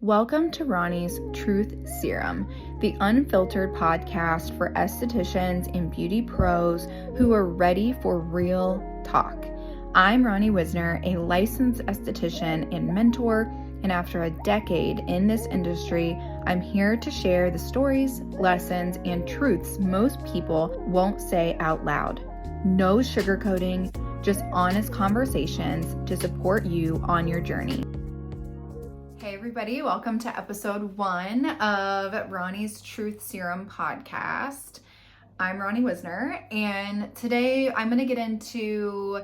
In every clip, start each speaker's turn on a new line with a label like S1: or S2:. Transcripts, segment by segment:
S1: Welcome to Ronnie's Truth Serum, the unfiltered podcast for estheticians and beauty pros who are ready for real talk. I'm Ronnie Wisner, a licensed esthetician and mentor, and after a decade in this industry, I'm here to share the stories, lessons, and truths most people won't say out loud. No sugarcoating, just honest conversations to support you on your journey. Hey everybody, welcome to episode 1 of Ronnie's Truth Serum podcast. I'm Ronnie Wisner, and today I'm going to get into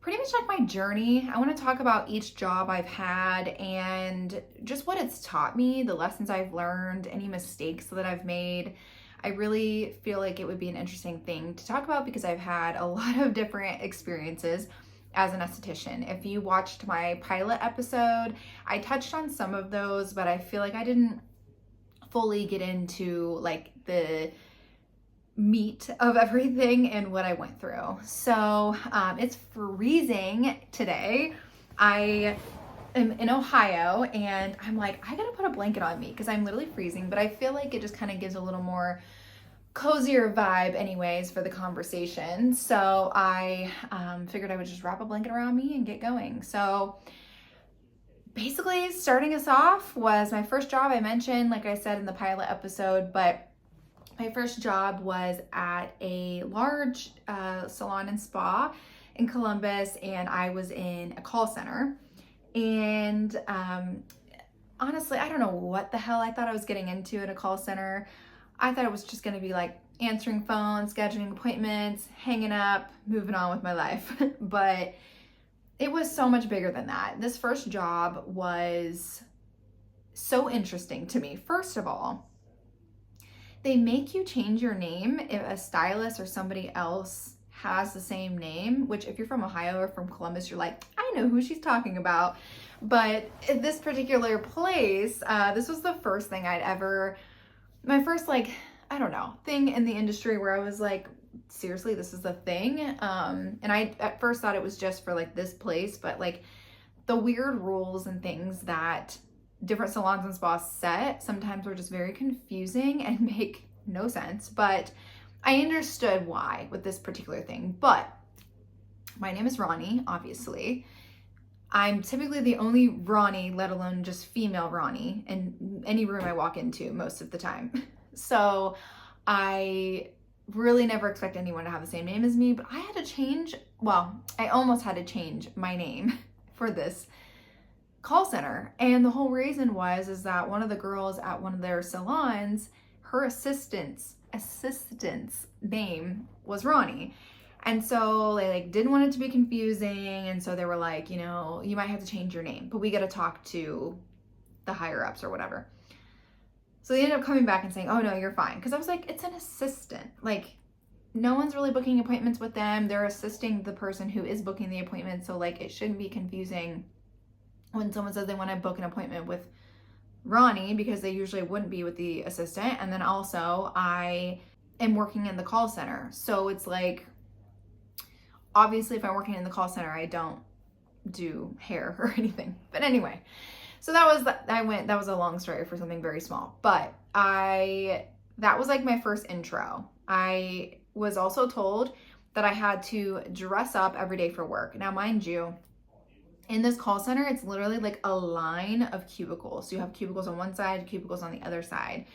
S1: pretty much like my journey. I want to talk about each job I've had and just what it's taught me, the lessons I've learned, any mistakes that I've made. I really feel like it would be an interesting thing to talk about because I've had a lot of different experiences as an esthetician. If you watched my pilot episode, I touched on some of those, but I feel like I didn't fully get into like the meat of everything and what I went through. So it's freezing today. I am in Ohio and I'm like, I gotta put a blanket on me because I'm literally freezing, but I feel like it just kind of gives a little more cozier vibe anyways for the conversation. So I figured I would just wrap a blanket around me and get going. So basically starting us off was my first job. I mentioned, like I said in the pilot episode, but my first job was at a large salon and spa in Columbus, and I was in a call center. And honestly, I don't know what the hell I thought I was getting into at a call center. I thought it was just going to be like answering phones, scheduling appointments, hanging up, moving on with my life. But it was so much bigger than that. This first job was so interesting to me. First of all, they make you change your name if a stylist or somebody else has the same name, which if you're from Ohio or from Columbus, you're like, I know who she's talking about. But at this particular place, this was the first thing my first, like, I don't know, thing in the industry where I was like, seriously, this is the thing. And I at first thought it was just for like this place, but like the weird rules and things that different salons and spas set sometimes were just very confusing and make no sense. But I understood why with this particular thing. But my name is Ronnie, obviously. I'm typically the only Ronnie, let alone just female Ronnie, in any room I walk into most of the time. So I really never expect anyone to have the same name as me, but I almost had to change my name for this call center. And the whole reason is that one of the girls at one of their salons, her assistant's name was Ronnie. And so they like didn't want it to be confusing. And so they were like, you might have to change your name, but we got to talk to the higher ups or whatever. So they ended up coming back and saying, oh no, you're fine. Cause I was like, it's an assistant. Like no one's really booking appointments with them. They're assisting the person who is booking the appointment. So like, it shouldn't be confusing when someone says they want to book an appointment with Ronnie, because they usually wouldn't be with the assistant. And then also I am working in the call center. So it's like, obviously, if I'm working in the call center, I don't do hair or anything. But anyway, so that was a long story for something very small. But that was like my first intro. I was also told that I had to dress up every day for work. Now, mind you, in this call center, it's literally like a line of cubicles. So you have cubicles on one side, cubicles on the other side.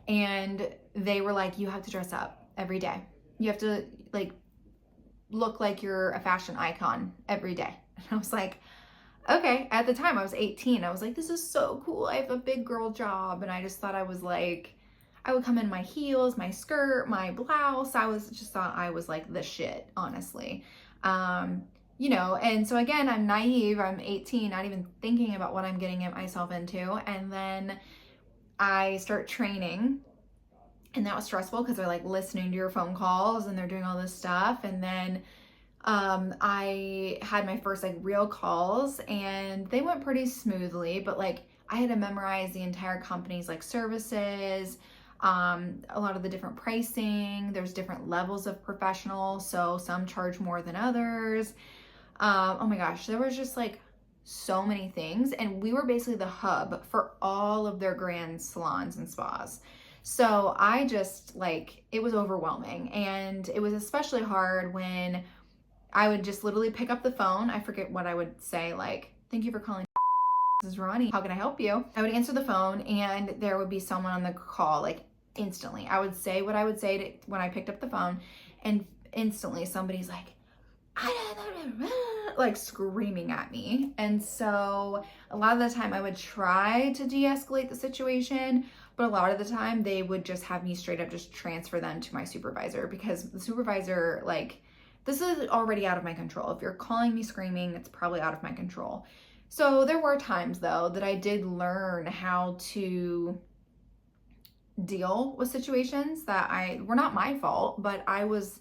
S1: And they were like, you have to dress up every day. You have to like look like you're a fashion icon every day. And I was like, okay. At the time I was 18. I was like, this is so cool. I have a big girl job. And I just thought I was like, I would come in my heels, my skirt, my blouse. Thought I was like the shit, honestly. And so again, I'm naive. I'm 18, not even thinking about what I'm getting myself into. And then I start training. And that was stressful because they're like listening to your phone calls and they're doing all this stuff. And then I had my first like real calls and they went pretty smoothly, but like I had to memorize the entire company's like services, a lot of the different pricing. There's different levels of professional. So some charge more than others. Oh my gosh, there was just like so many things, and we were basically the hub for all of their grand salons and spas. So I just like, it was overwhelming, and it was especially hard when I would just literally pick up the phone. I forget what I would say, like, thank you for calling. This is Ronnie. How can I help you? I would answer the phone and there would be someone on the call, like instantly. I would say what I would say when I picked up the phone, and instantly somebody's like, like screaming at me. And so a lot of the time I would try to de-escalate the situation, but a lot of the time they would just have me straight up just transfer them to my supervisor, because the supervisor, like, this is already out of my control. If you're calling me screaming, it's probably out of my control. So there were times though that I did learn how to deal with situations that were not my fault, but I was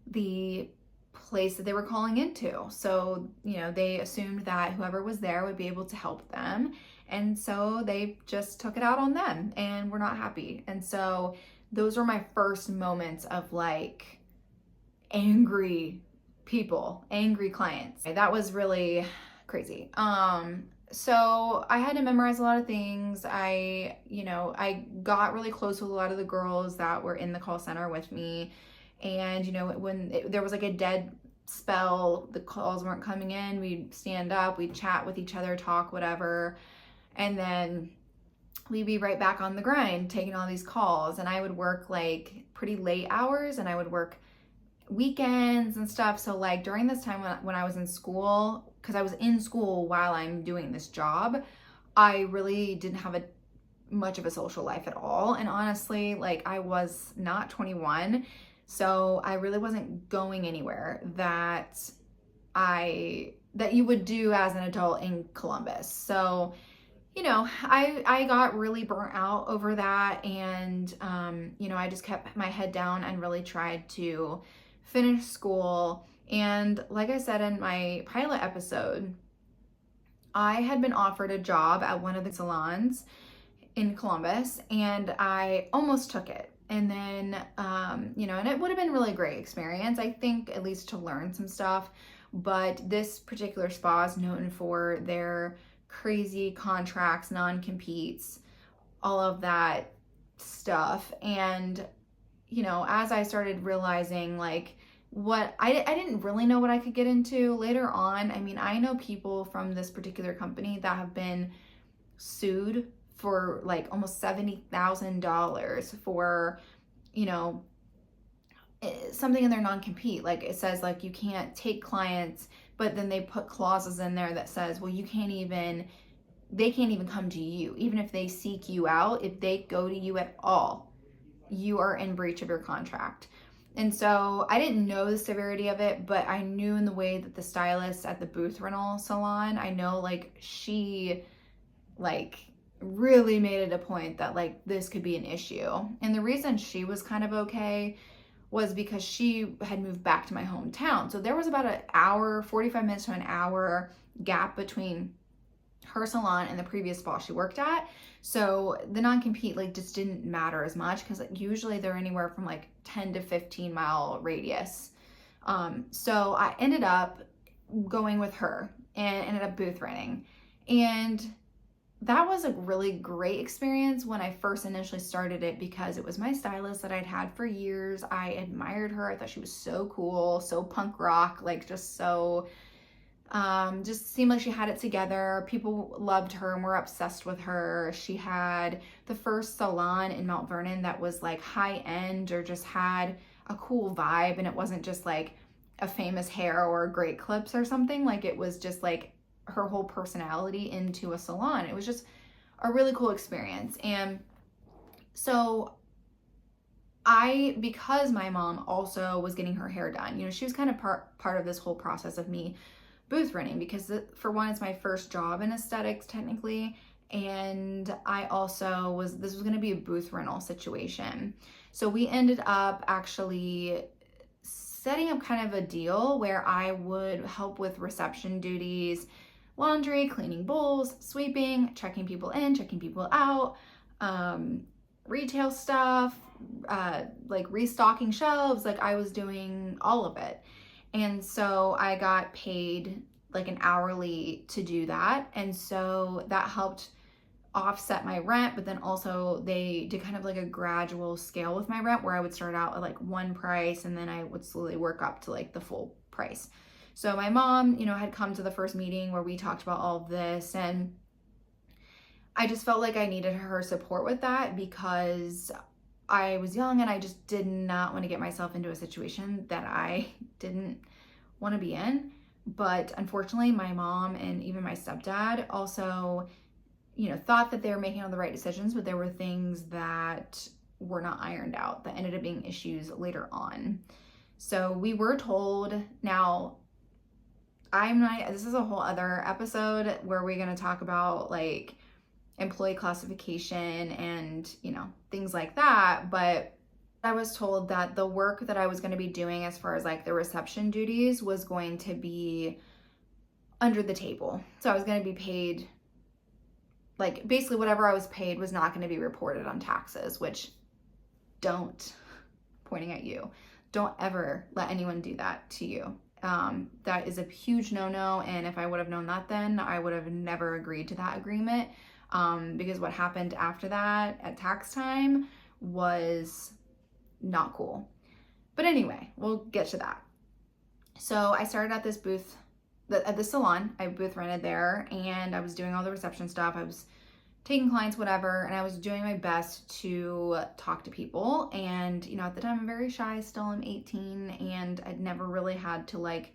S1: the place that they were calling into. So, you know, they assumed that whoever was there would be able to help them. And so they just took it out on them and were not happy. And so those were my first moments of like angry people, angry clients. That was really crazy. So I had to memorize a lot of things. I got really close with a lot of the girls that were in the call center with me. And, you know, when there was like a dead spell, the calls weren't coming in, we'd stand up, we'd chat with each other, talk, whatever. And then we'd be right back on the grind, taking all these calls. And I would work like pretty late hours, and I would work weekends and stuff. So like during this time when I was in school, because I was in school while I'm doing this job, I really didn't have much of a social life at all. And honestly, like I was not 21. So I really wasn't going anywhere that you would do as an adult in Columbus. So, you know, I got really burnt out over that. And, you know, I just kept my head down and really tried to finish school. And like I said in my pilot episode, I had been offered a job at one of the salons in Columbus, and I almost took it. And then, you know, and it would have been a really great experience, I think, at least to learn some stuff. But this particular spa is known for their crazy contracts, non-competes, all of that stuff. And, you know, as I started realizing like what I didn't really know what I could get into later on. I mean, I know people from this particular company that have been sued for like almost $70,000 for, you know, something in their non-compete. Like it says like you can't take clients, but then they put clauses in there that says, well, they can't even come to you. Even if they seek you out, if they go to you at all, you are in breach of your contract. And so I didn't know the severity of it, but I knew in the way that the stylist at the booth rental salon, I know like she like really made it a point that like this could be an issue. And the reason she was kind of okay was because she had moved back to my hometown. So there was about an hour, 45 minutes to an hour gap between her salon and the previous spa she worked at. So the non-compete like just didn't matter as much, because like, usually they're anywhere from like 10 to 15 mile radius. So I ended up going with her and ended up booth renting. And that was a really great experience when I first initially started it, because it was my stylist that I'd had for years. I admired her. I thought she was so cool, so punk rock, like just so, just seemed like she had it together. People loved her and were obsessed with her. She had the first salon in Mount Vernon that was like high end, or just had a cool vibe, and it wasn't just like a famous hair or great clips or something. Like it was just like her whole personality into a salon. It was just a really cool experience. And so because my mom also was getting her hair done, you know, she was kind of part of this whole process of me booth renting, because for one, it's my first job in aesthetics technically. And I also this was going to be a booth rental situation. So we ended up actually setting up kind of a deal where I would help with reception duties, laundry, cleaning bowls, sweeping, checking people in, checking people out, retail stuff, like restocking shelves. Like I was doing all of it. And so I got paid like an hourly to do that. And so that helped offset my rent, but then also they did kind of like a gradual scale with my rent where I would start out at like one price and then I would slowly work up to like the full price. So my mom, had come to the first meeting where we talked about all of this, and I just felt like I needed her support with that because I was young and I just did not want to get myself into a situation that I didn't want to be in. But unfortunately, my mom and even my stepdad also, thought that they were making all the right decisions, but there were things that were not ironed out that ended up being issues later on. So we were told, now this is a whole other episode where we're going to talk about like employee classification and, things like that. But I was told that the work that I was going to be doing as far as like the reception duties was going to be under the table. So I was going to be paid, like basically whatever I was paid was not going to be reported on taxes, which pointing at you, don't ever let anyone do that to you. That is a huge no-no. And if I would have known that then, I would have never agreed to that agreement. Because what happened after that at tax time was not cool. But anyway, we'll get to that. So I started at this booth, at the salon. I booth rented there, and I was doing all the reception stuff. I was taking clients, whatever, and I was doing my best to talk to people. And, at the time I'm very shy still. I'm 18, and I'd never really had to like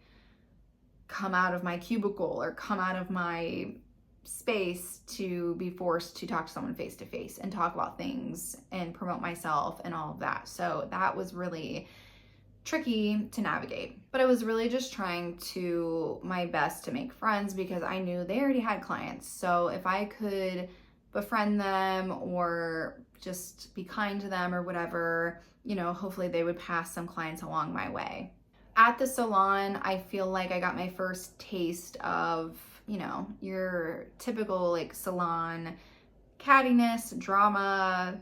S1: come out of my cubicle or come out of my space to be forced to talk to someone face to face and talk about things and promote myself and all of that. So that was really tricky to navigate, but I was really just trying my best to make friends because I knew they already had clients. So if I could befriend them or just be kind to them or whatever, hopefully they would pass some clients along my way. At the salon, I feel like I got my first taste of your typical like salon cattiness, drama,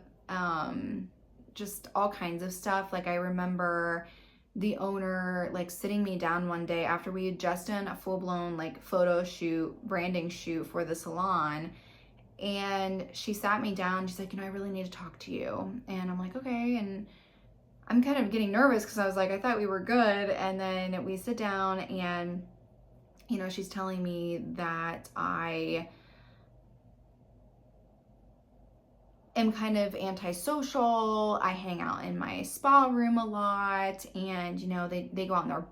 S1: just all kinds of stuff. Like I remember the owner like sitting me down one day after we had just done a full-blown like photo shoot, branding shoot for the salon. And she sat me down. She's like, I really need to talk to you. And I'm like, okay. And I'm kind of getting nervous because I was like, I thought we were good. And then we sit down and she's telling me that I am kind of antisocial. I hang out in my spa room a lot, and they go out on their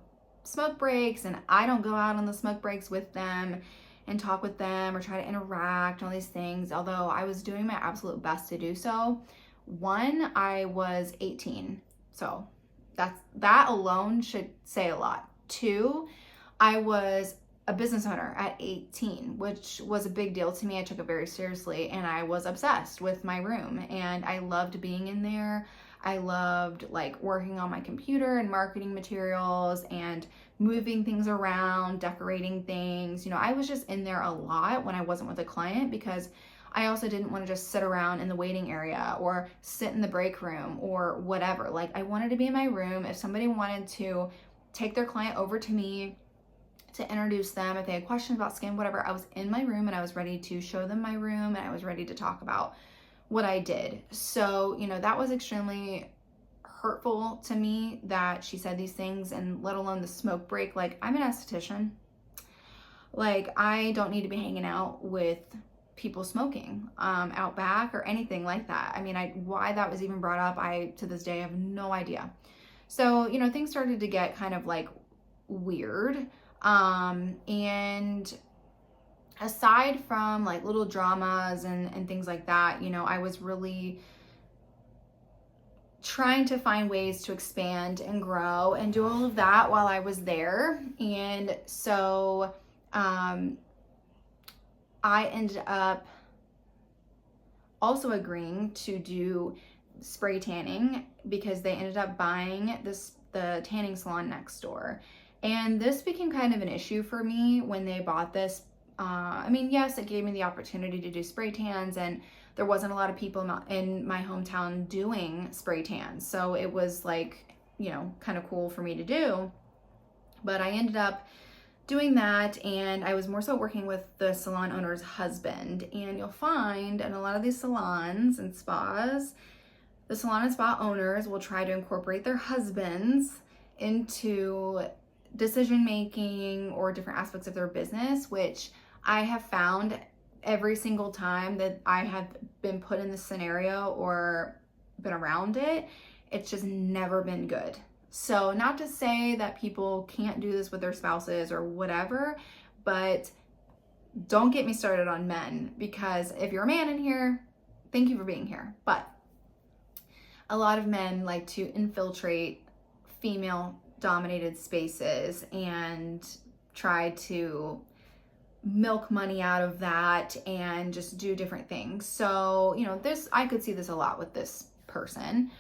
S1: smoke breaks, and I don't go out on the smoke breaks with them and talk with them or try to interact, all these things, although I was doing my absolute best to do so. One, I was 18, so that alone should say a lot. Two, I was a business owner at 18, which was a big deal to me. I took it very seriously, and I was obsessed with my room, and I loved being in there. I loved like working on my computer and marketing materials and moving things around, decorating things. I was just in there a lot when I wasn't with a client because I also didn't want to just sit around in the waiting area or sit in the break room or whatever. Like I wanted to be in my room. If somebody wanted to take their client over to me to introduce them, if they had questions about skin, whatever, I was in my room and I was ready to show them my room and I was ready to talk about what I did. So, that was extremely hurtful to me that she said these things, and let alone the smoke break. Like, I'm an esthetician. Like, I don't need to be hanging out with people smoking out back or anything like that. I mean, why that was even brought up, I to this day have no idea. So, things started to get kind of like weird. And aside from like little dramas and things like that, I was really trying to find ways to expand and grow and do all of that while I was there. And so, I ended up also agreeing to do spray tanning because they ended up buying the tanning salon next door. And this became kind of an issue for me when they bought this. Yes, it gave me the opportunity to do spray tans, and there wasn't a lot of people in my hometown doing spray tans. So it was like, kind of cool for me to do. But I ended up doing that, and I was more so working with the salon owner's husband. And you'll find in a lot of these salons and spas, the salon and spa owners will try to incorporate their husbands into decision making or different aspects of their business, which I have found every single time that I have been put in this scenario or been around it, it's just never been good. So not to say that people can't do this with their spouses or whatever, but don't get me started on men, because if you're a man in here, thank you for being here. But a lot of men like to infiltrate female dominated spaces and try to milk money out of that and just do different things. So, I could see this a lot with this person.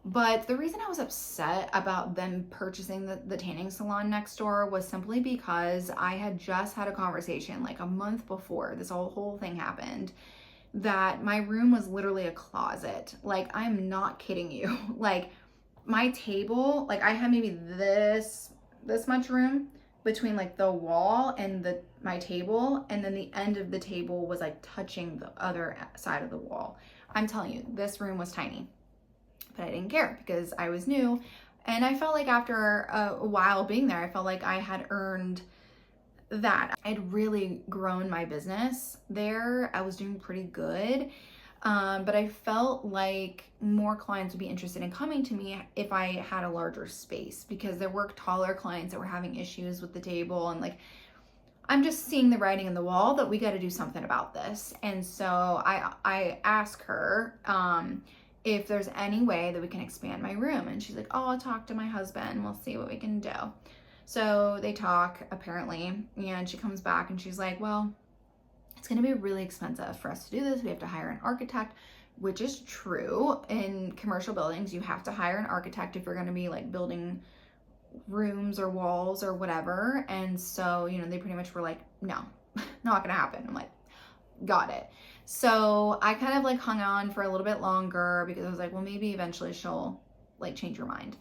S1: But the reason I was upset about them purchasing the tanning salon next door was simply because I had just had a conversation like a month before this whole thing happened, that my room was literally a closet. Like, I'm not kidding you. Like, my table, like I had maybe this much room between like the wall and my table, and then the end of the table was like touching the other side of the wall. I'm telling you, this room was tiny. But I didn't care because I was new, and I felt like after a while being there, I felt like I had earned that. I'd really grown my business there. I was doing pretty good, but I felt like more clients would be interested in coming to me if I had a larger space, because there were taller clients that were having issues with the table, and like I'm just seeing the writing on the wall that we got to do something about this. And so I asked her if there's any way that we can expand my room. And she's like, oh, I'll talk to my husband. We'll see what we can do. So they talk, apparently, and she comes back and she's like, well, it's going to be really expensive for us to do this. We have to hire an architect, which is true. In commercial buildings, you have to hire an architect if you're going to be like building rooms or walls or whatever. And so, they pretty much were like, no, not going to happen. I'm like, got it. So I kind of like hung on for a little bit longer because I was like, well, maybe eventually she'll like change her mind.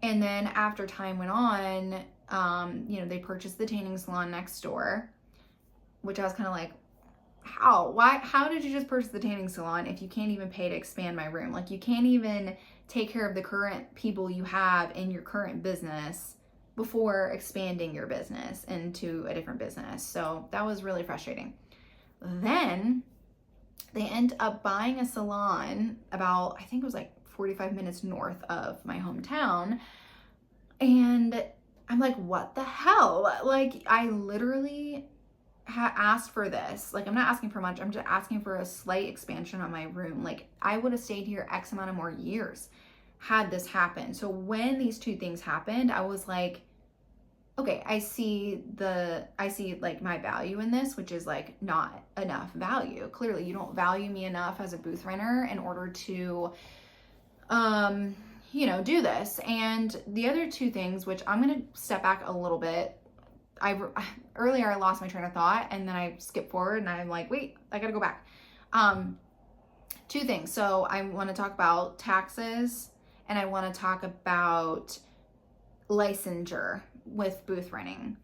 S1: And then after time went on, they purchased the tanning salon next door, which I was kind of like, how did you just purchase the tanning salon if you can't even pay to expand my room? Like, you can't even take care of the current people you have in your current business before expanding your business into a different business. So that was really frustrating. Then they end up buying a salon about, I think it was like 45 minutes north of my hometown. And I'm like, what the hell? Like, I literally asked for this. Like, I'm not asking for much. I'm just asking for a slight expansion on my room. Like, I would have stayed here X amount of more years had this happened. So when these two things happened, I was like, okay, I see like my value in this, which is like not enough value. Clearly you don't value me enough as a booth renter in order to, do this. And the other two things, which I'm going to step back a little bit. Earlier I lost my train of thought, and then I skipped forward and I'm like, wait, I got to go back. Two things. So I want to talk about taxes, and I want to talk about licensure with booth renting.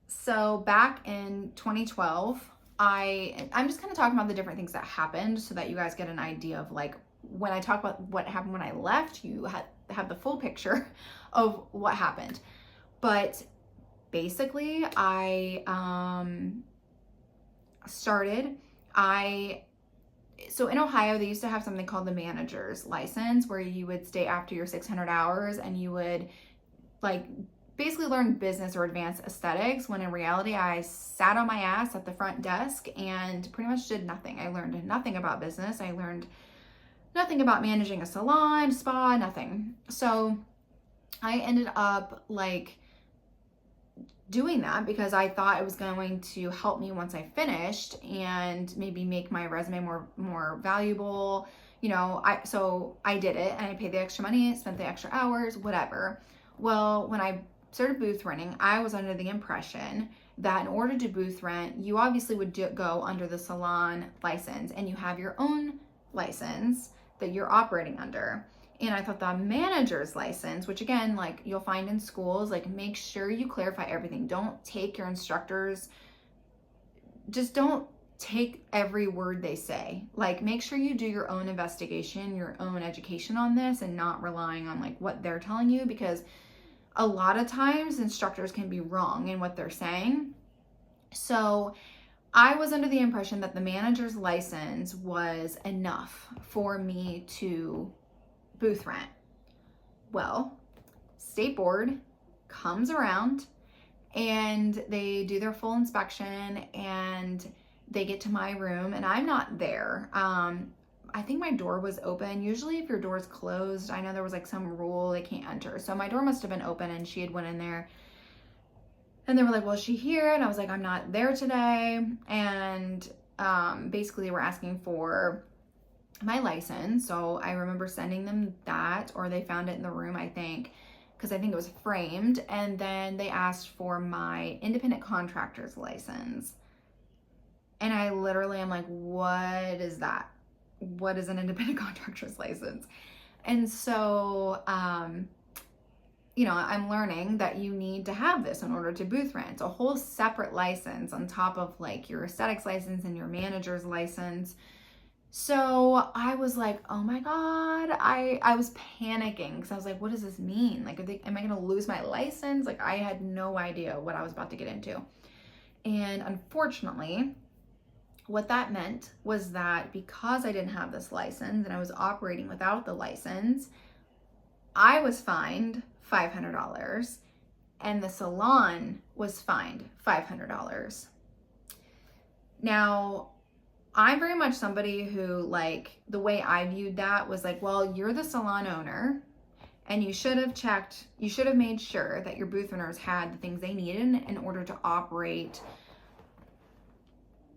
S1: So back in 2012, I'm just kind of talking about the different things that happened so that you guys get an idea of like, when I talk about what happened when I left, you have the full picture of what happened. But basically I so in Ohio, they used to have something called the manager's license, where you would stay after your 600 hours and you would like basically learn business or advanced aesthetics, when in reality I sat on my ass at the front desk and pretty much did nothing. I learned nothing about business. I learned nothing about managing a salon, spa, nothing. So I ended up like doing that because I thought it was going to help me once I finished and maybe make my resume more valuable. So I did it, and I paid the extra money, spent the extra hours, whatever. Well, when I started booth renting, I was under the impression that in order to booth rent, you obviously would go under the salon license, and you have your own license that you're operating under. And I thought the manager's license, which again, like you'll find in schools, like make sure you clarify everything. Don't take your instructors, just don't take every word they say. Like make sure you do your own investigation, your own education on this, and not relying on like what they're telling you, because a lot of times instructors can be wrong in what they're saying. So I was under the impression that the manager's license was enough for me to booth rent. Well, state board comes around and they do their full inspection and they get to my room and I'm not there. I think my door was open. Usually if your door is closed, I know there was like some rule they can't enter. So my door must have been open and she had went in there. And they were like, well, is she here? And I was like, I'm not there today. And basically they were asking for my license. So I remember sending them that, or they found it in the room, I think, because I think it was framed. And then they asked for my independent contractor's license. And I literally am like, what is that? What is an independent contractor's license? And so, you know, I'm learning that you need to have this in order to booth rent. It's a whole separate license on top of like your aesthetics license and your manager's license. So I was like, oh my God, I was panicking because I was like, what does this mean? Like, am I going to lose my license? Like, I had no idea what I was about to get into. And unfortunately, what that meant was that because I didn't have this license and I was operating without the license, I was fined $500 and the salon was fined $500. Now, I'm very much somebody who, like, the way I viewed that was like, well, you're the salon owner and you should have made sure that your booth owners had the things they needed in order to operate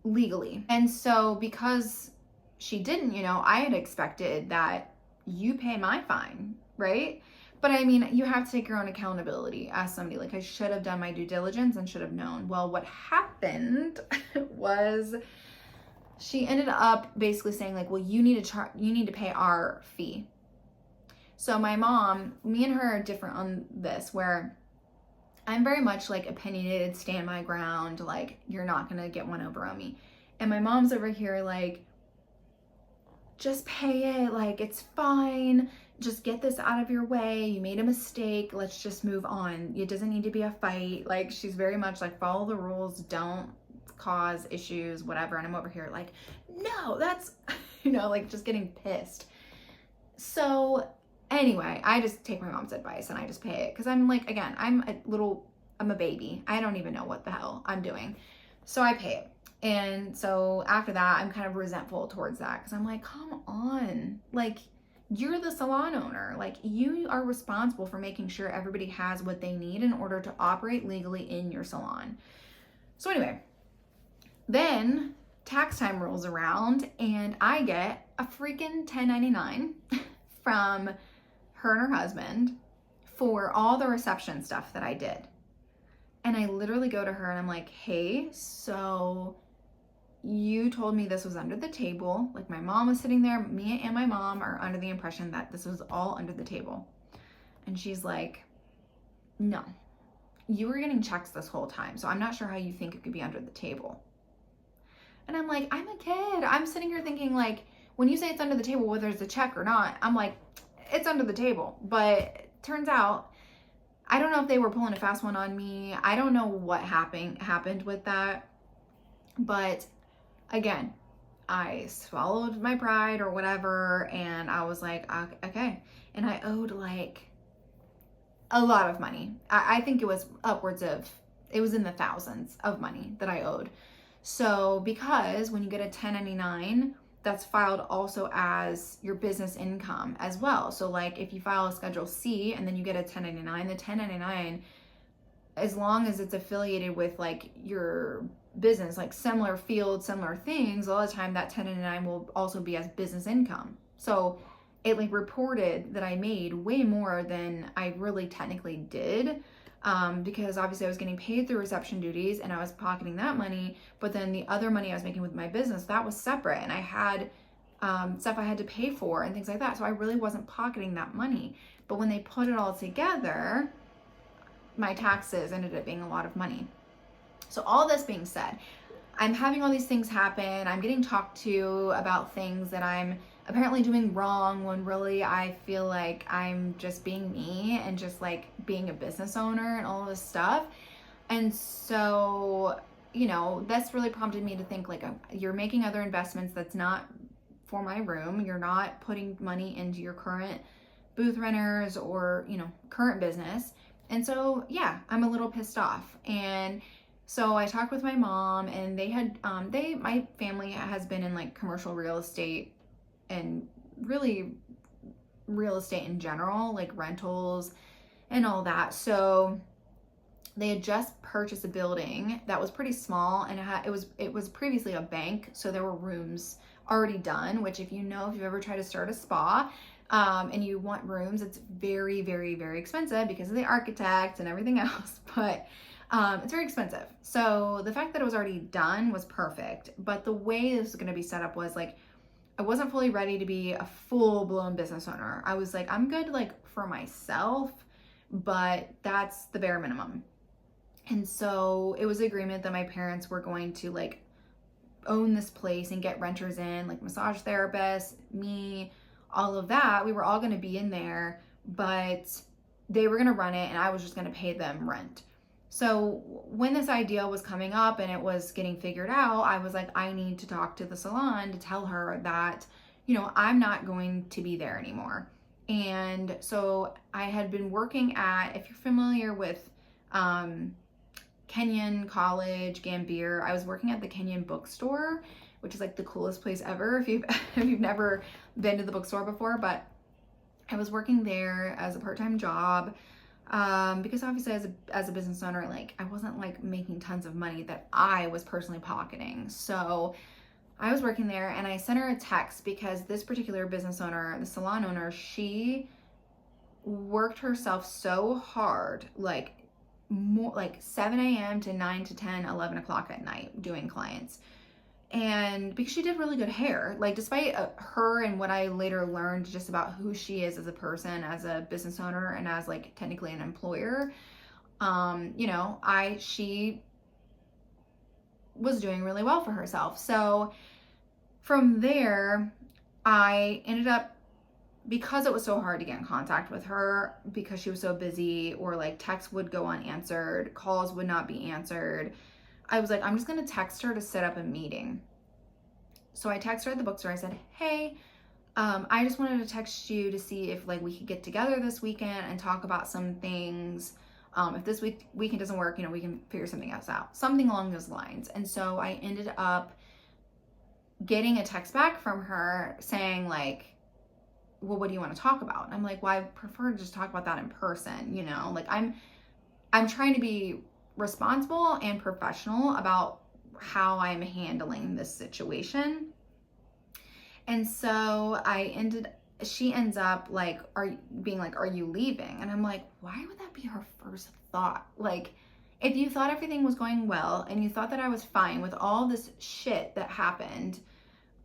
S1: legally. And so because she didn't, you know, I had expected that you pay my fine, right? But I mean, you have to take your own accountability as somebody. Like, I should have done my due diligence and should have known. Well, what happened was she ended up basically saying like, well, you need to pay our fee. So my mom, me and her are different on this, where I'm very much like opinionated, stand my ground, like you're not gonna get one over on me. And my mom's over here like, just pay it, like it's fine, just get this out of your way, you made a mistake, let's just move on. It doesn't need to be a fight. Like, she's very much like, follow the rules, don't cause issues, whatever. And I'm over here like, no, that's, you know, like just getting pissed. So anyway, I just take my mom's advice and I just pay it because I'm like, again, I'm a baby. I don't even know what the hell I'm doing. So I pay it. And so after that, I'm kind of resentful towards that because I'm like, come on, like, you're the salon owner. Like, you are responsible for making sure everybody has what they need in order to operate legally in your salon. So anyway, then tax time rolls around and I get a freaking 1099 from her and her husband for all the reception stuff that I did. And I literally go to her and I'm like, hey, so you told me this was under the table. Like, my mom was sitting there, me and my mom are under the impression that this was all under the table. And she's like, no, you were getting checks this whole time. So I'm not sure how you think it could be under the table. And I'm like, I'm a kid. I'm sitting here thinking like, when you say it's under the table, whether it's a check or not, I'm like, it's under the table. But turns out, I don't know if they were pulling a fast one on me. I don't know what happened with that. But again, I swallowed my pride or whatever. And I was like, okay. And I owed like a lot of money. I think it was it was in the thousands of money that I owed. So because when you get a 1099, that's filed also as your business income as well. So like if you file a Schedule C and then you get a 1099, the 1099, as long as it's affiliated with like your business, like similar fields, similar things, a lot of the time that 1099 will also be as business income. So it like reported that I made way more than I really technically did. Because obviously I was getting paid through reception duties and I was pocketing that money, but then the other money I was making with my business, that was separate. And I had stuff I had to pay for and things like that. So I really wasn't pocketing that money. But when they put it all together, my taxes ended up being a lot of money. So all this being said, I'm having all these things happen. I'm getting talked to about things that I'm apparently doing wrong when really I feel like I'm just being me and just like being a business owner and all of this stuff. And so, that's really prompted me to think like, you're making other investments that's not for my room. You're not putting money into your current booth renters or, current business. And so, yeah, I'm a little pissed off. And so I talked with my mom, and my family has been in like commercial real estate and really real estate in general, like rentals and all that. So they had just purchased a building that was pretty small, and it was previously a bank. So there were rooms already done, which if you've ever tried to start a spa, and you want rooms, it's very, very, very expensive because of the architect and everything else. But it's very expensive. So the fact that it was already done was perfect. But the way this was going to be set up was like, I wasn't fully ready to be a full-blown business owner. I was like, I'm good like for myself, but that's the bare minimum. And so it was an agreement that my parents were going to like own this place and get renters in, like massage therapists, me, all of that. We were all going to be in there, but they were going to run it and I was just going to pay them rent. So when this idea was coming up and it was getting figured out, I was like, I need to talk to the salon to tell her that, I'm not going to be there anymore. And so I had been working at, if you're familiar with Kenyon College, Gambier, I was working at the Kenyon bookstore, which is like the coolest place ever if you've never been to the bookstore before. But I was working there as a part-time job. Because obviously as a business owner, like I wasn't like making tons of money that I was personally pocketing. So I was working there, and I sent her a text because this particular business owner, the salon owner, she worked herself so hard, like more like 7 a.m. to 9 to 10, 11 o'clock at night doing clients. And because she did really good hair, like despite her and what I later learned just about who she is as a person, as a business owner, and as like technically an employer, she was doing really well for herself. So from there, I ended up, because it was so hard to get in contact with her because she was so busy, or like texts would go unanswered, calls would not be answered, I was like, I'm just going to text her to set up a meeting. So I texted her at the bookstore. I said, hey, I just wanted to text you to see if like we could get together this weekend and talk about some things. If this weekend doesn't work, we can figure something else out, something along those lines. And so I ended up getting a text back from her saying like, well, what do you want to talk about? And I'm like, well, I prefer to just talk about that in person. Like I'm trying to be responsible and professional about how I'm handling this situation. And so she ends up like, are you leaving? And I'm like, why would that be her first thought? Like, if you thought everything was going well and you thought that I was fine with all this shit that happened,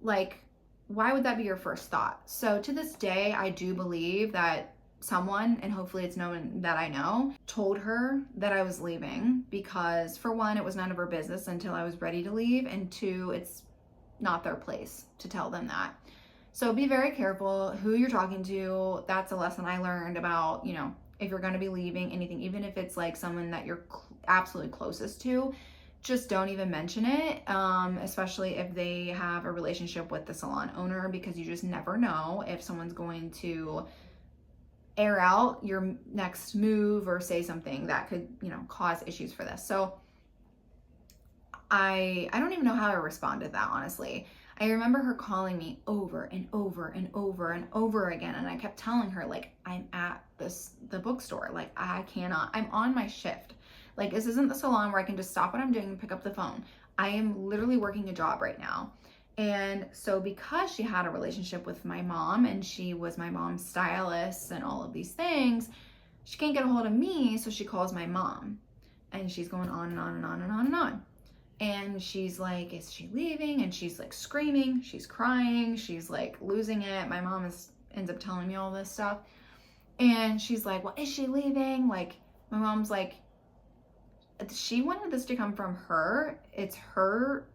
S1: like, why would that be your first thought? So to this day, I do believe that someone, and hopefully it's no one that I know, told her that I was leaving because, for one, it was none of her business until I was ready to leave, and two, it's not their place to tell them that. So be very careful who you're talking to. That's a lesson I learned about, if you're going to be leaving anything, even if it's like someone that you're absolutely closest to, just don't even mention it, especially if they have a relationship with the salon owner, because you just never know if someone's going to air out your next move or say something that could, cause issues for this. So I don't even know how I responded to that, honestly. I remember her calling me over and over and over and over again, and I kept telling her, like, I'm at the bookstore, like, I cannot, I'm on my shift. Like, this isn't the salon where I can just stop what I'm doing and pick up the phone. I am literally working a job right now. And so because she had a relationship with my mom and she was my mom's stylist and all of these things, she can't get a hold of me, so she calls my mom. And she's going on and on and on and on and on. And she's like, is she leaving? And she's like screaming, she's crying, she's like losing it. My mom ends up telling me all this stuff. And she's like, well, is she leaving? Like, my mom's like, she wanted this to come from her. It's her,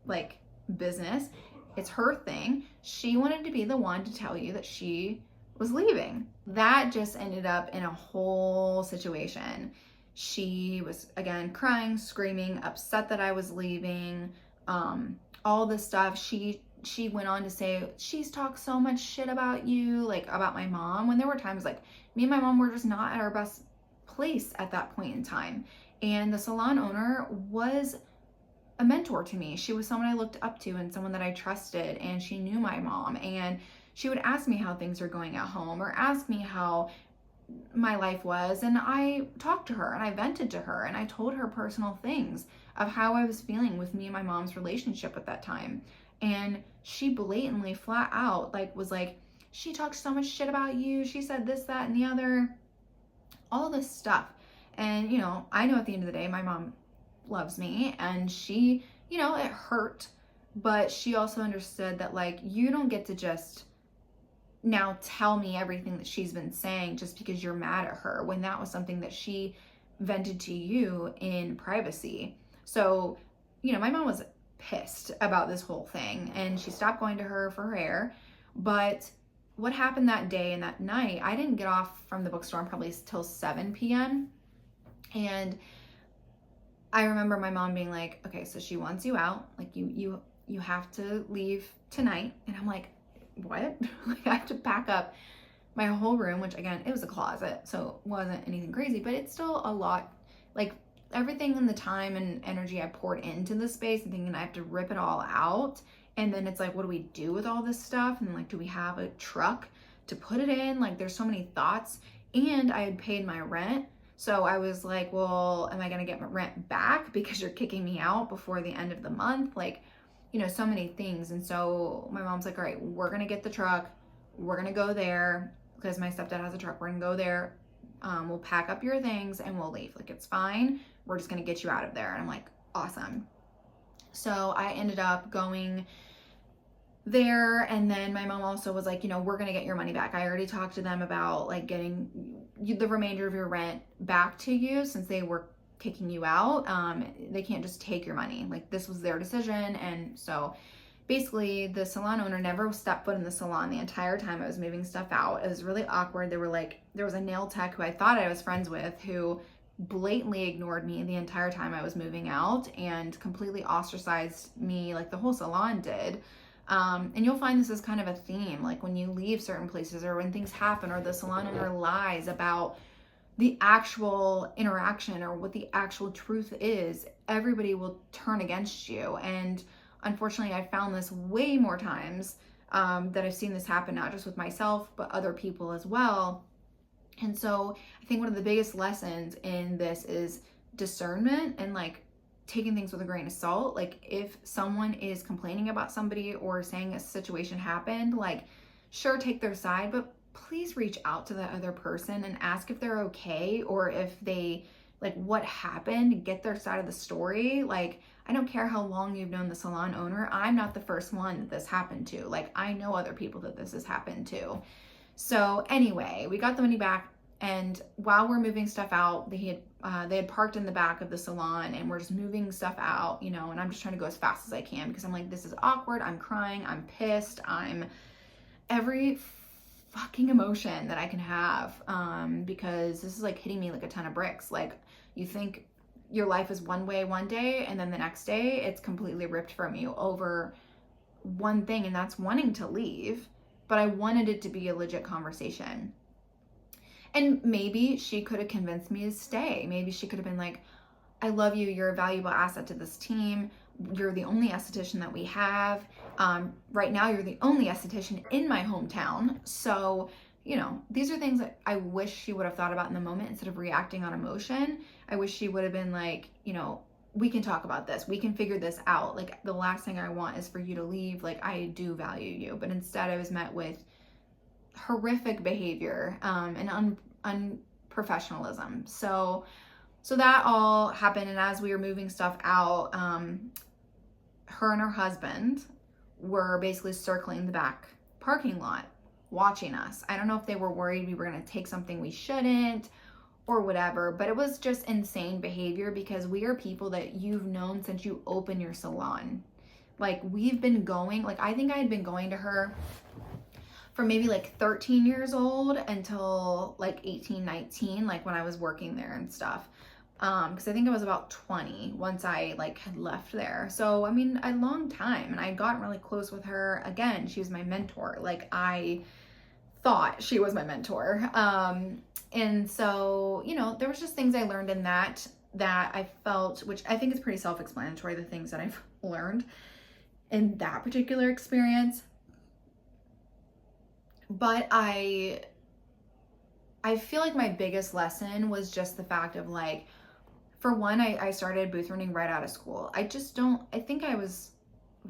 S1: like, business. It's her thing. She wanted to be the one to tell you that she was leaving. That just ended up in a whole situation. She was, again, crying, screaming, upset that I was leaving, all this stuff. She went on to say, she's talked so much shit about you, like about my mom, when there were times like me and my mom were just not at our best place at that point in time. And the salon owner was a mentor to me. She was someone I looked up to and someone that I trusted, and she knew my mom, and she would ask me how things are going at home or ask me how my life was, and I talked to her and I vented to her and I told her personal things of how I was feeling with me and my mom's relationship at that time. And she blatantly, flat out, like, was like, she talked so much shit about you, she said this, that, and the other, all this stuff. And, you know, I know at the end of the day, my mom loves me, and she, you know, it hurt, but she also understood that, like, you don't get to just now tell me everything that she's been saying just because you're mad at her, when that was something that she vented to you in privacy. So, you know, my mom was pissed about this whole thing, and she stopped going to her for her hair. But what happened that day and that night, I didn't get off from the bookstore probably till 7 p.m. And I remember my mom being like, okay, so she wants you out, like you have to leave tonight. And I'm like, what? Like, I have to pack up my whole room, which, again, it was a closet, so it wasn't anything crazy, but it's still a lot. Like, everything and the time and energy I poured into the space and thinking I have to rip it all out. And then it's like, what do we do with all this stuff? And like, do we have a truck to put it in? Like, there's so many thoughts. And I had paid my rent. So I was like, well, am I going to get my rent back because you're kicking me out before the end of the month? Like, you know, so many things. And so my mom's like, all right, we're going to get the truck. We're going to go there because my stepdad has a truck. We're going to go there. We'll pack up your things and we'll leave. Like, it's fine. We're just going to get you out of there. And I'm like, awesome. So I ended up going there, and then my mom also was like, you know, we're going to get your money back. I already talked to them about like getting the remainder of your rent back to you since they were kicking you out. They can't just take your money. Like, this was their decision. And so basically the salon owner never stepped foot in the salon the entire time I was moving stuff out. It was really awkward. There was a nail tech who I thought I was friends with who blatantly ignored me the entire time I was moving out and completely ostracized me, like the whole salon did. And you'll find this is kind of a theme, like when you leave certain places or when things happen or the salon owner lies about the actual interaction or what the actual truth is, everybody will turn against you. And unfortunately, I found this way more times that I've seen this happen, not just with myself, but other people as well. And so I think one of the biggest lessons in this is discernment and like taking things with a grain of salt. Like, if someone is complaining about somebody or saying a situation happened, like, sure, take their side, but please reach out to the other person and ask if they're okay, or if they, like, what happened, get their side of the story. Like, I don't care how long you've known the salon owner. I'm not the first one that this happened to. Like, I know other people that this has happened to. So anyway, we got the money back, and while we're moving stuff out, they had parked in the back of the salon, and we're just moving stuff out, you know, and I'm just trying to go as fast as I can because I'm like, this is awkward. I'm crying. I'm pissed. I'm every fucking emotion that I can have, because this is like hitting me like a ton of bricks. Like, you think your life is one way one day, and then the next day it's completely ripped from you over one thing, and that's wanting to leave. But I wanted it to be a legit conversation. And maybe she could have convinced me to stay. Maybe she could have been like, I love you. You're a valuable asset to this team. You're the only esthetician that we have. Right now, you're the only esthetician in my hometown. So, you know, these are things that I wish she would have thought about in the moment instead of reacting on emotion. I wish she would have been like, you know, we can talk about this. We can figure this out. Like, the last thing I want is for you to leave. Like, I do value you. But instead, I was met with horrific behavior and unprofessionalism. So So that all happened, and as we were moving stuff out, her and her husband were basically circling the back parking lot watching us. I don't know if they were worried we were going to take something we shouldn't or whatever, but it was just insane behavior because we are people that you've known since you opened your salon. Like, we've been going, like, I think I had been going to her from maybe like 13 years old until like 18, 19, like when I was working there and stuff. Because I think I was about 20 once I like had left there. So, I mean, a long time, and I got really close with her. Again, she was my mentor. Like, I thought she was my mentor. And so, you know, there was just things I learned in that I felt, which I think is pretty self-explanatory, the things that I've learned in that particular experience. But I feel like my biggest lesson was just the fact of like, for one, I started booth running right out of school. I think I was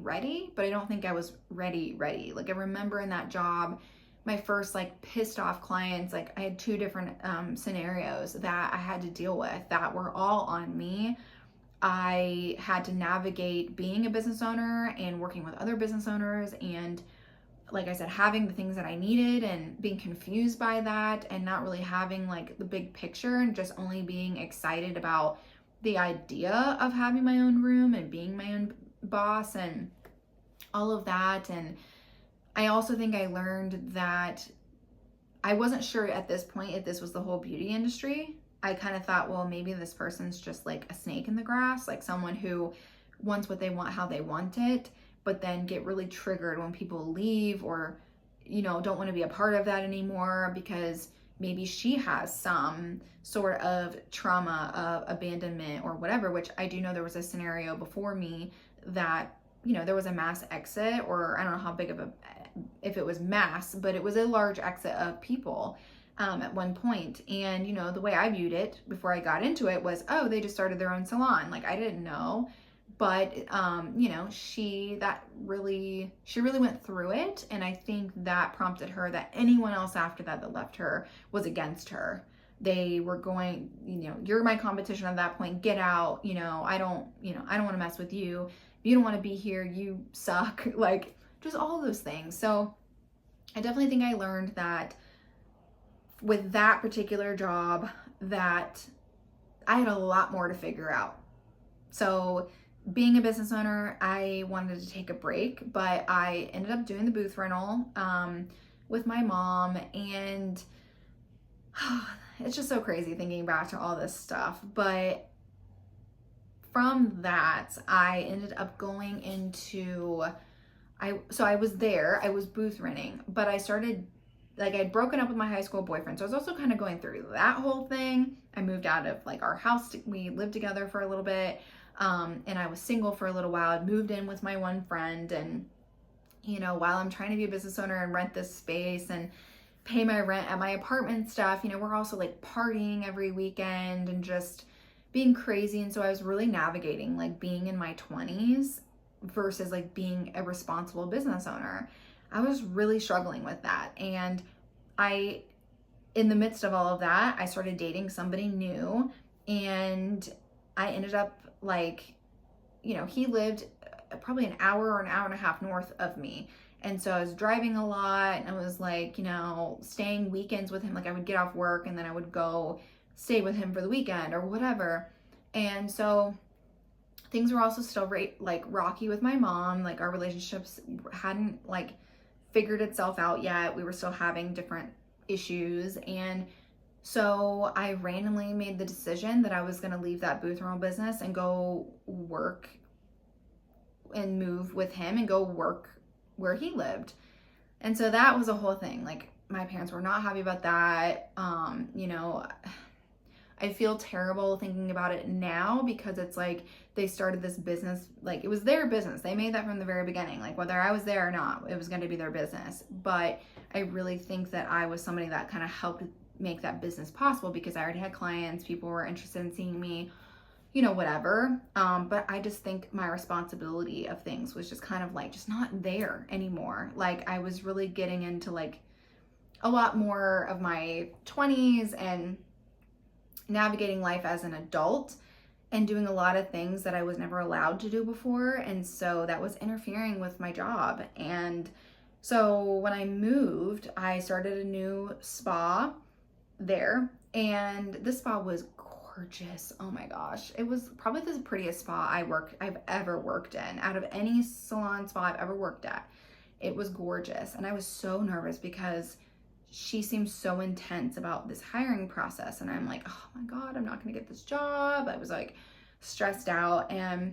S1: ready, but I don't think I was ready. Like, I remember in that job, my first like pissed off clients, like I had 2 different scenarios that I had to deal with that were all on me. I had to navigate being a business owner and working with other business owners, and like I said, having the things that I needed and being confused by that and not really having like the big picture and just only being excited about the idea of having my own room and being my own boss and all of that. And I also think I learned that I wasn't sure at this point if this was the whole beauty industry. I kind of thought, well, maybe this person's just like a snake in the grass, like someone who wants what they want, how they want it, but then get really triggered when people leave or, you know, don't want to be a part of that anymore because maybe she has some sort of trauma of abandonment or whatever, which I do know there was a scenario before me that, you know, there was a mass exit, or I don't know how big of if it was mass, but it was a large exit of people at one point. And, you know, the way I viewed it before I got into it was, oh, they just started their own salon. Like, I didn't know. But, you know, she really went through it. And I think that prompted her that anyone else after that left her was against her. They were going, you know, you're my competition at that point. Get out. You know, I don't want to mess with you. If you don't want to be here, you suck. Like, just all those things. So I definitely think I learned that with that particular job that I had a lot more to figure out. So being a business owner, I wanted to take a break, but I ended up doing the booth rental with my mom, and it's just so crazy thinking back to all this stuff. But from that, I ended up going into, I was there, I was booth renting, but I started, like, I'd broken up with my high school boyfriend. So I was also kind of going through that whole thing. I moved out of like our house. We lived together for a little bit. And I was single for a little while. I'd moved in with my one friend, and, you know, while I'm trying to be a business owner and rent this space and pay my rent at my apartment and stuff, you know, we're also like partying every weekend and just being crazy. And so I was really navigating like being in my 20s versus like being a responsible business owner. I was really struggling with that. And in the midst of all of that, I started dating somebody new, and I ended up like, you know, he lived probably an hour or an hour and a half north of me. And so I was driving a lot, and I was like, you know, staying weekends with him. Like, I would get off work and then I would go stay with him for the weekend or whatever. And so things were also still like rocky with my mom. Like, our relationships hadn't like figured itself out yet. We were still having different issues. And so I randomly made the decision that I was going to leave that booth rental business and go work and move with him and go work where he lived. And so that was a whole thing. Like, my parents were not happy about that. You know, I feel terrible thinking about it now because it's like they started this business, like it was their business. They made that from the very beginning. Like, whether I was there or not, it was going to be their business. But I really think that I was somebody that kind of helped make that business possible because I already had clients, people were interested in seeing me, you know, whatever. But I just think my responsibility of things was just kind of like just not there anymore. Like, I was really getting into like a lot more of my 20s, and navigating life as an adult and doing a lot of things that I was never allowed to do before. And so that was interfering with my job. And so when I moved, I started a new spa there, and this spa was gorgeous. Oh my gosh. It was probably the prettiest spa I've ever worked in. Out of any salon spa I've ever worked at, it was gorgeous. And I was so nervous because she seemed so intense about this hiring process. And I'm like, oh my God, I'm not gonna get this job. I was like stressed out, and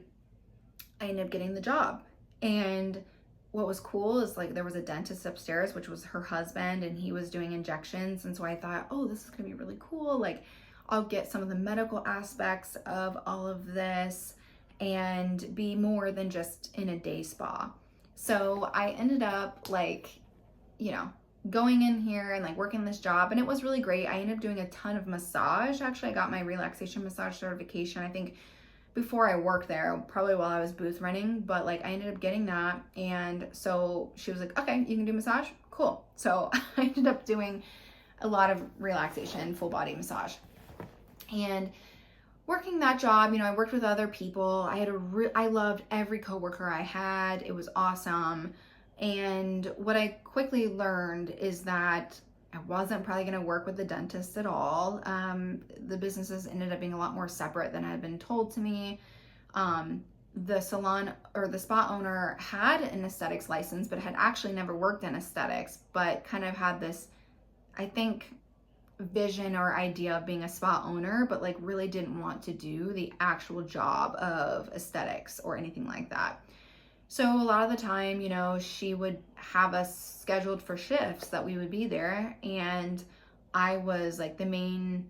S1: I ended up getting the job. And what was cool is like there was a dentist upstairs, which was her husband, and he was doing injections. And so I thought, oh, this is gonna be really cool. Like I'll get some of the medical aspects of all of this and be more than just in a day spa. So I ended up like, going in here and like working this job, and it was really great. I ended up doing a ton of massage. Actually, I got my relaxation massage certification, I think before I worked there, probably while I was booth running, but like I ended up getting that. And so she was like, okay, you can do massage? Cool. So I ended up doing a lot of relaxation, full body massage. And working that job, I worked with other people. I loved every coworker I had. It was awesome. And what I quickly learned is that I wasn't probably going to work with the dentist at all. The businesses ended up being a lot more separate than had been told to me. The salon or the spa owner had an aesthetics license, but had actually never worked in aesthetics, but kind of had this, I think, vision or idea of being a spa owner, but like really didn't want to do the actual job of aesthetics or anything like that. So a lot of the time, she would have us scheduled for shifts that we would be there, and I was like the main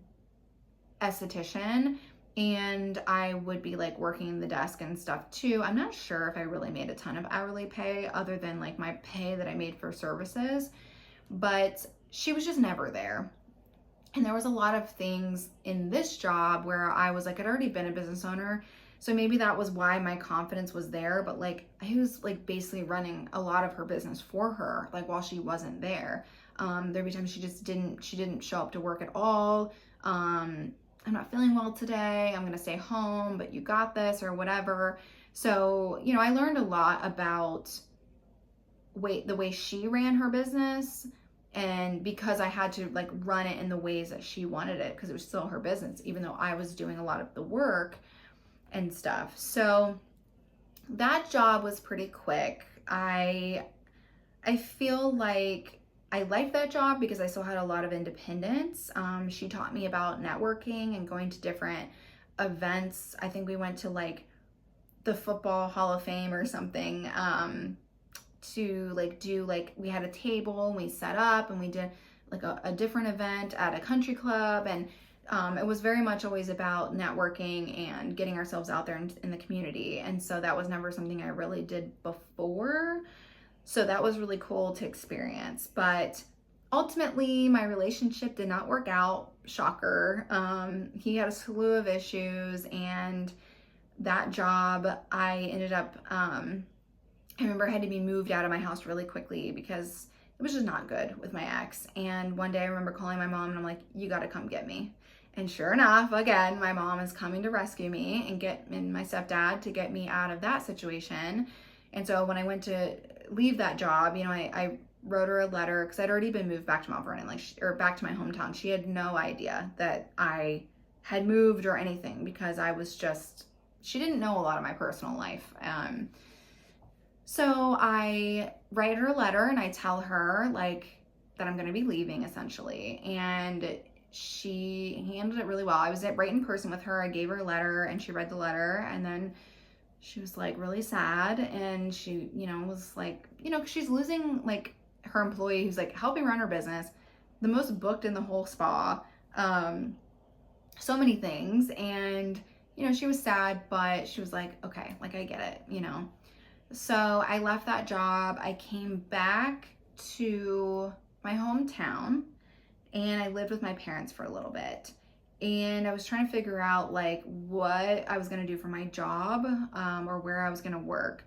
S1: esthetician, and I would be like working the desk and stuff too. I'm not sure if I really made a ton of hourly pay other than like my pay that I made for services, but she was just never there. And there was a lot of things in this job where I was like, I'd already been a business owner, so maybe that was why my confidence was there, but like I was like basically running a lot of her business for her, like while she wasn't there. There'd be times she didn't show up to work at all. I'm not feeling well today, I'm gonna stay home, but you got this, or whatever. So, I learned a lot about the way she ran her business, and because I had to like run it in the ways that she wanted it, because it was still her business, even though I was doing a lot of the work and stuff. So that job was pretty quick. I feel like I liked that job because I still had a lot of independence. She taught me about networking and going to different events. I think we went to like the Football Hall of Fame or something, to like do like, we had a table and we set up and we did like a different event at a country club, and it was very much always about networking and getting ourselves out there in the community. And so that was never something I really did before. So that was really cool to experience. But ultimately, my relationship did not work out. Shocker. He had a slew of issues, and that job, I ended up, I remember I had to be moved out of my house really quickly because it was just not good with my ex. And one day I remember calling my mom and I'm like, you got to come get me. And sure enough, again, my mom is coming to rescue me and my stepdad to get me out of that situation. And so when I went to leave that job, I wrote her a letter because I'd already been moved back to Mount Vernon, or back to my hometown. She had no idea that I had moved or anything because she didn't know a lot of my personal life. So I write her a letter and I tell her like that I'm going to be leaving essentially. And she handled it really well. I was right in person with her. I gave her a letter and she read the letter, and then she was like really sad, and she, was like, 'cause she's losing like her employee who's like helping run her business, the most booked in the whole spa, so many things. And, she was sad, but she was like, okay, like I get it, So I left that job. I came back to my hometown and I lived with my parents for a little bit. And I was trying to figure out like what I was going to do for my job, or where I was going to work.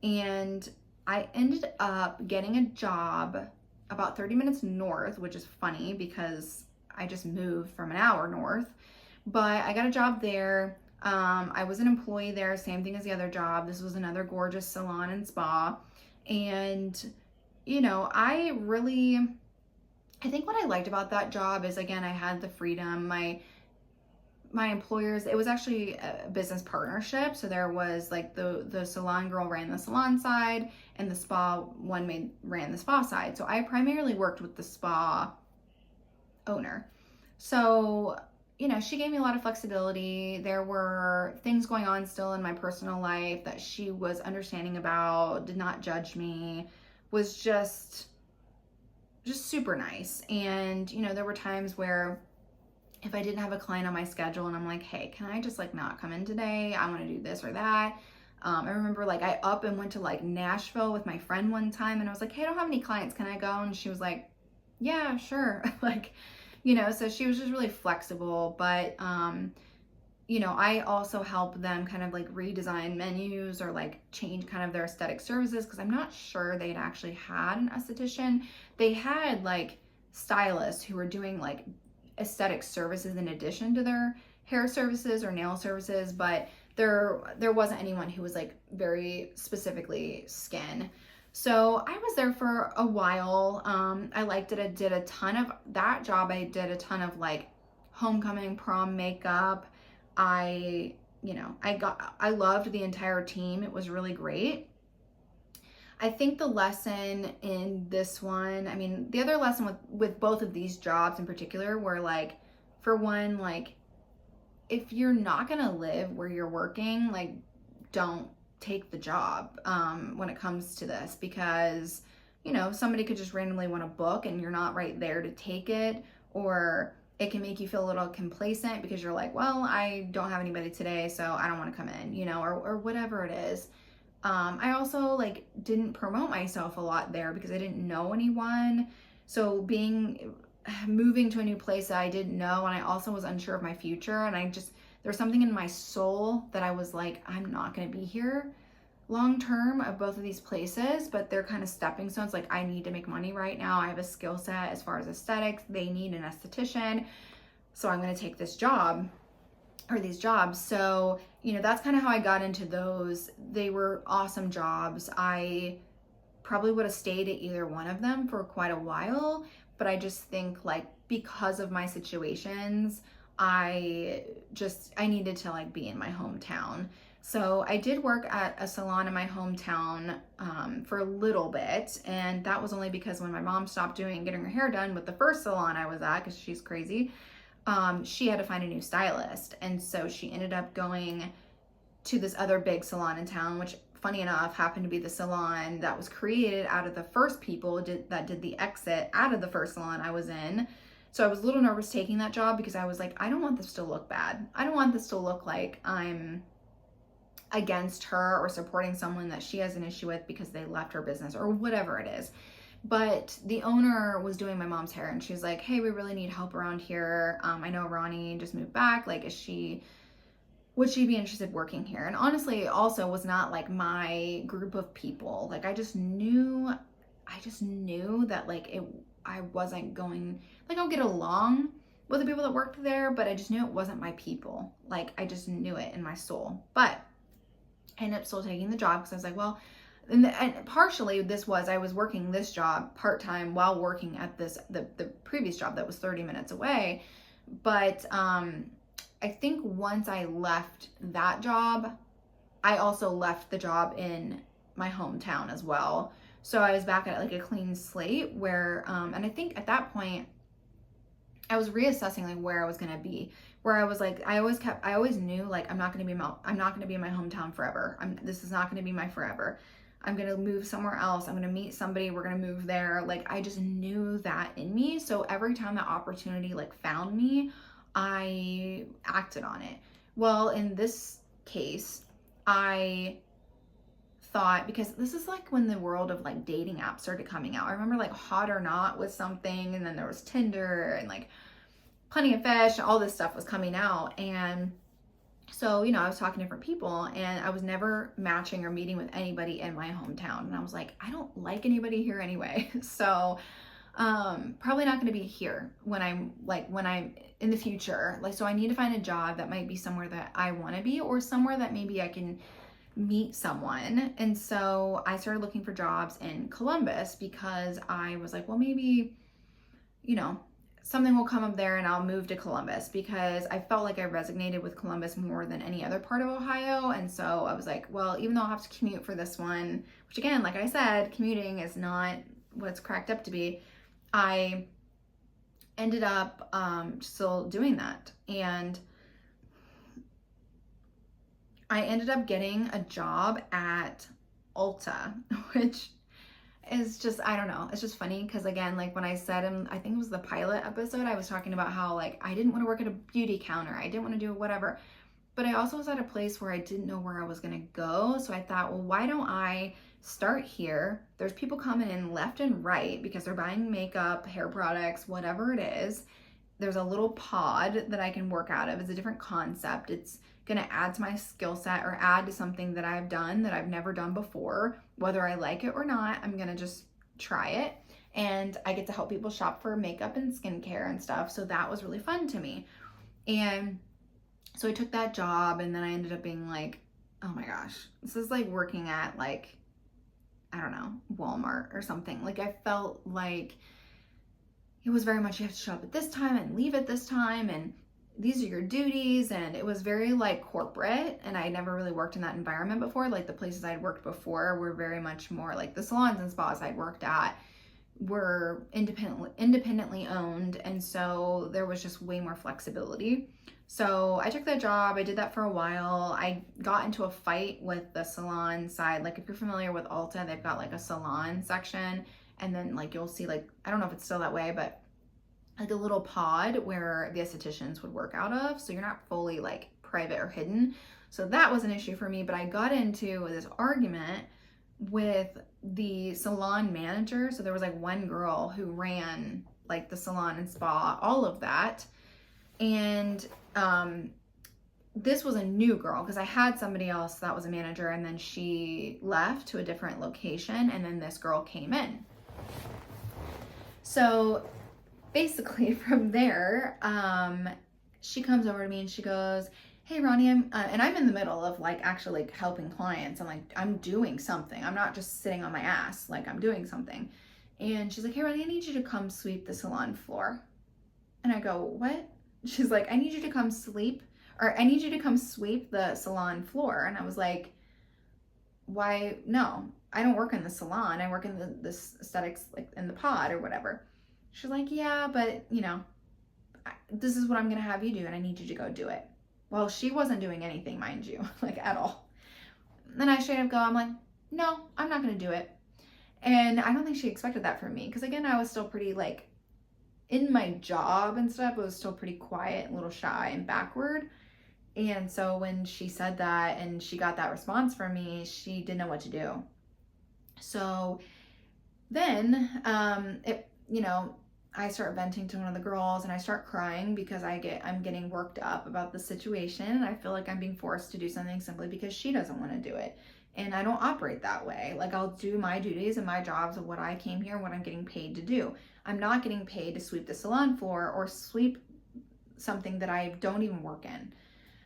S1: And I ended up getting a job about 30 minutes north, which is funny because I just moved from an hour north. But I got a job there. I was an employee there, same thing as the other job. This was another gorgeous salon and spa. And, I think what I liked about that job is, again, I had the freedom. My employers, it was actually a business partnership. So there was like the salon girl ran the salon side and the spa one ran the spa side. So I primarily worked with the spa owner. So, she gave me a lot of flexibility. There were things going on still in my personal life that she was understanding about, did not judge me, was just super nice. And, there were times where if I didn't have a client on my schedule and I'm like, hey, can I just like not come in today? I want to do this or that. I remember like I up and went to like Nashville with my friend one time and I was like, hey, I don't have any clients. Can I go? And she was like, yeah, sure. Like, so she was just really flexible. But, I also help them kind of like redesign menus or like change kind of their aesthetic services because I'm not sure they'd actually had an esthetician. They had like stylists who were doing like aesthetic services in addition to their hair services or nail services, but there wasn't anyone who was like very specifically skin. So I was there for a while. I liked it. I did a ton of that job. I did a ton of like homecoming, prom makeup. I loved the entire team. It was really great. I think the lesson in this one, I mean, the other lesson with both of these jobs in particular were like, for one, like, if you're not going to live where you're working, like, don't take the job when it comes to this because, somebody could just randomly want to book and you're not right there to take it, or it can make you feel a little complacent because you're like, well, I don't have anybody today, so I don't want to come in, or whatever it is. I also like didn't promote myself a lot there because I didn't know anyone. So moving to a new place that I didn't know, and I also was unsure of my future, and there's something in my soul that I was like, I'm not going to be here long term of both of these places, but they're kind of stepping stones. Like, I need to make money right now. I have a skill set as far as aesthetics. They need an esthetician. So I'm going to take this job or these jobs. So, that's kind of how I got into those. They were awesome jobs. I probably would have stayed at either one of them for quite a while, but I just think like because of my situations, I needed to like be in my hometown. So I did work at a salon in my hometown for a little bit, and that was only because when my mom stopped getting her hair done with the first salon I was at, because she's crazy, she had to find a new stylist. And so she ended up going to this other big salon in town, which funny enough happened to be the salon that was created out of the first people that did the exit out of the first salon I was in. So I was a little nervous taking that job because I was like, I don't want this to look bad. I don't want this to look like I'm against her or supporting someone that she has an issue with because they left her business or whatever it is. But the owner was doing my mom's hair and she's like, hey, we really need help around here. I know Ronnie just moved back. Like, would she be interested working here? And honestly, it also was not like my group of people. Like, I just knew that like I wasn't going, like, I'll get along with the people that worked there, but I just knew it wasn't my people. Like, I just knew it in my soul. But I ended up still taking the job because I was like, well, and partially I was working this job part-time while working at the previous job that was 30 minutes away. But I think once I left that job, I also left the job in my hometown as well. So I was back at like a clean slate where, and I think at that point, I was reassessing like where I was gonna be. Where I was like, I always knew like I'm not gonna be in my hometown forever. This is not gonna be my forever. I'm gonna move somewhere else. I'm gonna meet somebody. We're gonna move there. Like, I just knew that in me. So every time that opportunity like found me, I acted on it. Well, in this case, I thought, because this is like when the world of like dating apps started coming out. I remember like Hot or Not was something, and then there was Tinder and like Plenty of Fish, all this stuff was coming out. And so, I was talking to different people and I was never matching or meeting with anybody in my hometown. And I was like, I don't like anybody here anyway. So Probably not going to be here when I'm in the future. Like, so I need to find a job that might be somewhere that I want to be, or somewhere that maybe I can meet someone. And so I started looking for jobs in Columbus because I was like, well, maybe, you know, something will come up there and I'll move to Columbus, because I felt like I resonated with Columbus more than any other part of Ohio. And so I was like, well, even though I'll have to commute for this one, which again, like I said, commuting is not what it's cracked up to be, I ended up still doing that. And I ended up getting a job at Ulta, which is just, I don't know, it's just funny because, again, like when I said I think it was the pilot episode, I was talking about how like I didn't want to work at a beauty counter, I didn't want to do whatever, but I also was at a place where I didn't know where I was going to go. So I thought, well, why don't I start here? There's people coming in left and right because they're buying makeup, hair products, whatever it is. There's a little pod that I can work out of. It's a different concept. It's going to add to my skill set, or add to something that I've done that I've never done before. Whether I like it or not, I'm going to just try it. And I get to help people shop for makeup and skincare and stuff. So that was really fun to me. And so I took that job, and then I ended up being like, oh my gosh, this is like working at like, I don't know, Walmart or something. Like I felt like it was very much, you have to show up at this time and leave at this time, and these are your duties. And it was very like corporate, and I never really worked in that environment before. Like the places I'd worked before were very much more like the salons and spas I'd worked at were independently owned, and so there was just way more flexibility. So I took that job. I did that for a while. I got into a fight with the salon side. Like if you're familiar with Ulta, they've got like a salon section, and then like you'll see, like, I don't know if it's still that way, but like a little pod where the estheticians would work out of. So you're not fully like private or hidden. So that was an issue for me. But I got into this argument with the salon manager. So there was like one girl who ran like the salon and spa, all of that. And this was a new girl, because I had somebody else that was a manager, and then she left to a different location, and then this girl came in. So basically from there, she comes over to me and she goes, hey Ronnie, and I'm in the middle of like actually like helping clients. I'm like, I'm doing something. I'm not just sitting on my ass, like I'm doing something. And she's like, hey Ronnie, I need you to come sweep the salon floor. And I go, what? She's like, I need you to come sweep the salon floor. And I was like, why? No, I don't work in the salon. I work in this aesthetics, like in the pod or whatever. She's like, yeah, but you know, this is what I'm going to have you do, and I need you to go do it. Well, she wasn't doing anything, mind you, like at all. Then I straight up go, I'm like, no, I'm not going to do it. And I don't think she expected that from me, because again, I was still pretty like in my job and stuff. I was still pretty quiet, a little shy and backward. And so when she said that and she got that response from me, she didn't know what to do. So then, I start venting to one of the girls, and I start crying because I'm getting worked up about the situation, and I feel like I'm being forced to do something simply because she doesn't want to do it. And I don't operate that way. Like, I'll do my duties and my jobs of what I came here, what I'm getting paid to do. I'm not getting paid to sweep the salon floor or sweep something that I don't even work in.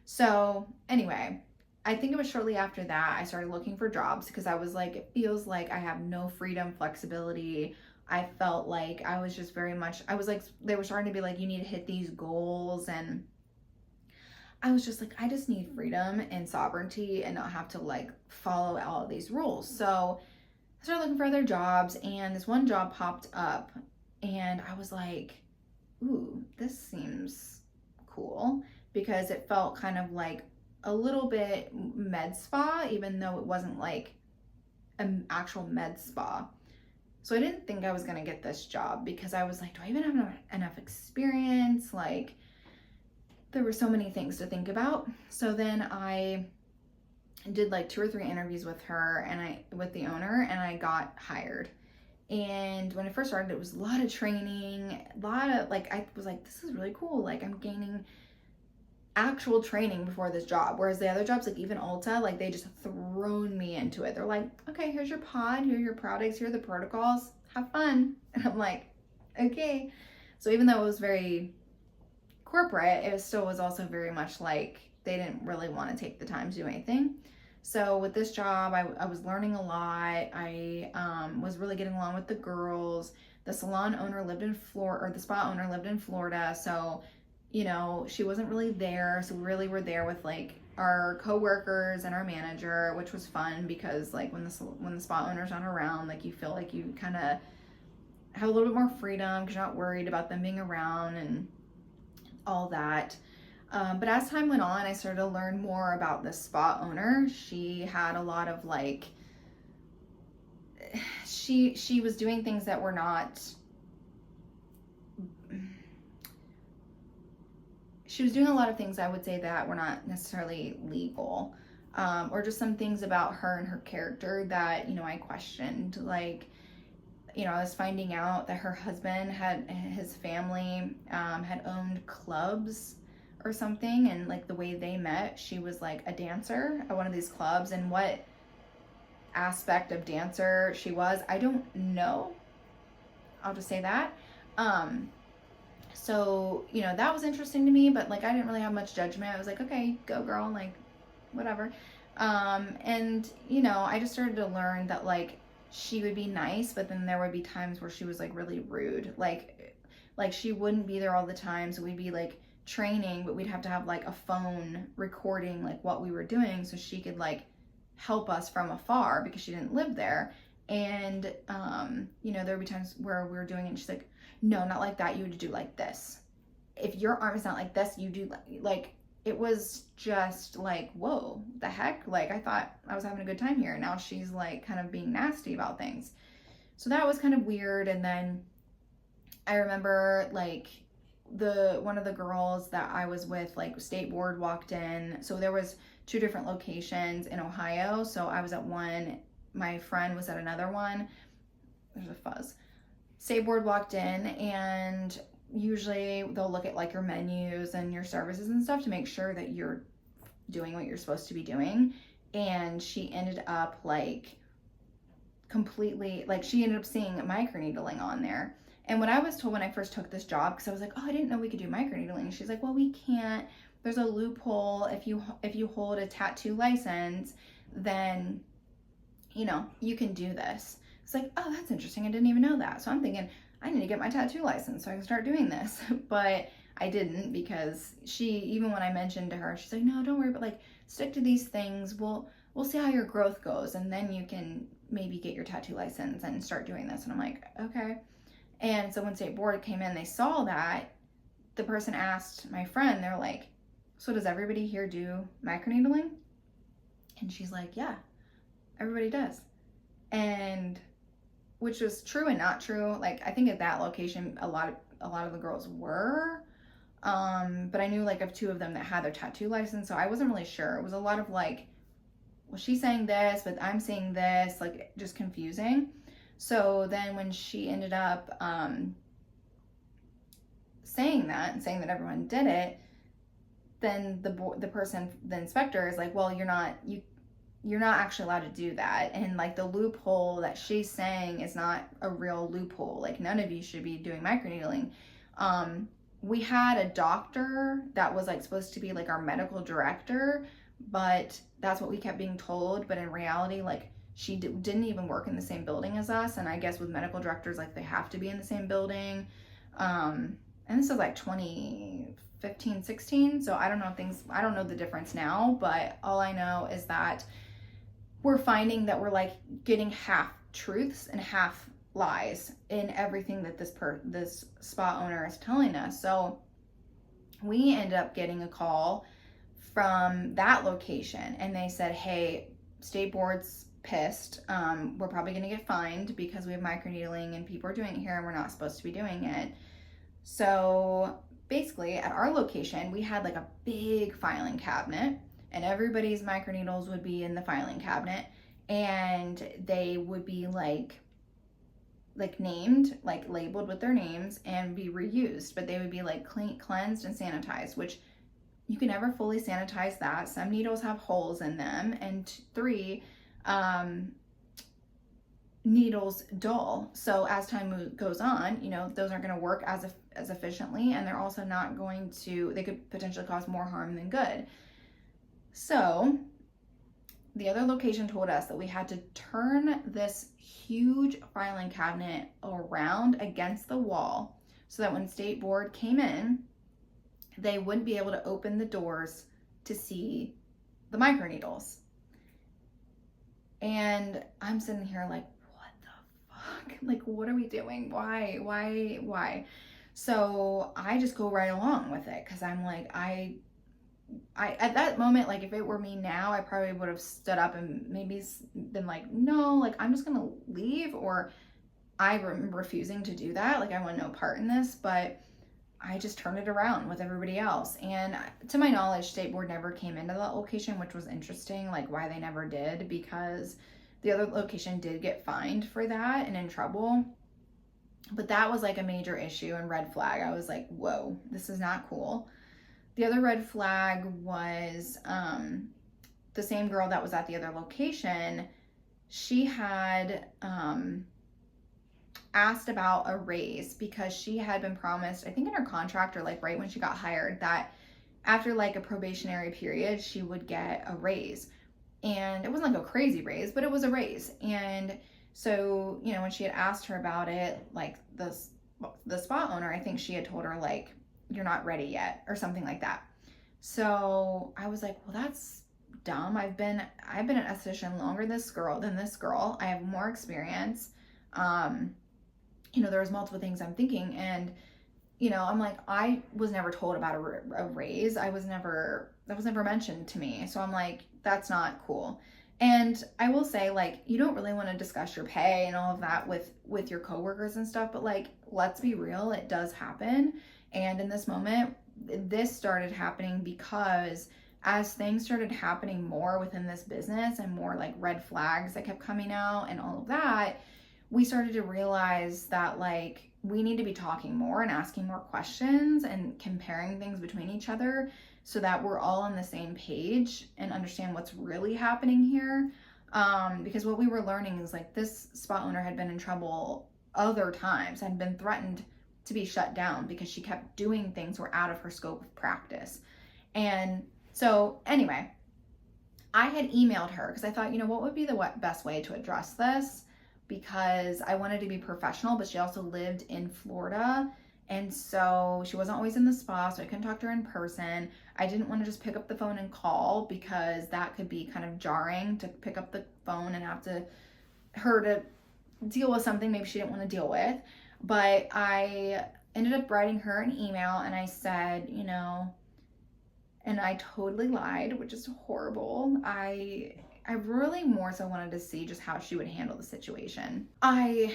S1: So anyway, I think it was shortly after that I started looking for jobs, because I was like, it feels like I have no freedom, flexibility. I felt like I was just very much, I was like, they were starting to be like, you need to hit these goals. And I was just like, I just need freedom and sovereignty and not have to like follow all of these rules. So I started looking for other jobs, and this one job popped up, and I was like, ooh, this seems cool, because it felt kind of like a little bit med spa, even though it wasn't like an actual med spa. So I didn't think I was going to get this job, because I was like, do I even have enough experience? Like, there were so many things to think about. So then I did like 2 or 3 interviews with her, and with the owner, and I got hired. And when I first started, it was a lot of training, a lot of like, I was like, this is really cool. Like, I'm gaining actual training before this job. Whereas the other jobs, like even Ulta, like they just thrown me into it. They're like, okay, here's your pod, here are your products, here are the protocols, have fun. And I'm like, okay. So even though it was very corporate, it still was also very much like they didn't really want to take the time to do anything. So with this job, I was learning a lot. I was really getting along with the girls. The salon owner lived in Florida, or the spa owner lived in Florida. So, you know, she wasn't really there. So we really were there with like our coworkers and our manager, which was fun because like when the spa owner's not around, like you feel like you kind of have a little bit more freedom because you're not worried about them being around and all that. But as time went on, I started to learn more about the spa owner. She had a lot of like, she was doing things that were not, she was doing a lot of things I would say that were not necessarily legal, or just some things about her and her character that, you know, I questioned. Like, you know, I was finding out that her husband his family had owned clubs or something, and like the way they met, she was like a dancer at one of these clubs, and what aspect of dancer she was, I don't know. I'll just say that. So, you know, that was interesting to me, but like I didn't really have much judgment. I was like, okay, go girl, like whatever. And you know, I just started to learn that like she would be nice, but then there would be times where she was like really rude. Like she wouldn't be there all the time, so we'd be like training, but we'd have to have like a phone recording like what we were doing so she could like help us from afar because she didn't live there. And you know, there would be times where we were doing it and she's like, no, not like that, you would do like this. If your arm is not like this, you do like, it was just like, whoa, the heck? Like I thought I was having a good time here, and now she's like kind of being nasty about things. So that was kind of weird. And then I remember like one of the girls that I was with, like state board walked in. So there was 2 different locations in Ohio. So I was at one, my friend was at another one. There's a fuzz. State board walked in, and usually they'll look at like your menus and your services and stuff to make sure that you're doing what you're supposed to be doing. And she ended up like completely, like she ended up seeing microneedling on there. And what I was told when I first took this job, because I was like, oh, I didn't know we could do microneedling. She's like, well, we can't. There's a loophole. If you hold a tattoo license, then, you know, you can do this. It's like, oh, that's interesting. I didn't even know that. So I'm thinking, I need to get my tattoo license so I can start doing this. But I didn't, because even when I mentioned to her, she's like, no, don't worry, but like stick to these things. We'll see how your growth goes, and then you can maybe get your tattoo license and start doing this. And I'm like, okay. And so when state board came in, they saw that. The person asked my friend, they're like, so does everybody here do microneedling? And she's like, yeah, everybody does. And which was true and not true. Like I think at that location, a lot of the girls were, but I knew like of 2 of them that had their tattoo license, so I wasn't really sure. It was a lot of like, well, she's saying this, but I'm saying this, like just confusing. So then when she ended up saying that everyone did it, then the inspector is like, well, you're not actually allowed to do that. And like the loophole that she's saying is not a real loophole. Like none of you should be doing microneedling. We had a doctor that was like supposed to be like our medical director, but that's what we kept being told. But in reality, like she didn't even work in the same building as us. And I guess with medical directors, like they have to be in the same building. And this is like 2015, 16. So I don't know the difference now, but all I know is that we're finding that we're like getting half truths and half lies in everything that this spa owner is telling us. So we ended up getting a call from that location, and they said, hey, state board's pissed. We're probably going to get fined because we have microneedling and people are doing it here and we're not supposed to be doing it. So basically at our location, we had like a big filing cabinet, and everybody's microneedles would be in the filing cabinet, and they would be like named, like labeled with their names and be reused, but they would be like cleansed and sanitized, which you can never fully sanitize that. Some needles have holes in them. And 3, needles dull. So as time goes on, those aren't going to work as efficiently, and they're also not going to, they could potentially cause more harm than good. So the other location told us that we had to turn this huge filing cabinet around against the wall so that when state board came in, they wouldn't be able to open the doors to see the microneedles. And I'm sitting here like, what the fuck? Like, what are we doing? Why? So I just go right along with it because I'm like, I at that moment, like if it were me now, I probably would have stood up and maybe been like, no, like I'm just gonna leave, or I'm refusing to do that. Like I want no part in this, but I just turned it around with everybody else. And to my knowledge, state board never came into that location, which was interesting, like why they never did, because the other location did get fined for that and in trouble. But that was like a major issue and red flag. I was like, whoa, this is not cool. The other red flag was the same girl that was at the other location. She had asked about a raise because she had been promised, I think in her contract or like right when she got hired, that after like a probationary period, she would get a raise. And it wasn't like a crazy raise, but it was a raise. And so, when she had asked her about it, like the spa owner, I think she had told her like, you're not ready yet or something like that. So I was like, well, that's dumb. I've been an esthetician longer than this girl. I have more experience. There was multiple things I'm thinking, and I'm like, I was never told about a raise. That was never mentioned to me. So I'm like, that's not cool. And I will say, like, you don't really want to discuss your pay and all of that with your coworkers and stuff, but like, let's be real, it does happen. And in this moment, this started happening because as things started happening more within this business and more like red flags that kept coming out and all of that, we started to realize that like we need to be talking more and asking more questions and comparing things between each other so that we're all on the same page and understand what's really happening here. Because what we were learning is like this spa owner had been in trouble other times, had been threatened to be shut down because she kept doing things were out of her scope of practice. And so anyway, I had emailed her because I thought, what would be the best way to address this? Because I wanted to be professional, but she also lived in Florida. And so she wasn't always in the spa, so I couldn't talk to her in person. I didn't want to just pick up the phone and call because that could be kind of jarring to pick up the phone and have her to deal with something maybe she didn't want to deal with. But I ended up writing her an email and I said, and I totally lied, which is horrible. I really more so wanted to see just how she would handle the situation. I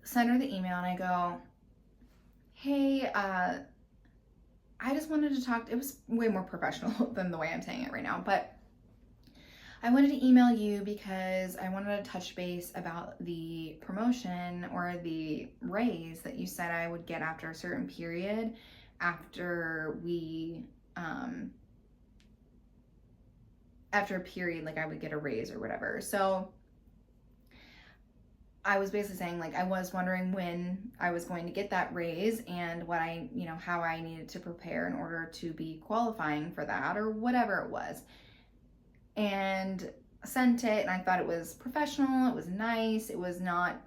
S1: sent her the email and I go, hey, I just wanted to talk. It was way more professional than the way I'm saying it right now, but I wanted to email you because I wanted to touch base about the promotion or the raise that you said I would get after a certain period after after a period, like I would get a raise or whatever. So I was basically saying like I was wondering when I was going to get that raise and what how I needed to prepare in order to be qualifying for that or whatever it was. And sent it, and I thought it was professional, it was nice, it was not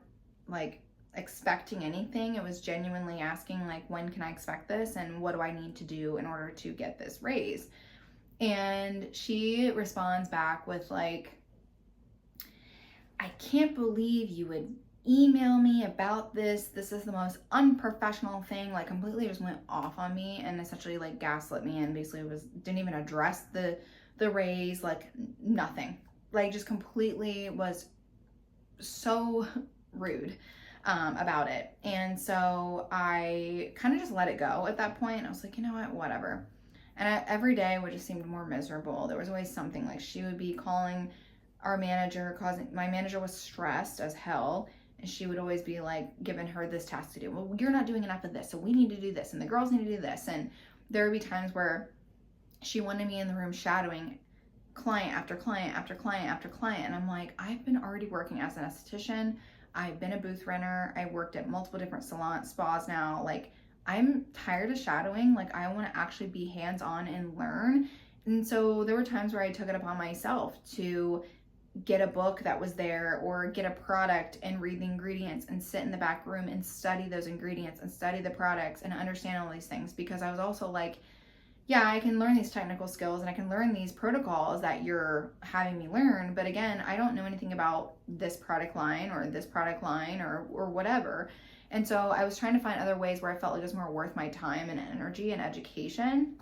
S1: like expecting anything. It was genuinely asking like, when can I expect this and what do I need to do in order to get this raise? And she responds back with like, I can't believe you would email me about this. This is the most unprofessional thing. Like completely just went off on me and essentially like gaslit me and basically didn't even address the raise, like nothing. Like just completely was so rude about it. And so I kind of just let it go at that point. I was like, you know what, whatever. And every day would just seem more miserable. There was always something, like she would be calling our manager, my manager was stressed as hell. And she would always be like giving her this task to do. Well, you're not doing enough of this, so we need to do this. And the girls need to do this. And there would be times where she wanted me in the room shadowing client after client after client after client. And I'm like, I've been already working as an esthetician. I've been a booth renter. I worked at multiple different spas now. Like, I'm tired of shadowing. Like, I want to actually be hands-on and learn. And so there were times where I took it upon myself to get a book that was there or get a product and read the ingredients and sit in the back room and study those ingredients and study the products and understand all these things, because I was also like, yeah, I can learn these technical skills and I can learn these protocols that you're having me learn, but again, I don't know anything about this product line or whatever. And so I was trying to find other ways where I felt like it was more worth my time and energy and education.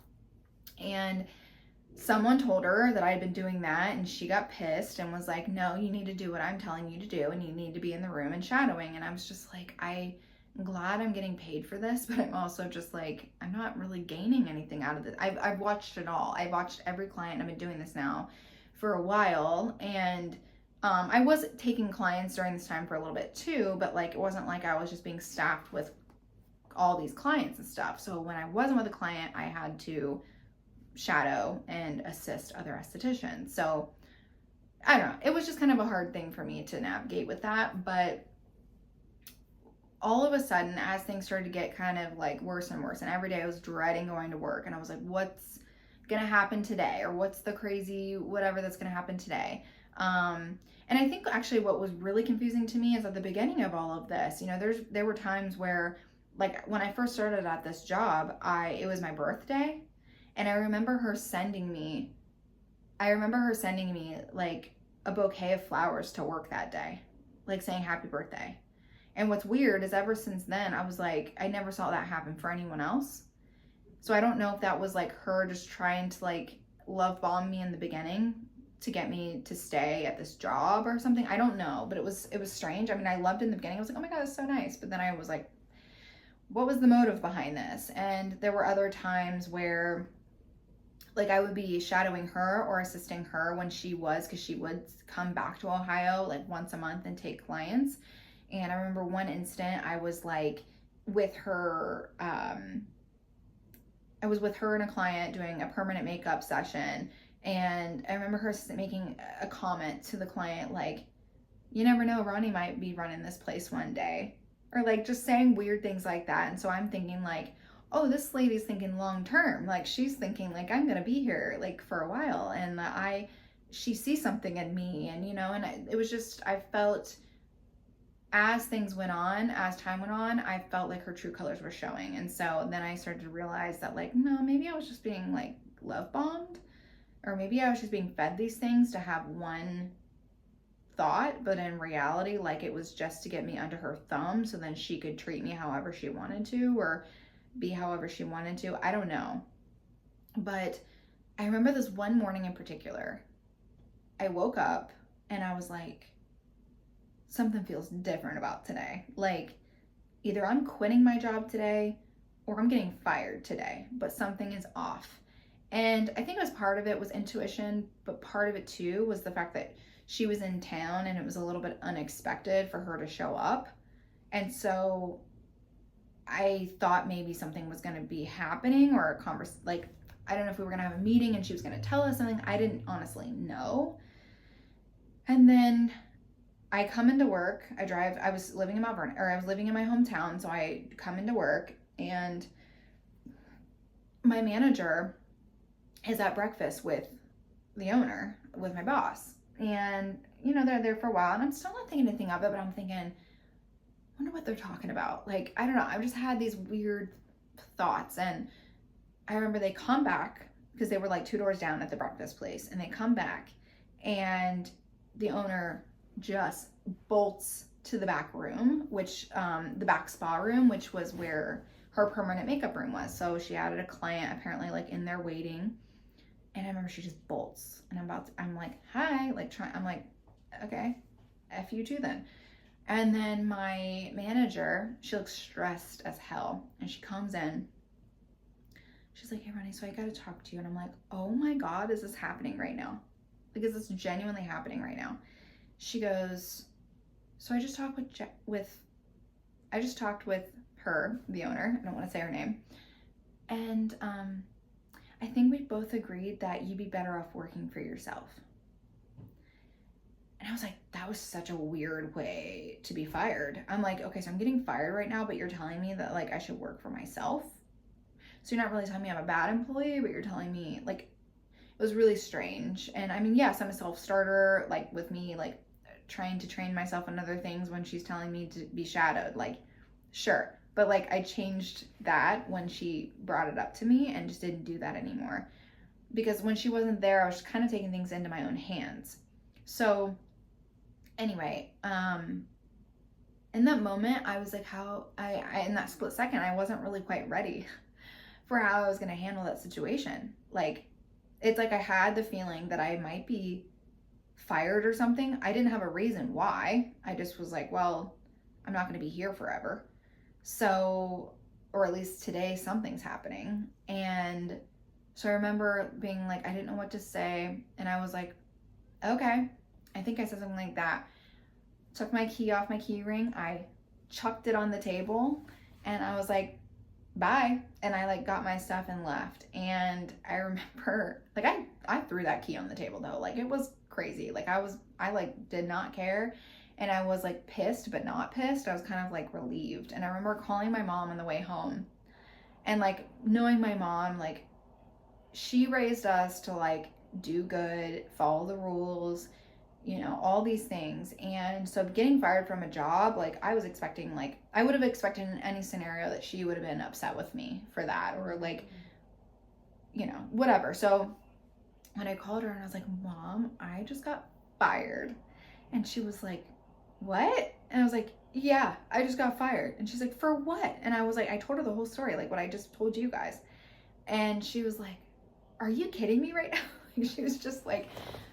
S1: And someone told her that I had been doing that, and she got pissed and was like, no, you need to do what I'm telling you to do, and you need to be in the room and shadowing. And I was just like, I'm glad I'm getting paid for this, but I'm also just like, I'm not really gaining anything out of this. I've watched it all. I've watched every client. I've been doing this now for a while, and I was taking clients during this time for a little bit too, but like, it wasn't like I was just being staffed with all these clients and stuff. So when I wasn't with a client, I had to shadow and assist other estheticians. So I don't know, it was just kind of a hard thing for me to navigate with that. But all of a sudden, as things started to get kind of like worse and worse, and every day I was dreading going to work, and I was like, what's gonna happen today, or what's the crazy whatever that's gonna happen today. And I think actually what was really confusing to me is at the beginning of all of this, there were times where, like, when I first started at this job, it was my birthday, and I remember her sending me like a bouquet of flowers to work that day, like saying happy birthday. And what's weird is ever since then, I was like, I never saw that happen for anyone else. So I don't know if that was like her just trying to like love bomb me in the beginning to get me to stay at this job or something. I don't know, but it was strange. I mean, I loved it in the beginning. I was like, oh my God, it's so nice. But then I was like, what was the motive behind this? And there were other times where like I would be shadowing her or assisting her because she would come back to Ohio like once a month and take clients. And I remember one instant I was like with her, and a client doing a permanent makeup session. And I remember her making a comment to the client like, you never know, Ronnie might be running this place one day. Or like just saying weird things like that. And so I'm thinking like, oh, this lady's thinking long term. Like she's thinking like I'm gonna be here like for a while, and she sees something in me, and it was just, I felt as time went on, I felt like her true colors were showing. And so then I started to realize that like, no, maybe I was just being like love bombed, or maybe I was just being fed these things to have one thought, but in reality, like it was just to get me under her thumb so then she could treat me however she wanted to, or be however she wanted to. I don't know. But I remember this one morning in particular, I woke up and I was like, something feels different about today. Like either I'm quitting my job today or I'm getting fired today, but something is off. And I think part of it was intuition, but part of it too was the fact that she was in town and it was a little bit unexpected for her to show up. And so I thought maybe something was going to be happening, or like, I don't know if we were going to have a meeting and she was going to tell us something. I didn't honestly know. And then I come into work, I was living in Mount Vernon, or I was living in my hometown. So I come into work and my manager is at breakfast with the owner, with my boss. And, they're there for a while and I'm still not thinking anything of it, but I'm thinking, I wonder what they're talking about. Like, I don't know. I've just had these weird thoughts. And I remember they come back because they were like 2 doors down at the breakfast place, and they come back and the owner just bolts to the back room, which the back spa room, which was where her permanent makeup room was. So she had a client apparently like in there waiting, and I remember she just bolts, and I'm like, hi, like I'm like, okay, F you too then. And then my manager, she looks stressed as hell, and she comes in. She's like, hey, Ronnie, so I got to talk to you. And I'm like, oh my God, is this happening right now? Like, is this genuinely happening right now? She goes, so I just talked with her, the owner. I don't want to say her name. And I think we both agreed that you'd be better off working for yourself. And I was like, that was such a weird way to be fired. I'm like, okay, so I'm getting fired right now, but you're telling me that like I should work for myself. So you're not really telling me I'm a bad employee, but you're telling me like, it was really strange. And I mean, yes, I'm a self-starter, like with me, like trying to train myself in other things when she's telling me to be shadowed, like, sure. But like I changed that when she brought it up to me and just didn't do that anymore. Because when she wasn't there, I was kind of taking things into my own hands. So anyway, in that moment, I was like, in that split second, I wasn't really quite ready for how I was going to handle that situation. Like, it's like I had the feeling that I might be fired or something. I didn't have a reason why. I just was like, well, I'm not going to be here forever. So, or at least today, something's happening. And so I remember being like, I didn't know what to say. And I was like, okay. I think I said something like that. Took my key off my key ring. I chucked it on the table and I was like, bye. And I like got my stuff and left. And I remember like I threw that key on the table though. Like it was crazy. Like I like did not care. And I was like pissed, but not pissed. I was kind of like relieved. And I remember calling my mom on the way home and like knowing my mom, like she raised us to like do good, follow the rules, you know, all these things. And so getting fired from a job, like I was expecting, like I would have expected in any scenario that she would have been upset with me for that or like, you know, whatever. So when I called her and I was like, Mom, I just got fired. And she was like, what? And I was like, yeah, I just got fired. And she's like, for what? And I was like, I told her the whole story, like what I just told you guys. And she was like, are you kidding me right now? She was just like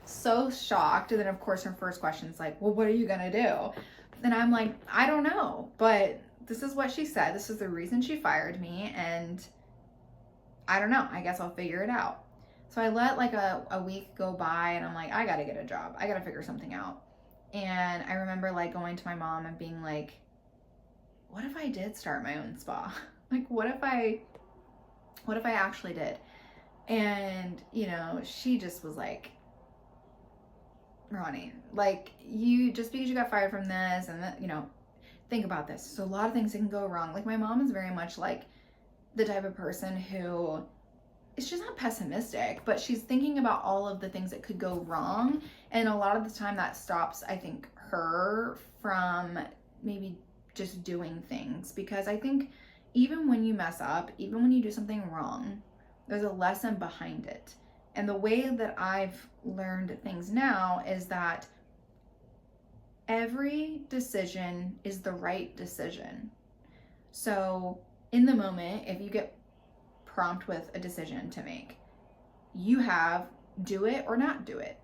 S1: so shocked. And then of course her first question is like, well, what are you gonna do? And I'm like, I don't know, but this is what she said. This is the reason she fired me. And I don't know, I guess I'll figure it out. So I let like a week go by and I'm like, I gotta get a job. I gotta figure something out. And I remember like going to my mom and being like, what if I did start my own spa? Like, what if I actually did? And, you know, she just was like, Ronnie, like you, just because you got fired from this and that, you know, think about this. So a lot of things can go wrong. Like my mom is very much like the type of person who is just not pessimistic, but she's thinking about all of the things that could go wrong. And a lot of the time that stops, I think, her from maybe just doing things. Because I think even when you mess up, even when you do something wrong, there's a lesson behind it. And the way that I've learned things now is that every decision is the right decision. So in the moment, if you get prompt with a decision to make, you have do it or not do it.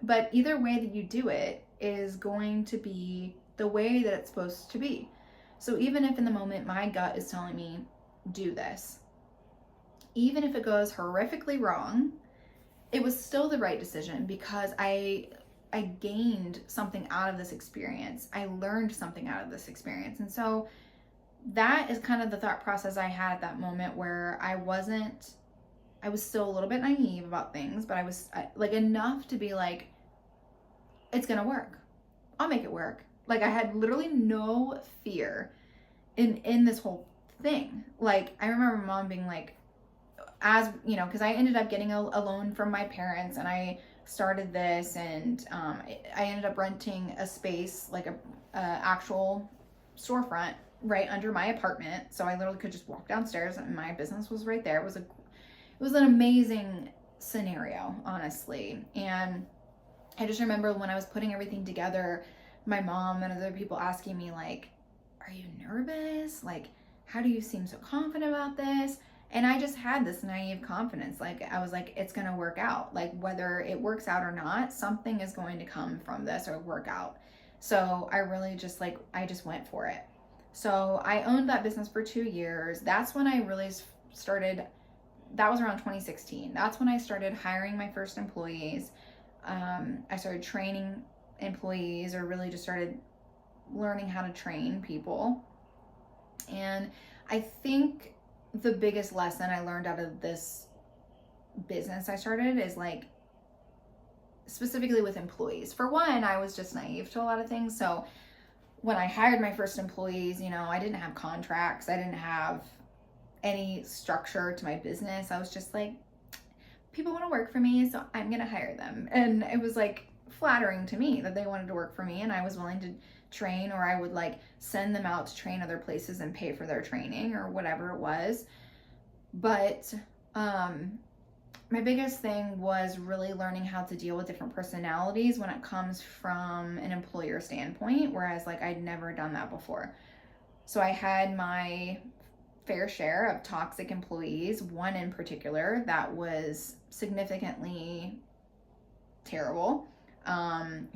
S1: But either way that you do it is going to be the way that it's supposed to be. So even if in the moment my gut is telling me do this, even if it goes horrifically wrong, it was still the right decision because I gained something out of this experience. I learned something out of this experience. And so that is kind of the thought process I had at that moment, where I was still a little bit naive about things, but I was like enough to be like, it's gonna work. I'll make it work. Like I had literally no fear in this whole thing. Like I remember my mom being like, as you know, because I ended up getting a loan from my parents and I started this, and I ended up renting a space, like a actual storefront right under my apartment. So I literally could just walk downstairs and my business was right there. It was an amazing scenario, honestly. And I just remember when I was putting everything together, my mom and other people asking me like, are you nervous? Like, how do you seem so confident about this? And I just had this naive confidence. Like I was like, it's gonna work out. Like whether it works out or not, something is going to come from this or work out. So I really just like, I just went for it. So I owned that business for 2 years. That's when I really started, that was around 2016. That's when I started hiring my first employees. I started training employees, or really just started learning how to train people. And I think the biggest lesson I learned out of this business I started is like, specifically with employees. For one, I was just naive to a lot of things. So when I hired my first employees, I didn't have contracts. I didn't have any structure to my business. I was just like, people want to work for me, so I'm going to hire them. And it was like flattering to me that they wanted to work for me, and I was willing to train, or I would like send them out to train other places and pay for their training or whatever it was. But my biggest thing was really learning how to deal with different personalities when it comes from an employer standpoint, whereas like I'd never done that before. So I had my fair share of toxic employees, one in particular that was significantly terrible,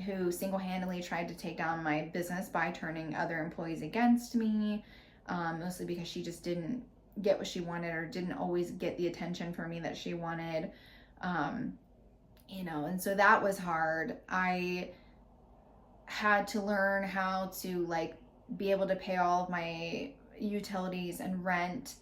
S1: who single-handedly tried to take down my business by turning other employees against me, mostly because she just didn't get what she wanted, or didn't always get the attention from me that she wanted. And so that was hard. I had to learn how to like be able to pay all of my utilities and rent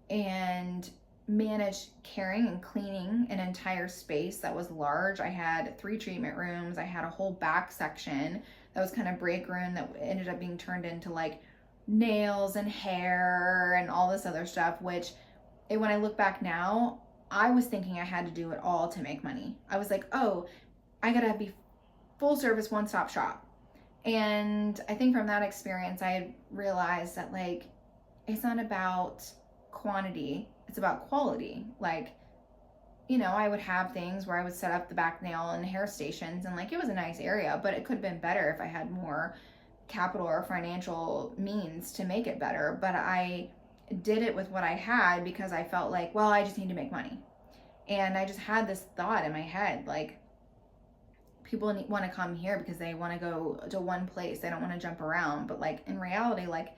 S1: and manage carrying and cleaning an entire space that was large. I had 3 treatment rooms. I had a whole back section that was kind of break room that ended up being turned into like nails and hair and all this other stuff, which when I look back now, I was thinking I had to do it all to make money. I was like, oh, I gotta be full service, one-stop shop. And I think from that experience, I realized that like, it's not about quantity, it's about quality. Like, I would have things where I would set up the back nail and hair stations, and like, it was a nice area, but it could have been better if I had more capital or financial means to make it better. But I did it with what I had because I felt like, well, I just need to make money. And I just had this thought in my head, like, people want to come here because they want to go to one place. They don't want to jump around. But like, in reality, like,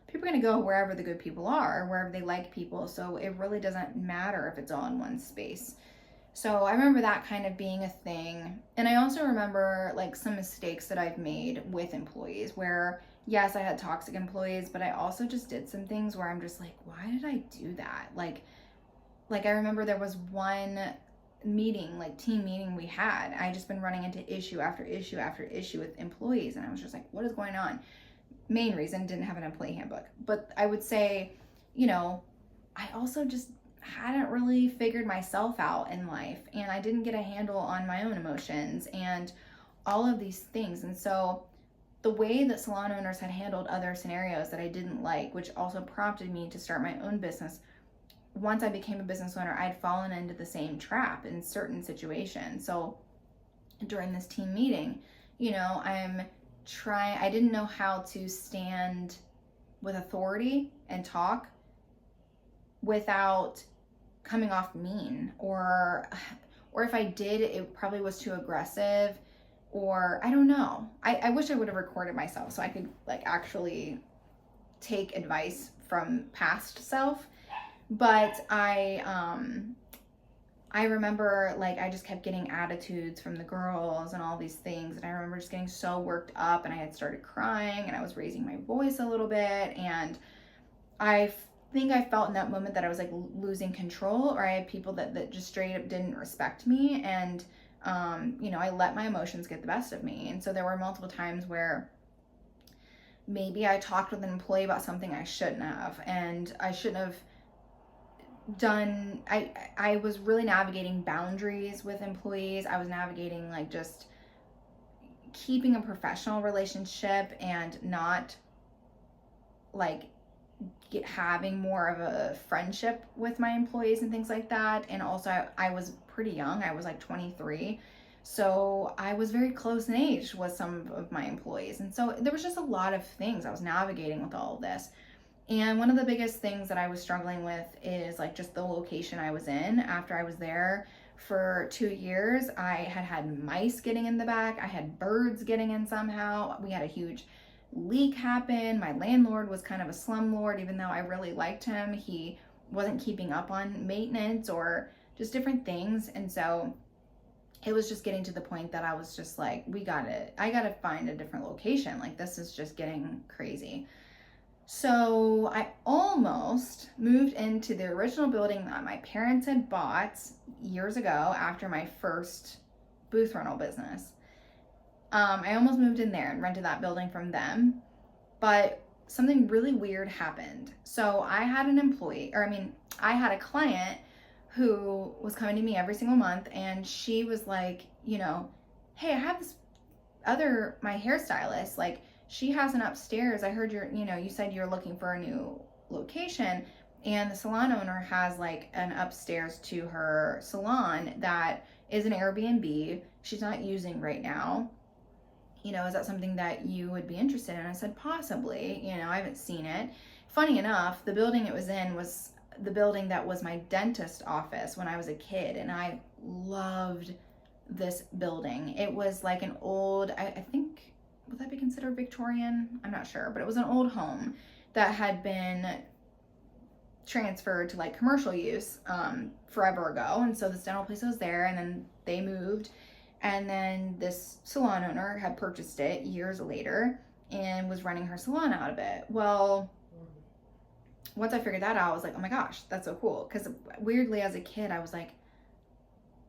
S1: people are going to go wherever the good people are, wherever they like people. So it really doesn't matter if it's all in one space. So I remember that kind of being a thing. And I also remember like some mistakes that I've made with employees where, yes, I had toxic employees, but I also just did some things where I'm just like, why did I do that? Like I remember there was one meeting, like team meeting we had. I just been running into issue after issue after issue with employees. And I was just like, what is going on? Main reason, didn't have an employee handbook. But I would say, I also just hadn't really figured myself out in life, and I didn't get a handle on my own emotions and all of these things. And so the way that salon owners had handled other scenarios that I didn't like, which also prompted me to start my own business. Once I became a business owner, I'd fallen into the same trap in certain situations. So during this team meeting, I didn't know how to stand with authority and talk without coming off mean, or if I did, it probably was too aggressive, or I don't know. I wish I would have recorded myself so I could like actually take advice from past self. But I remember like I just kept getting attitudes from the girls and all these things, and I remember just getting so worked up, and I had started crying, and I was raising my voice a little bit, and I think I felt in that moment that I was like losing control, or I had people that just straight up didn't respect me, and I let my emotions get the best of me. And so there were multiple times where maybe I talked with an employee about something I shouldn't have, and I shouldn't have done. I was really navigating boundaries with employees. I was navigating like just keeping a professional relationship and not like having more of a friendship with my employees and things like that. And also I was pretty young. I was like 23. So I was very close in age with some of my employees. And so there was just a lot of things I was navigating with all of this. And one of the biggest things that I was struggling with is like just the location I was in. After I was there for 2 years, I had mice getting in the back. I had birds getting in somehow. We had a huge leak happen. My landlord was kind of a slumlord, even though I really liked him. He wasn't keeping up on maintenance or just different things. And so it was just getting to the point that I was just like, I gotta find a different location. Like, this is just getting crazy. So I almost moved into the original building that my parents had bought years ago after my first booth rental business. I almost moved in there and rented that building from them, but something really weird happened. So I had I had a client who was coming to me every single month, and she was like, hey, I have my hairstylist, like, she has an upstairs. I heard you said you're looking for a new location, and the salon owner has like an upstairs to her salon that is an Airbnb she's not using right now. Is that something that you would be interested in? I said, possibly. I haven't seen it. Funny enough, the building it was in was the building that was my dentist office when I was a kid, and I loved this building. It was like an old, I think, would that be considered Victorian? I'm not sure, but it was an old home that had been transferred to like commercial use forever ago. And so this dental place was there, and then they moved, and then this salon owner had purchased it years later and was running her salon out of it. Well, once I figured that out, I was like, oh my gosh, that's so cool. Because weirdly, as a kid, I was like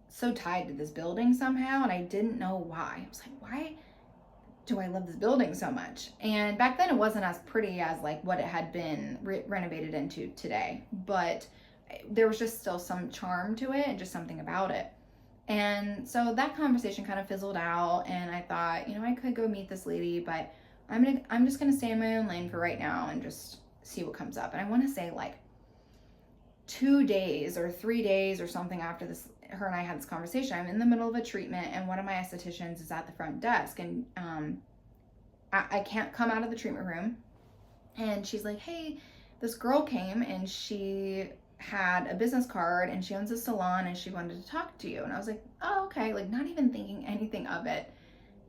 S1: so tied to this building somehow, and I didn't know why. I was like, why do I love this building so much? And back then it wasn't as pretty as like what it had been renovated into today, but there was just still some charm to it and just something about it. And so that conversation kind of fizzled out, and I thought, I could go meet this lady, but I'm just gonna stay in my own lane for right now and just see what comes up. And I want to say like 2 days or 3 days or something after this, her and I had this conversation, I'm in the middle of a treatment, and one of my estheticians is at the front desk, and I can't come out of the treatment room, and she's like, hey, this girl came and she had a business card and she owns a salon and she wanted to talk to you. And I was like, oh, okay, like not even thinking anything of it.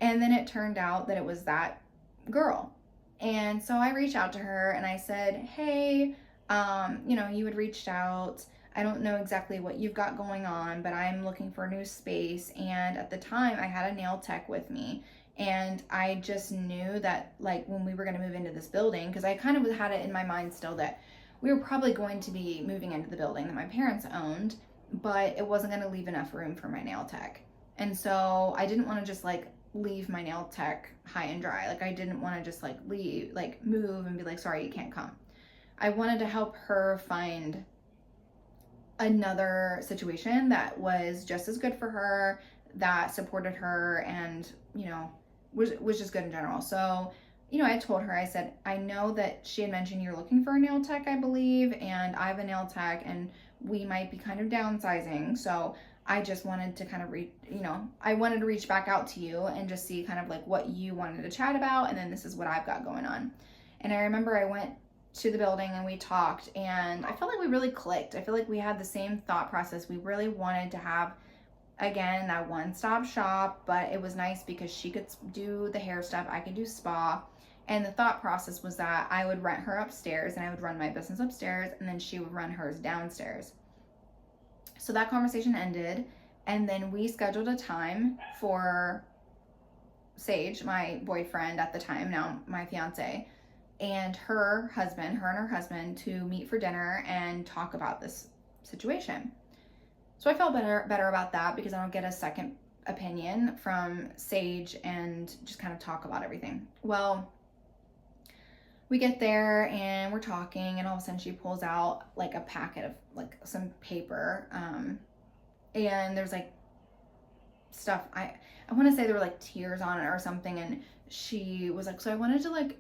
S1: And then it turned out that it was that girl. And so I reached out to her and I said, hey, you had reached out. I don't know exactly what you've got going on, but I'm looking for a new space. And at the time I had a nail tech with me, and I just knew that like when we were going to move into this building, because I kind of had it in my mind still that we were probably going to be moving into the building that my parents owned, but it wasn't going to leave enough room for my nail tech. And so I didn't want to just like leave my nail tech high and dry. Like I didn't want to just like move and be like, sorry, you can't come. I wanted to help her find another situation that was just as good for her, that supported her, and was just good in general. So I told her, I said, I know that she had mentioned you're looking for a nail tech, I believe, and I have a nail tech, and we might be kind of downsizing. So I just wanted to kind of I wanted to reach back out to you and just see kind of like what you wanted to chat about, and then this is what I've got going on. And I remember I went to the building and we talked, and I felt like we really clicked. I feel like we had the same thought process. We really wanted to have, again, that one-stop shop, but it was nice because she could do the hair stuff, I could do spa. And the thought process was that I would rent her upstairs and I would run my business upstairs, and then she would run hers downstairs. So that conversation ended, and then we scheduled a time for Sage, my boyfriend at the time, now my fiance, and her husband to meet for dinner and talk about this situation. So I felt better about that because I don't get a second opinion from Sage and just kind of talk about everything. Well, we get there and we're talking, and all of a sudden she pulls out like a packet of like some paper, and there's like stuff, I want to say there were like tears on it or something, and she was like, so I wanted to like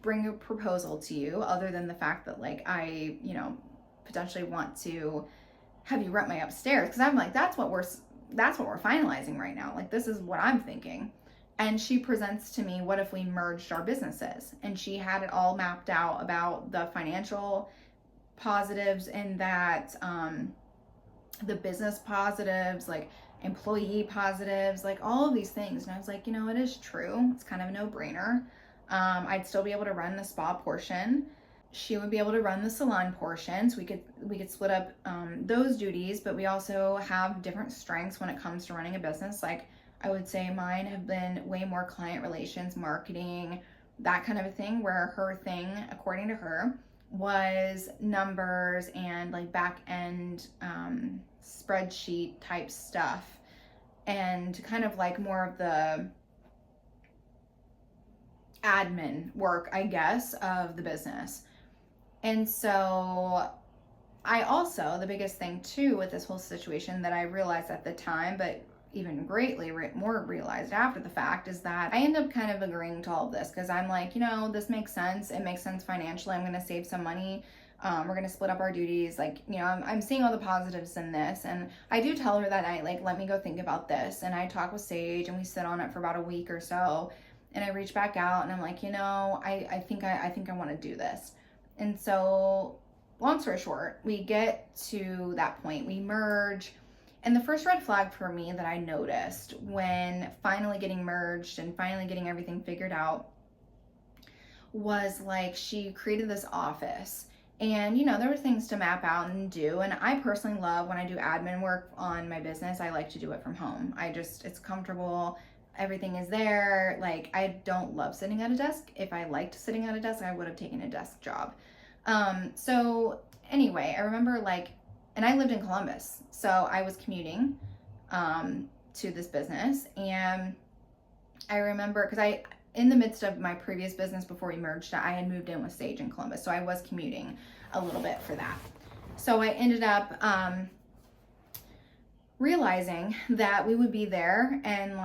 S1: bring a proposal to you, other than the fact that like I potentially want to have you rent my upstairs, because I'm like, that's what we're finalizing right now, like this is what I'm thinking. And she presents to me, what if we merged our businesses? And she had it all mapped out about the financial positives and that the business positives, like employee positives, like all of these things. And I was like, it is true. It's kind of a no-brainer. I'd still be able to run the spa portion. She would be able to run the salon portion. So we could split up those duties, but we also have different strengths when it comes to running a business. Like I would say mine have been way more client relations, marketing, that kind of a thing, where her thing, according to her, was numbers and like back end spreadsheet type stuff. and kind of like more of the admin work, I guess, of the business. And so I also, the biggest thing too with this whole situation that I realized at the time, but even greatly more realized after the fact, is that I end up kind of agreeing to all of this because I'm like, this makes sense. It makes sense financially. I'm going to save some money. We're going to split up our duties. Like, I'm seeing all the positives in this. And I do tell her that night, like, let me go think about this. And I talk with Sage and we sit on it for about a week or so. And I reach back out and I'm like, I think I want to do this. And so long story short, we get to that point, we merge. And the first red flag for me that I noticed when finally getting merged and finally getting everything figured out was like she created this office. And, there were things to map out and do. And I personally love when I do admin work on my business, I like to do it from home. It's comfortable. Everything is there. Like, I don't love sitting at a desk. If I liked sitting at a desk, I would have taken a desk job. So anyway, I remember and I lived in Columbus, so I was commuting, to this business. And I remember, because in the midst of my previous business before we merged, I had moved in with Sage in Columbus, so I was commuting a little bit for that. So I ended up, realizing that we would be there and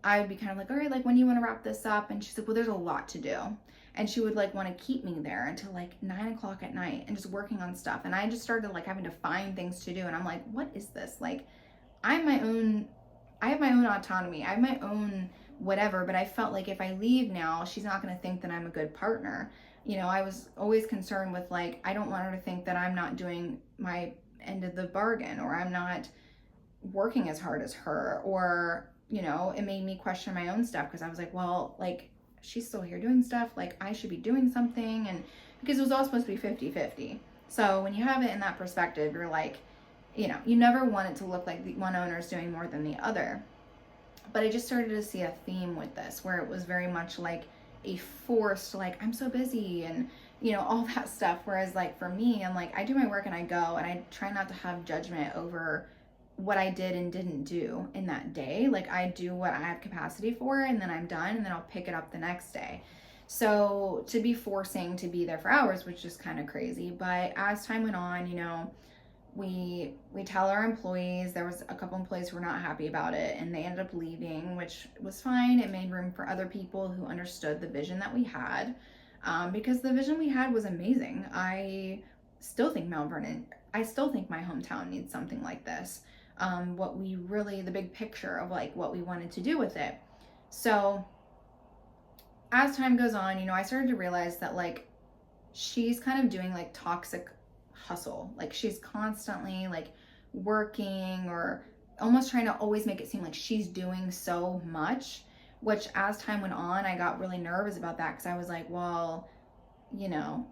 S1: I would be kind of like, all right, when do you want to wrap this up? And she's like, well, there's a lot to do. And she would want to keep me there until 9 o'clock at night and just working on stuff. And I just started having to find things to do. And I'm like, what is this? I have my own autonomy. I have my own whatever, but I felt like if I leave now, she's not going to think that I'm a good partner. I was always concerned with I don't want her to think that I'm not doing my end of the bargain, or I'm not working as hard as her, or, it made me question my own stuff because I was like, well, she's still here doing stuff, I should be doing something. And because it was all supposed to be 50-50. So when you have it in that perspective, you're you never want it to look like the one owner is doing more than the other. But I just started to see a theme with this where it was very much a forced, I'm so busy and, all that stuff. Whereas for me, I'm I do my work and I go, and I try not to have judgment over what I did and didn't do in that day. I do what I have capacity for, and then I'm done, and then I'll pick it up the next day. So to be forcing to be there for hours was just kind of crazy. But as time went on, we tell our employees. There was a couple employees who were not happy about it, and they ended up leaving, which was fine. It made room for other people who understood the vision that we had, because the vision we had was amazing. I still think Mount Vernon, I still think my hometown needs something like this. The big picture of what we wanted to do with it. So as time goes on, I started to realize that she's kind of doing toxic hustle. She's constantly working, or almost trying to always make it seem like she's doing so much, which as time went on, I got really nervous about that because I was like, well,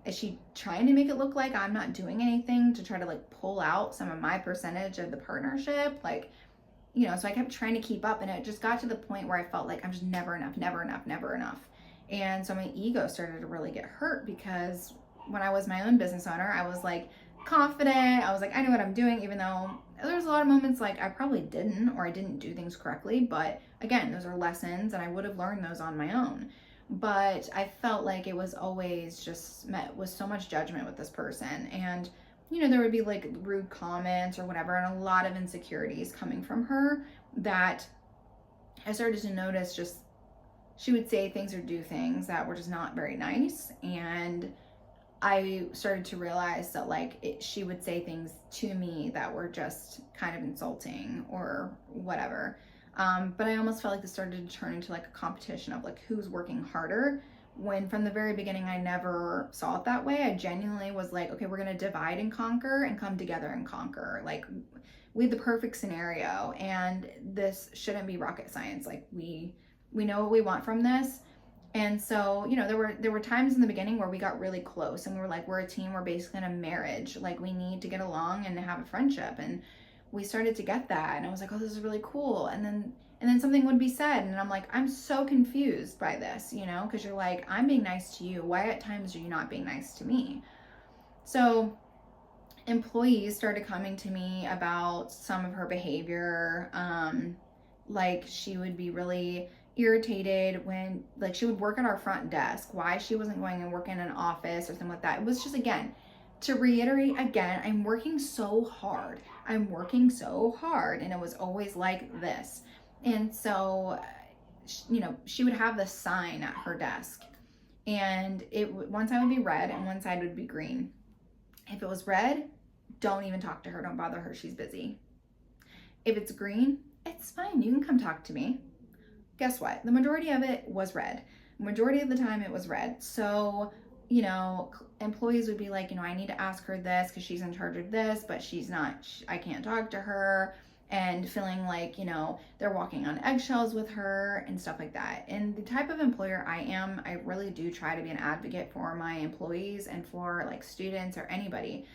S1: is she trying to make it look like I'm not doing anything to try to pull out some of my percentage of the partnership? So I kept trying to keep up, and it just got to the point where I felt like I'm just never enough. And so my ego started to really get hurt, because when I was my own business owner, I was confident. I was I know what I'm doing, even though there was a lot of moments I probably didn't, or I didn't do things correctly. But again, those are lessons, and I would have learned those on my own. But I felt like it was always just met with so much judgment with this person. And, there would be rude comments or whatever, and a lot of insecurities coming from her that I started to notice. Just, she would say things or do things that were just not very nice. And I started to realize that she would say things to me that were just kind of insulting or whatever. But I almost felt this started to turn into a competition of who's working harder, when from the very beginning I never saw it that way. I genuinely was okay, we're gonna divide and conquer and come together and conquer. We had the perfect scenario, and this shouldn't be rocket science. We know what we want from this. And so, there were times in the beginning where we got really close, and we were we're a team, we're basically in a marriage. We need to get along and have a friendship. And we started to get that, and I was oh, this is really cool. And then something would be said, and I'm I'm so confused by this, because you're I'm being nice to you. Why at times are you not being nice to me? So employees started coming to me about some of her behavior, like she would be really irritated when, like, she would work at our front desk, why she wasn't going and working in an office or something like that. It was just, again, to reiterate again, I'm working so hard. And it was always like this. And so, she would have this sign at her desk, and one side would be red and one side would be green. If it was red, don't even talk to her. Don't bother her. She's busy. If it's green, it's fine. You can come talk to me. Guess what? The majority of it was red. Majority of the time it was red. So, employees would be like, I need to ask her this because she's in charge of this, but she's not, I can't talk to her, and feeling like, they're walking on eggshells with her and stuff like that. And the type of employer I am, I really do try to be an advocate for my employees and for like students or anybody.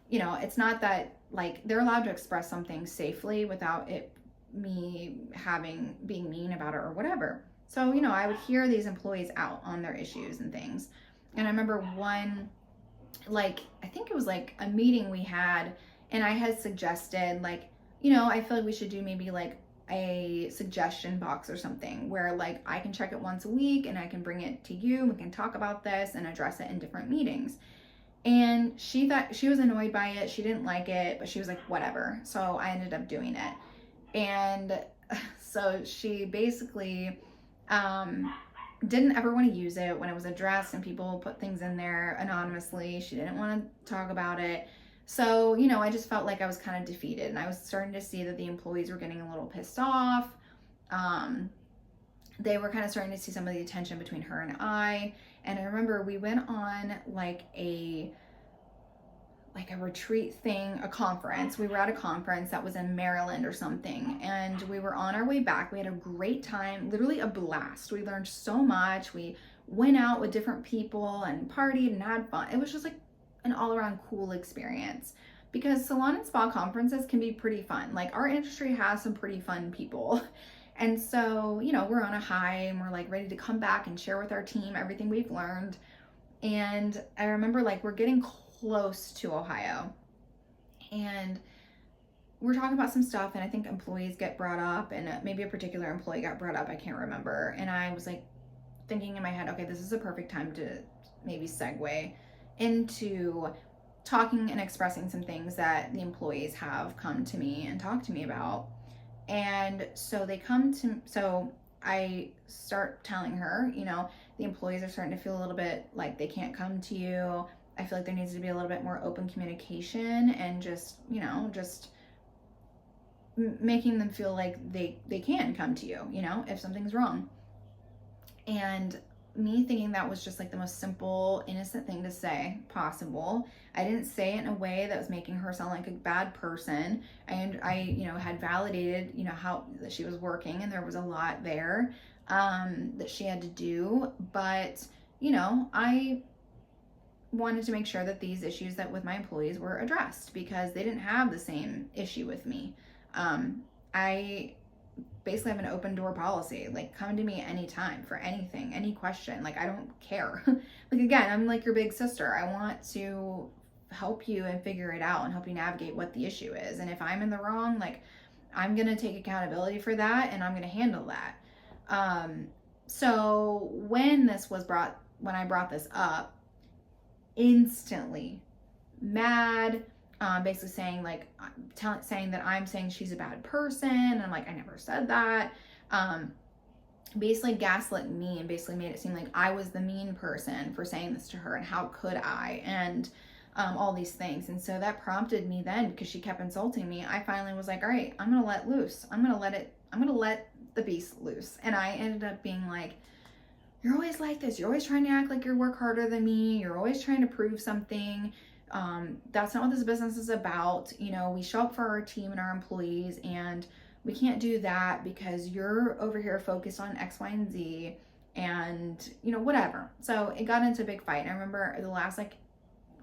S1: It's not that like they're allowed to express something safely without it me being mean about it or whatever. So, I would hear these employees out on their issues and things. And I remember one, like, I think it was like a meeting we had, and I had suggested, like, I feel like we should do maybe like a suggestion box or something where like I can check it once a week and I can bring it to you. We can talk about this and address it in different meetings. And she thought, she was annoyed by it. She didn't like it, but she was like, whatever. So I ended up doing it. And so she basically didn't ever want to use it when it was addressed and people put things in there anonymously. She didn't want to talk about it. So, I just felt like I was kind of defeated, and I was starting to see that the employees were getting a little pissed off. They were kind of starting to see some of the attention between her and I. And I remember we went on like a retreat thing, a conference. We were at a conference that was in Maryland or something, and we were on our way back. We had a great time, literally a blast. We learned so much. We went out with different people and partied and had fun. It was just like an all-around cool experience, because salon and spa conferences can be pretty fun. Like, our industry has some pretty fun people. And so, we're on a high and we're like ready to come back and share with our team everything we've learned. And I remember like we're getting close to Ohio, and we're talking about some stuff, and I think employees get brought up, and maybe a particular employee got brought up, I can't remember. And I was like thinking in my head, okay, this is a perfect time to maybe segue into talking and expressing some things that the employees have come to me and talked to me about. And so I start telling her, the employees are starting to feel a little bit like they can't come to you. I feel like there needs to be a little bit more open communication, and just making them feel like they can come to you, if something's wrong. And me thinking that was just like the most simple, innocent thing to say possible. I didn't say it in a way that was making her sound like a bad person. And I had validated, how that she was working, and there was a lot there that she had to do. But, I wanted to make sure that these issues that with my employees were addressed, because they didn't have the same issue with me. I basically have an open door policy. Like, come to me anytime for anything, any question. Like, I don't care. Like, again, I'm like your big sister. I want to help you and figure it out and help you navigate what the issue is. And if I'm in the wrong, like, I'm going to take accountability for that, and I'm going to handle that. So when I brought this up, instantly mad, basically saying like, saying that I'm saying she's a bad person. And I'm like, I never said that. Basically gaslit me, and basically made it seem like I was the mean person for saying this to her, and how could I, and all these things. And so that prompted me then, because she kept insulting me, I finally was like, all right, I'm gonna let loose. I'm gonna let the beast loose. And I ended up being like, you're always like this. You're always trying to act like you work harder than me. You're always trying to prove something. That's not what this business is about. We show up for our team and our employees, and we can't do that because you're over here focused on X, Y, and Z, and whatever. So it got into a big fight. And I remember the last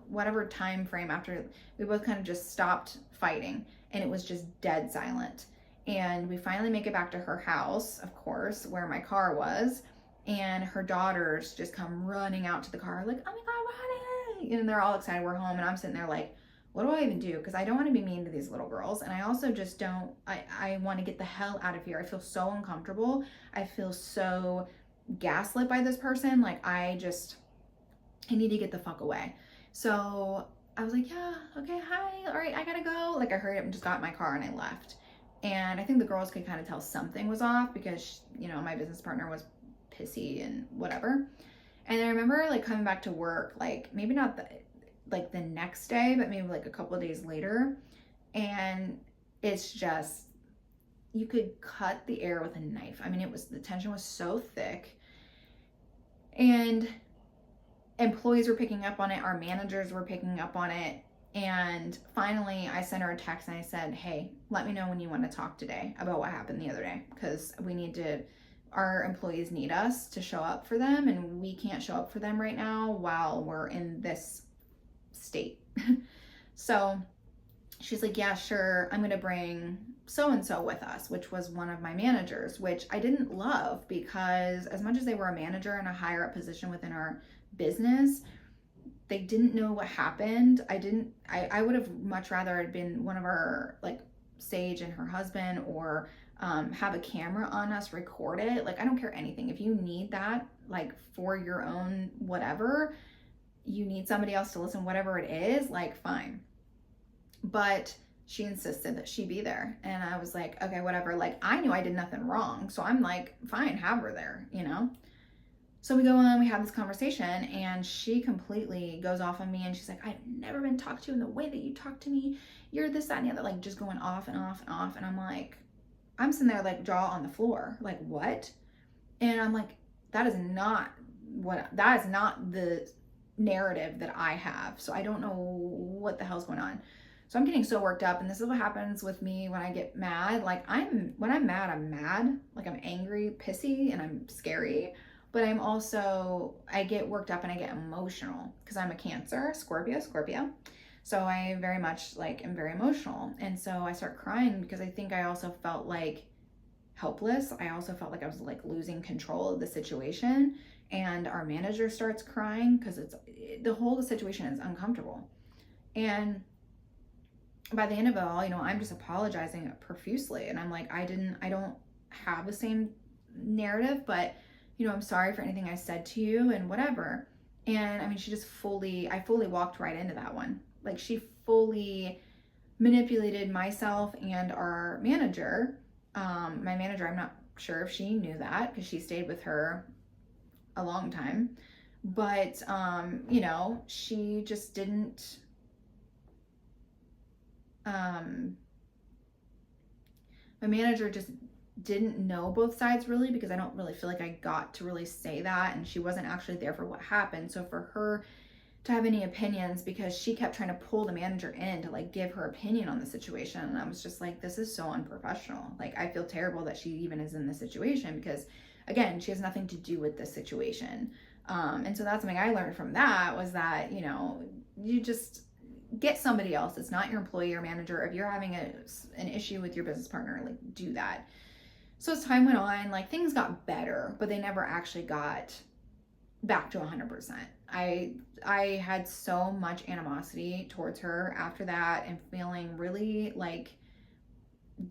S1: whatever time frame after, we both kind of just stopped fighting, and it was just dead silent. And we finally make it back to her house, of course, where my car was. And her daughters just come running out to the car like, oh my God, Ronnie. And they're all excited we're home. And I'm sitting there like, what do I even do? Because I don't want to be mean to these little girls. And I also just don't, I want to get the hell out of here. I feel so uncomfortable. I feel so gaslit by this person. Like, I need to get the fuck away. So I was like, yeah, okay, hi, all right, I gotta go. Like, I hurried up and just got in my car and I left. And I think the girls could kind of tell something was off because, you know, my business partner was pissy and whatever. And I remember like coming back to work, like maybe not the next day, but maybe like a couple of days later. And it's just, you could cut the air with a knife. I mean, the tension was so thick. And employees were picking up on it. Our managers were picking up on it. And finally, I sent her a text and I said, hey, let me know when you want to talk today about what happened the other day, because our employees need us to show up for them, and we can't show up for them right now while we're in this state. So she's like, yeah, sure, I'm going to bring so-and-so with us, which was one of my managers, which I didn't love because as much as they were a manager in a higher up position within our business, they didn't know what happened. I would have much rather it been one of our, like, Sage and her husband, or have a camera on us, record it. Like, I don't care anything. If you need that, like, for your own whatever, you need somebody else to listen, whatever it is, like, fine. But she insisted that she be there. And I was like, okay, whatever. Like, I knew I did nothing wrong. So I'm like, fine, have her there, you know? So we go on, we have this conversation, and she completely goes off on me, and she's like, I've never been talked to in the way that you talk to me. You're this, that, and the other, like, just going off and off and off. And I'm like, I'm sitting there like jaw on the floor, like, what? And I'm like, that is not the narrative that I have. So I don't know what the hell's going on. So I'm getting so worked up, and this is what happens with me when I get mad. Like, when I'm mad, I'm mad. Like, I'm angry, pissy, and I'm scary. But I get worked up and I get emotional because I'm a Cancer, Scorpio. So I very much am very emotional. And so I start crying because I think I also felt like helpless. I also felt like I was like losing control of the situation. And our manager starts crying because the whole situation is uncomfortable. And by the end of it all, I'm just apologizing profusely. And I'm like, I don't have the same narrative, but I'm sorry for anything I said to you and whatever. And I mean, I fully walked right into that one. Like, she fully manipulated myself and our manager. My manager, I'm not sure if she knew that because she stayed with her a long time. But, she just didn't, my manager just didn't know both sides really, because I don't really feel like I got to really say that, and she wasn't actually there for what happened. So for her to have any opinions, because she kept trying to pull the manager in to give her opinion on the situation, and I was just like, this is so unprofessional. Like, I feel terrible that she even is in this situation, because again, she has nothing to do with this situation. And so that's something I learned from that, was that, you just get somebody else. It's not your employee or manager. If you're having an issue with your business partner, do that. So as time went on, things got better, but they never actually got back to 100%. I had so much animosity towards her after that, and feeling really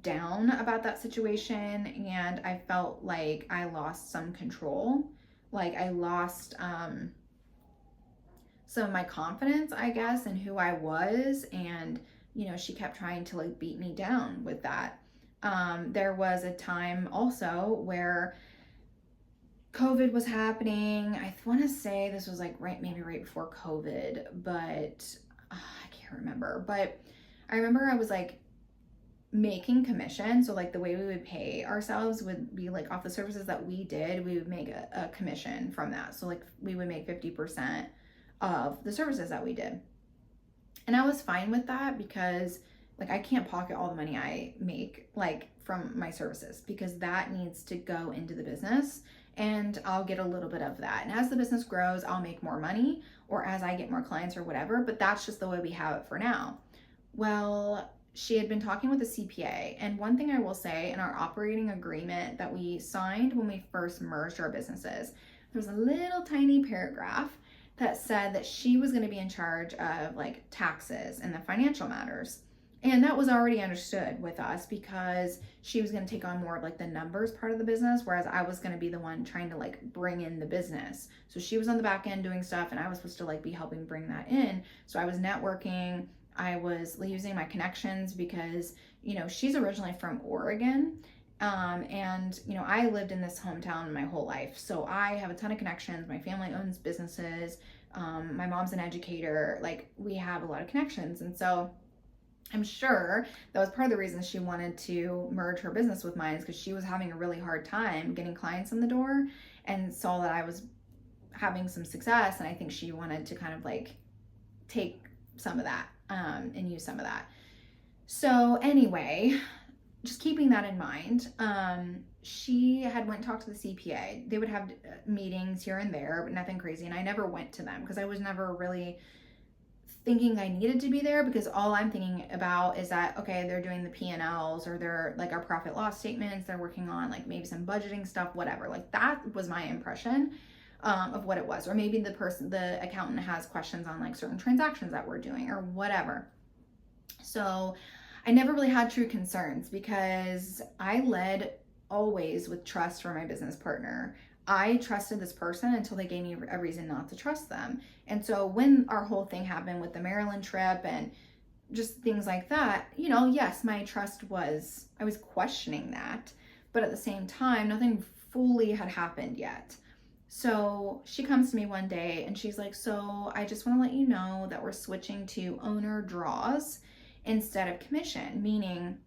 S1: down about that situation. And I felt like I lost some control. I lost some of my confidence, I guess, in who I was. And, she kept trying to beat me down with that. There was a time also where COVID was happening. I want to say this was maybe right before COVID, but I can't remember. But I remember I was making commission. So the way we would pay ourselves would be off the services that we did, we would make a commission from that. So we would make 50% of the services that we did. And I was fine with that, because I can't pocket all the money I make from my services, because that needs to go into the business, and I'll get a little bit of that. And as the business grows, I'll make more money, or as I get more clients or whatever, but that's just the way we have it for now. Well, she had been talking with a CPA, and one thing I will say, in our operating agreement that we signed when we first merged our businesses, there was a little tiny paragraph that said that she was going to be in charge of like taxes and the financial matters. And that was already understood with us because she was going to take on more of like the numbers part of the business, whereas I was going to be the one trying to like bring in the business. So she was on the back end doing stuff and I was supposed to like be helping bring that in. So I was networking. I was using my connections because, you know, she's originally from Oregon. And, you know, I lived in this hometown my whole life. So I have a ton of connections. My family owns businesses. My mom's an educator. Like, we have a lot of connections. And so I'm sure that was part of the reason she wanted to merge her business with mine, is because she was having a really hard time getting clients in the door and saw that I was having some success. And I think she wanted to kind of like take some of that and use some of that. So anyway, just keeping that in mind, she had went and talked to the CPA. They would have meetings here and there, but nothing crazy. And I never went to them because I was never really thinking I needed to be there, because all I'm thinking about is that, okay, they're doing the P&Ls or they're like our profit loss statements. They're working on like maybe some budgeting stuff, whatever. Like that was my impression of what it was. Or maybe the accountant has questions on like certain transactions that we're doing or whatever. So I never really had true concerns because I led always with trust for my business partner. I trusted this person until they gave me a reason not to trust them. And so when our whole thing happened with the Maryland trip and just things like that, you know, yes, my trust I was questioning that, but at the same time, nothing fully had happened yet. So she comes to me one day and she's like, so I just want to let you know that we're switching to owner draws instead of commission, meaning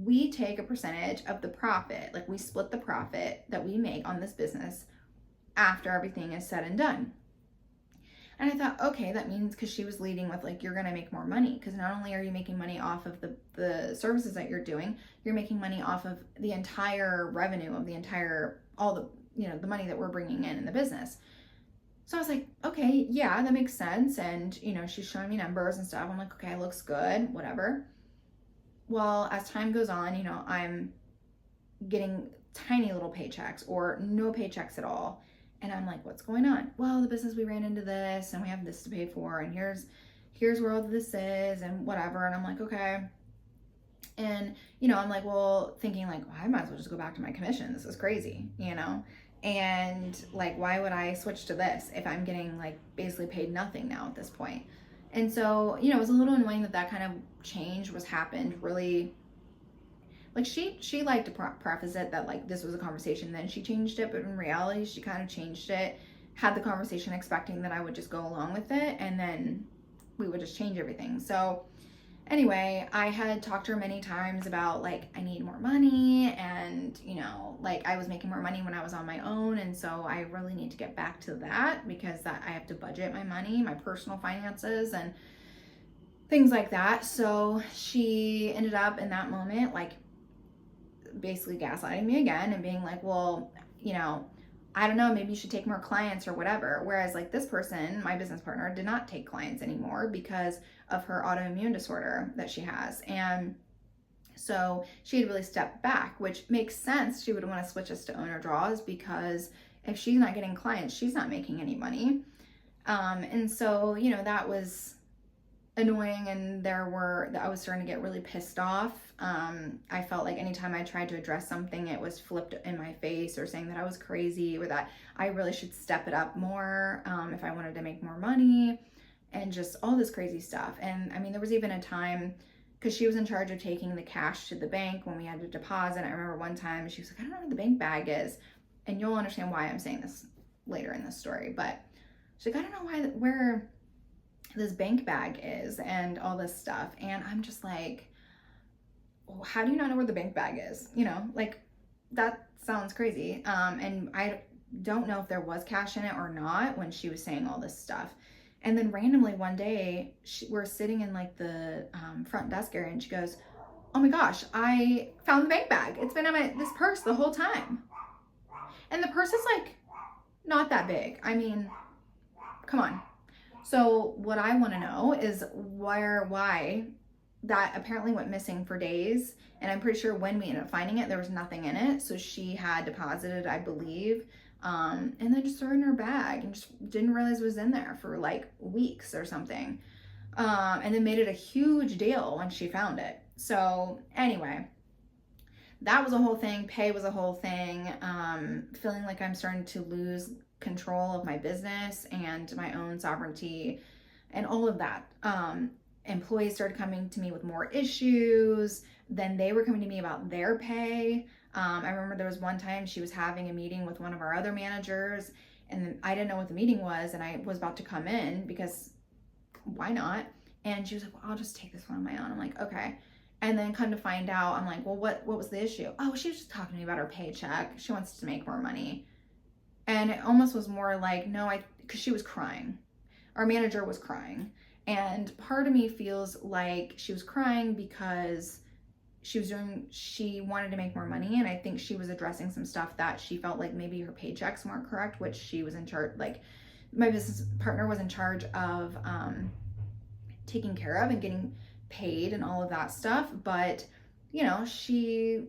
S1: we take a percentage of the profit, like we split the profit that we make on this business after everything is said and done. And I thought, okay, that means, because she was leading with like, you're going to make more money, because not only are you making money off of the services that you're doing, you're making money off of the entire revenue of all the, you know, the money that we're bringing in the business. So I was like, okay, yeah, that makes sense. And, you know, she's showing me numbers and stuff. I'm like, okay, looks good, whatever. Well, as time goes on, you know, I'm getting tiny little paychecks or no paychecks at all. And I'm like, what's going on? Well, the business, we ran into this and we have this to pay for, and here's where all this is and whatever. And I'm like, okay. And, you know, I'm like, well, thinking like, well, I might as well just go back to my commission. This is crazy, you know? And like, why would I switch to this if I'm getting like basically paid nothing now at this point? And so, you know, it was a little annoying that kind of change happened really. Like she liked to preface it that like this was a conversation, then she changed it, but in reality she kind of changed it, had the conversation expecting that I would just go along with it, and then we would just change everything. So anyway, I had talked to her many times about like, I need more money, and you know, like I was making more money when I was on my own, and so I really need to get back to that, because that I have to budget my money, my personal finances and things like that. So she ended up in that moment like basically gaslighting me again and being like, well, you know, I don't know, maybe you should take more clients or whatever. Whereas like this person, my business partner, did not take clients anymore because of her autoimmune disorder that she has. And so she had really stepped back, which makes sense. She would want to switch us to owner draws, because if she's not getting clients, she's not making any money. And so, you know, that was annoying, and I was starting to get really pissed off. I felt like anytime I tried to address something, it was flipped in my face, or saying that I was crazy, or that I really should step it up more if I wanted to make more money, and just all this crazy stuff. And I mean, there was even a time, because she was in charge of taking the cash to the bank when we had to deposit. I remember one time she was like, I don't know where the bank bag is. And you'll understand why I'm saying this later in the story. But she's like, I don't know where this bank bag is and all this stuff. And I'm just like, well, how do you not know where the bank bag is? You know, like that sounds crazy. And I don't know if there was cash in it or not when she was saying all this stuff. And then randomly one day we're sitting in like the front desk area, and she goes, oh my gosh, I found the bank bag. It's been in this purse the whole time. And the purse is like not that big. I mean, come on. So what I want to know is why that apparently went missing for days. And I'm pretty sure when we ended up finding it, there was nothing in it. So she had deposited, I believe, and then just threw it in her bag and just didn't realize it was in there for like weeks or something. And then made it a huge deal when she found it. So anyway, that was a whole thing. Pay was a whole thing. Feeling like I'm starting to lose control of my business and my own sovereignty and all of that. Employees started coming to me with more issues. Then they were coming to me about their pay. I remember there was one time she was having a meeting with one of our other managers, and I didn't know what the meeting was, and I was about to come in because why not? And she was like, well, I'll just take this one on my own. I'm like, okay. And then come to find out, I'm like, well, what was the issue? Oh, she was just talking to me about her paycheck. She wants to make more money. And it almost was more like, no, because she was crying. Our manager was crying. And part of me feels like she was crying because she wanted to make more money. And I think she was addressing some stuff that she felt like maybe her paychecks weren't correct, which she was in charge, like my business partner was in charge of taking care of and getting paid and all of that stuff. But, she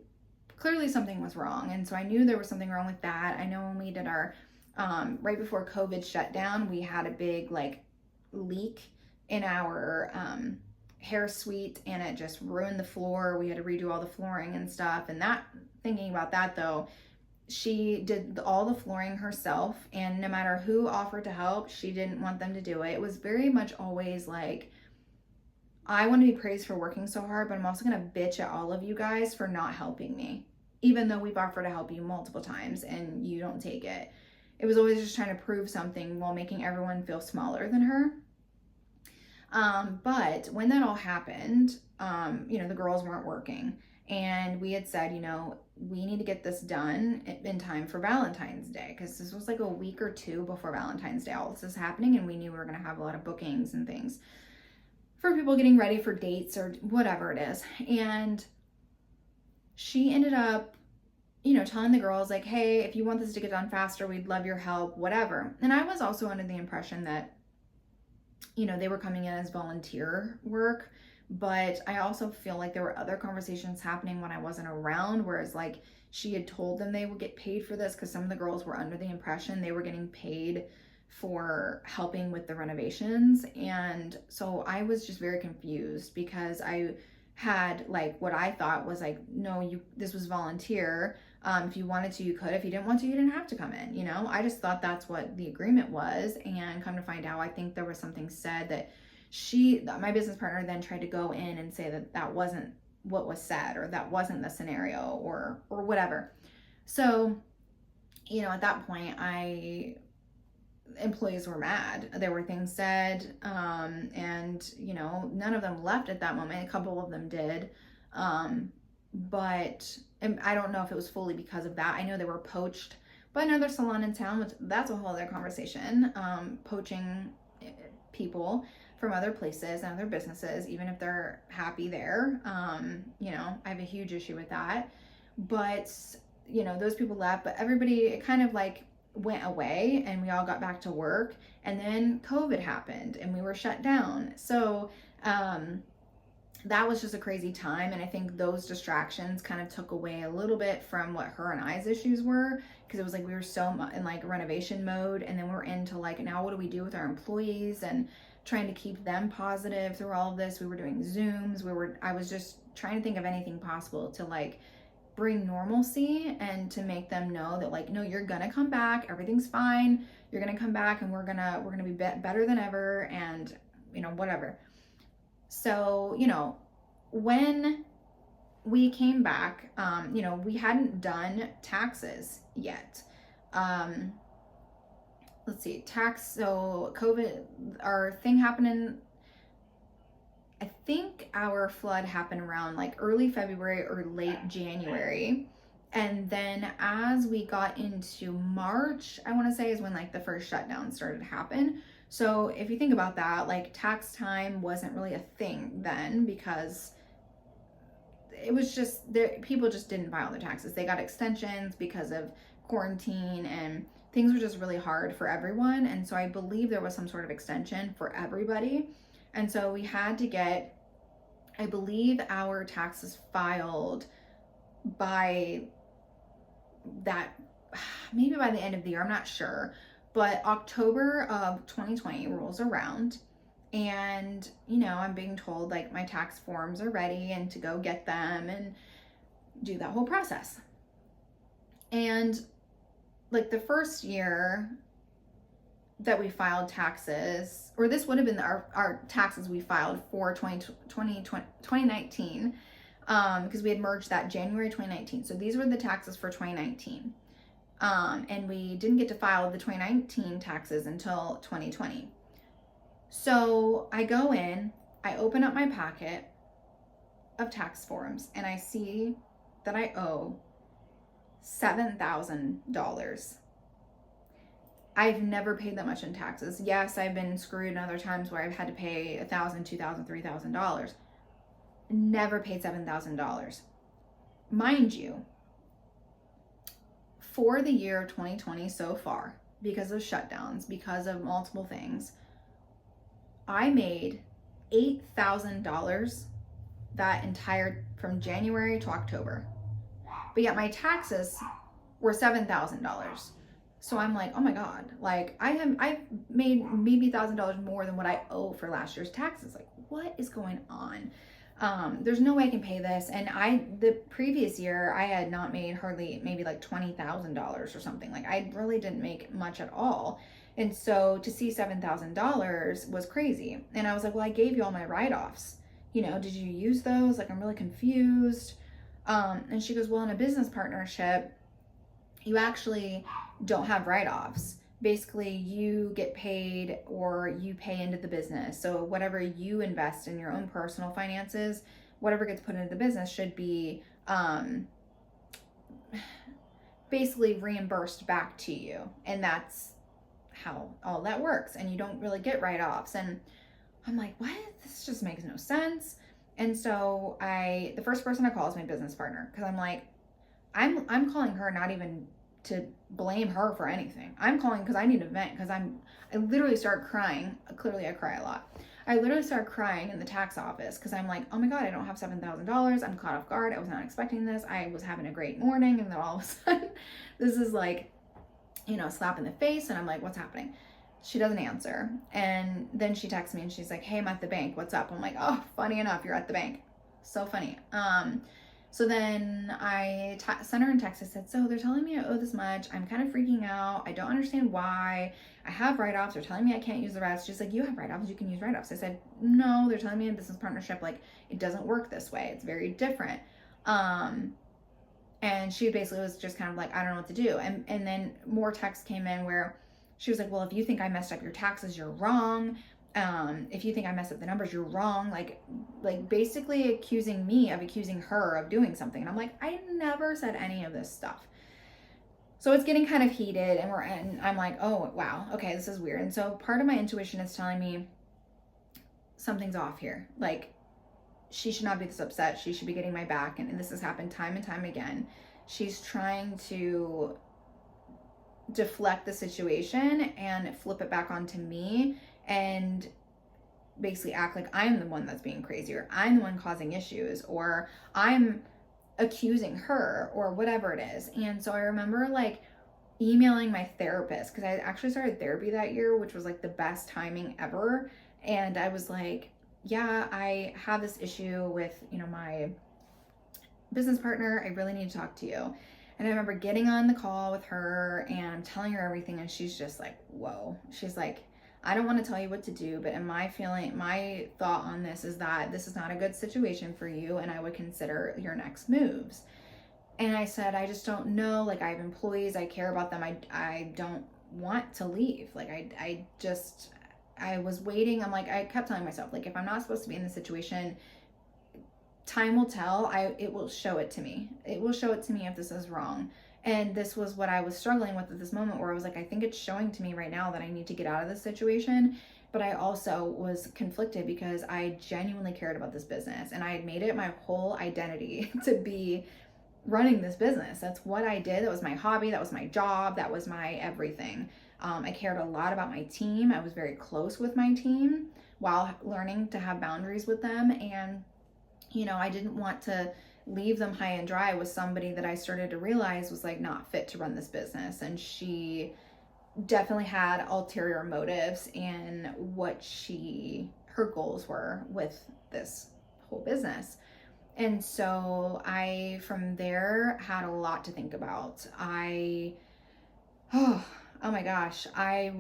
S1: clearly something was wrong. And so I knew there was something wrong with that. I know when we did our, right before COVID shut down, we had a big like leak in our hair suite, and it just ruined the floor. We had to redo all the flooring and stuff. And thinking about that though, she did all the flooring herself, and no matter who offered to help, she didn't want them to do it. It was very much always like, I want to be praised for working so hard, but I'm also going to bitch at all of you guys for not helping me, even though we've offered to help you multiple times and you don't take it. It was always just trying to prove something while making everyone feel smaller than her. But when that all happened, the girls weren't working, and we had said, we need to get this done in time for Valentine's Day, because this was like a week or two before Valentine's Day all this is happening, and we knew we were going to have a lot of bookings and things for people getting ready for dates or whatever it is. And she ended up, telling the girls like, hey, if you want this to get done faster, we'd love your help, whatever. And I was also under the impression that, they were coming in as volunteer work, but I also feel like there were other conversations happening when I wasn't around, whereas like she had told them they would get paid for this, because some of the girls were under the impression they were getting paid for helping with the renovations. And so I was just very confused, because I had like what I thought was like, no, this was volunteer. If you wanted to, you could. If you didn't want to, you didn't have to come in. I just thought that's what the agreement was. And come to find out, I think there was something said that my business partner then tried to go in and say that wasn't what was said, or that wasn't the scenario, or whatever. So, at that point, employees were mad. There were things said, and none of them left at that moment. A couple of them did, but I don't know if it was fully because of that. I know they were poached by another salon in town, which that's a whole other conversation. Poaching people from other places and other businesses, even if they're happy there. I have a huge issue with that. But those people left, but everybody, it kind of like went away, and we all got back to work, and then COVID happened and we were shut down. So that was just a crazy time, and I think those distractions kind of took away a little bit from what her and I's issues were, because it was like we were so much in like renovation mode, and then we're into like, now what do we do with our employees and trying to keep them positive through all of this. We were doing Zooms. I was just trying to think of anything possible to like bring normalcy and to make them know that like, no, you're gonna come back, everything's fine, you're gonna come back, and we're gonna be better than ever, and whatever. So when we came back, we hadn't done taxes yet. Let's see, so COVID, our thing happened I think our flood happened around like early February or late January. And then as we got into March, I want to say, is when like the first shutdown started to happen. So if you think about that, like tax time wasn't really a thing then, because it was just people just didn't file their taxes. They got extensions because of quarantine, and things were just really hard for everyone. And so I believe there was some sort of extension for everybody. And so we had to get, I believe, our taxes filed by that maybe by the end of the year, I'm not sure. But October of 2020 rolls around, and I'm being told like my tax forms are ready and to go get them and do that whole process. And like the first year that we filed taxes, or this would have been our taxes we filed for 2019, because we had merged that January 2019. So these were the taxes for 2019. And we didn't get to file the 2019 taxes until 2020. So I go in, I open up my packet of tax forms, and I see that I owe $7,000. I've never paid that much in taxes. Yes, I've been screwed in other times where I've had to pay $1,000, $2,000, $3,000. Never paid $7,000. Mind you, for the year of 2020 so far, because of shutdowns, because of multiple things, I made $8,000 that entire from January to October. But yet my taxes were $7,000. So I'm like, oh my God, like I've made maybe $1,000 more than what I owe for last year's taxes. Like, what is going on? There's no way I can pay this. And the previous year I had not made hardly, maybe like $20,000 or something. Like I really didn't make much at all. And so to see $7,000 was crazy. And I was like, well, I gave you all my write-offs. Did you use those? Like, I'm really confused. And she goes, well, in a business partnership, you actually don't have write-offs. Basically, you get paid or you pay into the business. So whatever you invest in your own personal finances, whatever gets put into the business should be basically reimbursed back to you. And that's how all that works. And you don't really get write-offs. And I'm like, what? This just makes no sense. And so the first person I call is my business partner, because I'm like, I'm calling her not even to blame her for anything. I'm calling because I need to vent, because I literally start crying. Clearly I cry a lot. I literally started crying in the tax office because I'm like, oh my God, I don't have $7,000. I'm caught off guard. I was not expecting this. I was having a great morning, and then all of a sudden this is like, slap in the face. And I'm like, what's happening? She doesn't answer. And then she texts me and she's like, hey, I'm at the bank. What's up? I'm like, oh, funny enough, you're at the bank. So funny. So then I sent her a text. I said, so they're telling me I owe this much. I'm kind of freaking out. I don't understand why. I have write-offs. They're telling me I can't use the rest. She's like, you have write-offs. You can use write-offs. I said, no, they're telling me in business partnership, like, it doesn't work this way. It's very different. And she basically was just kind of like, I don't know what to do. And then more texts came in where she was like, well, if you think I messed up your taxes, you're wrong. If you think I messed up the numbers, you're wrong. Like basically accusing me of accusing her of doing something. And I'm like, I never said any of this stuff. So it's getting kind of heated, and I'm like, oh, wow, okay, this is weird. And so part of my intuition is telling me something's off here. Like, she should not be this upset. She should be getting my back. And this has happened time and time again. She's trying to deflect the situation and flip it back onto me, and basically act like I'm the one that's being crazy, or I'm the one causing issues, or I'm accusing her, or whatever it is. And so I remember like emailing my therapist, because I actually started therapy that year, which was like the best timing ever. And I was like, yeah, I have this issue with, my business partner. I really need to talk to you. And I remember getting on the call with her and I'm telling her everything, and she's just like, whoa. She's like, I don't want to tell you what to do, but in my thought on this is that this is not a good situation for you, and I would consider your next moves. And I said, I just don't know. Like, I have employees, I care about them. I don't want to leave. Like, I was waiting. I'm like, I kept telling myself, like, if I'm not supposed to be in this situation, time will tell. It will show it to me. It will show it to me if this is wrong. And this was what I was struggling with at this moment, where I was like, I think it's showing to me right now that I need to get out of this situation. But I also was conflicted because I genuinely cared about this business, and I had made it my whole identity to be running this business. That's what I did. That was my hobby. That was my job. That was my everything. I cared a lot about my team. I was very close with my team while learning to have boundaries with them. And I didn't want to leave them high and dry was somebody that I started to realize was like not fit to run this business. And she definitely had ulterior motives in what her goals were with this whole business. And so I, from there, had a lot to think about. Oh my gosh, I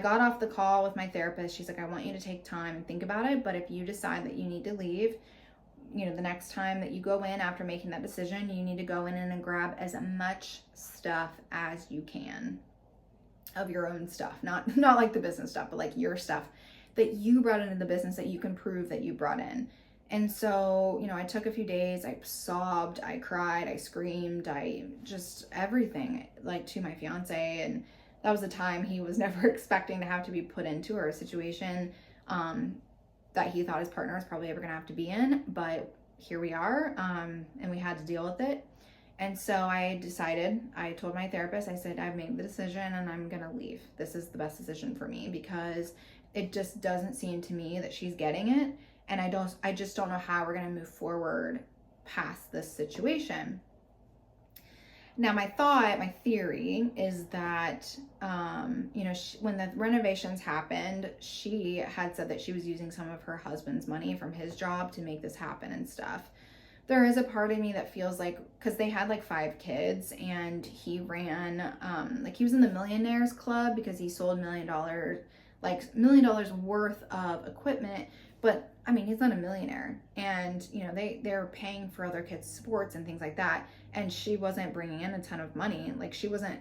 S1: got off the call with my therapist. She's like, I want you to take time and think about it. But if you decide that you need to leave, the next time that you go in after making that decision, you need to go in and grab as much stuff as you can of your own stuff. Not like the business stuff, but like your stuff that you brought into the business that you can prove that you brought in. And so, I took a few days, I sobbed, I cried, I screamed, I just everything, like, to my fiance. And that was a time he was never expecting to have to be put into, or a situation that he thought his partner was probably ever gonna have to be in. But here we are, and we had to deal with it. And so I told my therapist, I said, I've made the decision and I'm gonna leave. This is the best decision for me, because it just doesn't seem to me that she's getting it. And I just don't know how we're going to move forward past this situation. Now, my theory is that, when the renovations happened, she had said that she was using some of her husband's money from his job to make this happen and stuff. There is a part of me that feels like, because they had like 5 kids, and he ran, he was in the Millionaires Club because he sold $1 million worth of equipment. But I mean, he's not a millionaire, and they're paying for other kids' sports and things like that. And she wasn't bringing in a ton of money. Like, she wasn't,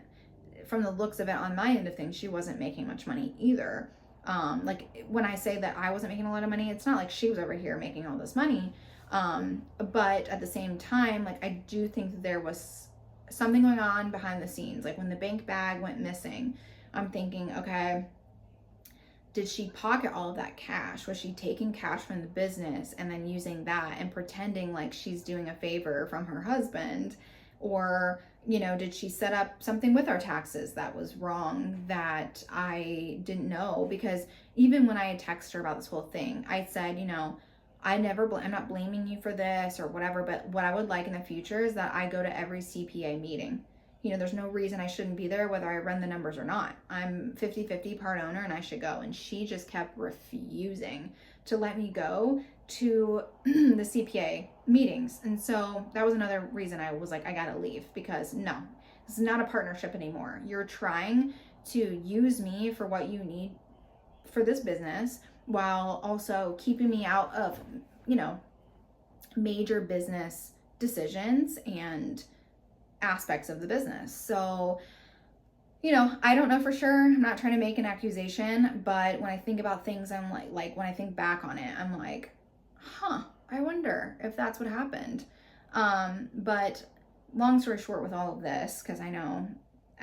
S1: from the looks of it on my end of things, she wasn't making much money either. Like, when I say that I wasn't making a lot of money, it's not like she was over here making all this money. But at the same time, like, I do think that there was something going on behind the scenes. Like, when the bank bag went missing, I'm thinking, okay, did she pocket all of that cash? Was she taking cash from the business and then using that and pretending like she's doing a favor from her husband? Or, did she set up something with our taxes that was wrong that I didn't know? Because even when I texted her about this whole thing, I said, I'm not blaming you for this or whatever, but what I would like in the future is that I go to every CPA meeting. There's no reason I shouldn't be there, whether I run the numbers or not. I'm 50-50 part owner and I should go. And she just kept refusing to let me go to the CPA meetings. And so that was another reason I was like, I gotta leave, because no, this is not a partnership anymore. You're trying to use me for what you need for this business, while also keeping me out of, major business decisions and aspects of the business. So, I don't know for sure. I'm not trying to make an accusation, but when I think about things, I'm like when I think back on it, I'm like, I wonder if that's what happened. But long story short with all of this, because I know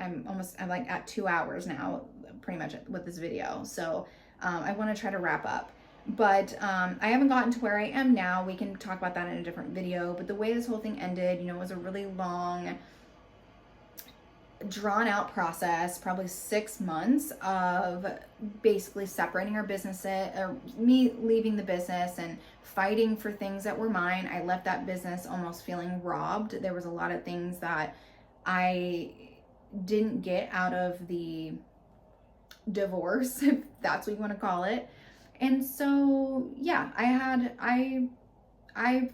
S1: I'm like at 2 hours now, pretty much, with this video. So, I want to try to wrap up. But I haven't gotten to where I am now. We can talk about that in a different video. But the way this whole thing ended, was a really long, drawn out process, probably 6 months of basically separating our businesses, or me leaving the business and fighting for things that were mine. I left that business almost feeling robbed. There was a lot of things that I didn't get out of the divorce, if that's what you want to call it. And so, yeah, I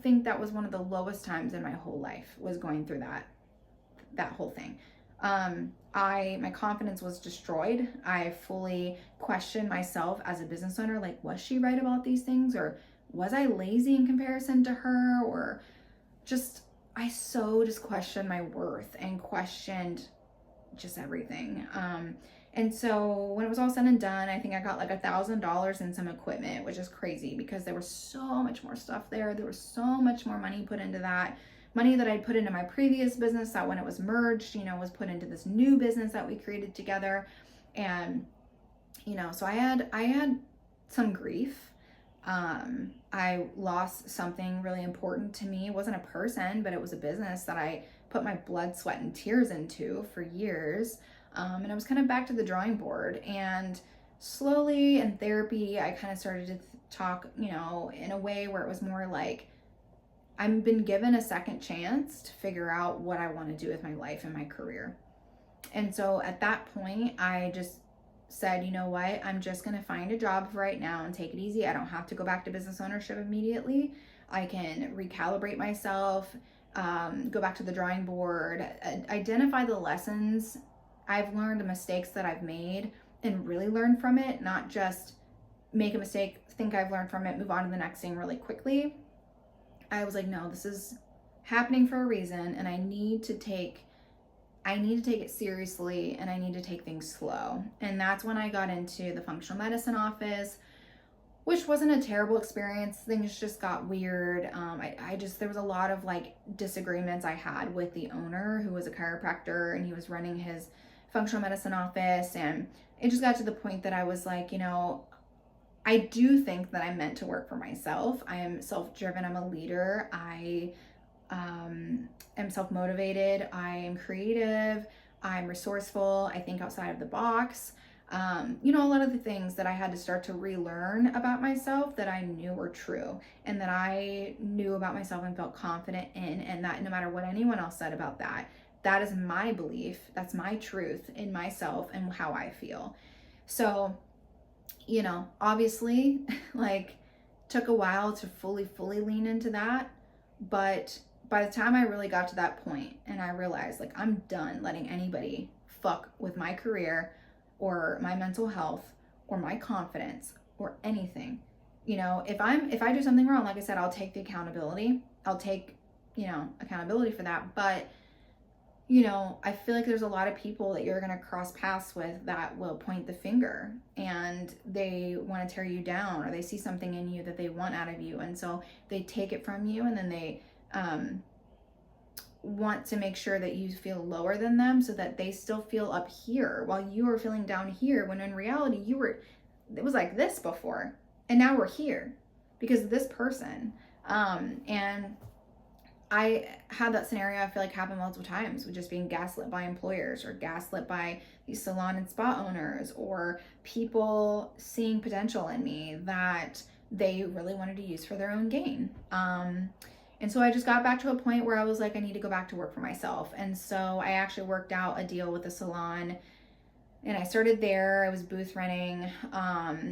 S1: think that was one of the lowest times in my whole life, was going through that whole thing. My confidence was destroyed. I fully questioned myself as a business owner. Like, was she right about these things? Or was I lazy in comparison to her? Or I just questioned my worth and questioned just everything. And so when it was all said and done, I think I got like $1,000 in some equipment, which is crazy because there was so much more stuff there. There was so much more money put into that. Money that I put into my previous business that when it was merged, was put into this new business that we created together. And, so I had some grief. I lost something really important to me. It wasn't a person, but it was a business that I put my blood, sweat, and tears into for years. And I was kind of back to the drawing board, and slowly in therapy, I kind of started to talk, in a way where it was more like, I've been given a second chance to figure out what I want to do with my life and my career. And so at that point, I just said, you know what, I'm just going to find a job for right now and take it easy. I don't have to go back to business ownership immediately. I can recalibrate myself, go back to the drawing board, identify the lessons I've learned, the mistakes that I've made, and really learn from it, not just make a mistake, think I've learned from it, move on to the next thing really quickly. I was like, no, this is happening for a reason, and I need to take it seriously, and I need to take things slow. And that's when I got into the functional medicine office, which wasn't a terrible experience. Things just got weird. There was a lot of like disagreements I had with the owner, who was a chiropractor, and he was running his functional medicine office. And it just got to the point that I was like, I do think that I'm meant to work for myself. I am self-driven. I'm a leader. I am self-motivated. I am creative. I'm resourceful. I think outside of the box. A lot of the things that I had to start to relearn about myself that I knew were true, and that I knew about myself and felt confident in, and that no matter what anyone else said about that, that is my belief. That's my truth in myself and how I feel. So, obviously, like, took a while to fully lean into that. But by the time I really got to that point and I realized, like, I'm done letting anybody fuck with my career or my mental health or my confidence or anything. If I do something wrong, like I said, I'll take the accountability. I'll take, accountability for that. But, I feel like there's a lot of people that you're going to cross paths with that will point the finger, and they want to tear you down, or they see something in you that they want out of you. And so they take it from you, and then they, want to make sure that you feel lower than them so that they still feel up here while you are feeling down here, when in reality it was like this before, and now we're here because of this person. And I had that scenario, I feel like, happen multiple times, with just being gaslit by employers, or gaslit by these salon and spa owners, or people seeing potential in me that they really wanted to use for their own gain. And so I just got back to a point where I was like, I need to go back to work for myself. And so I actually worked out a deal with a salon, and I started there. I was booth renting.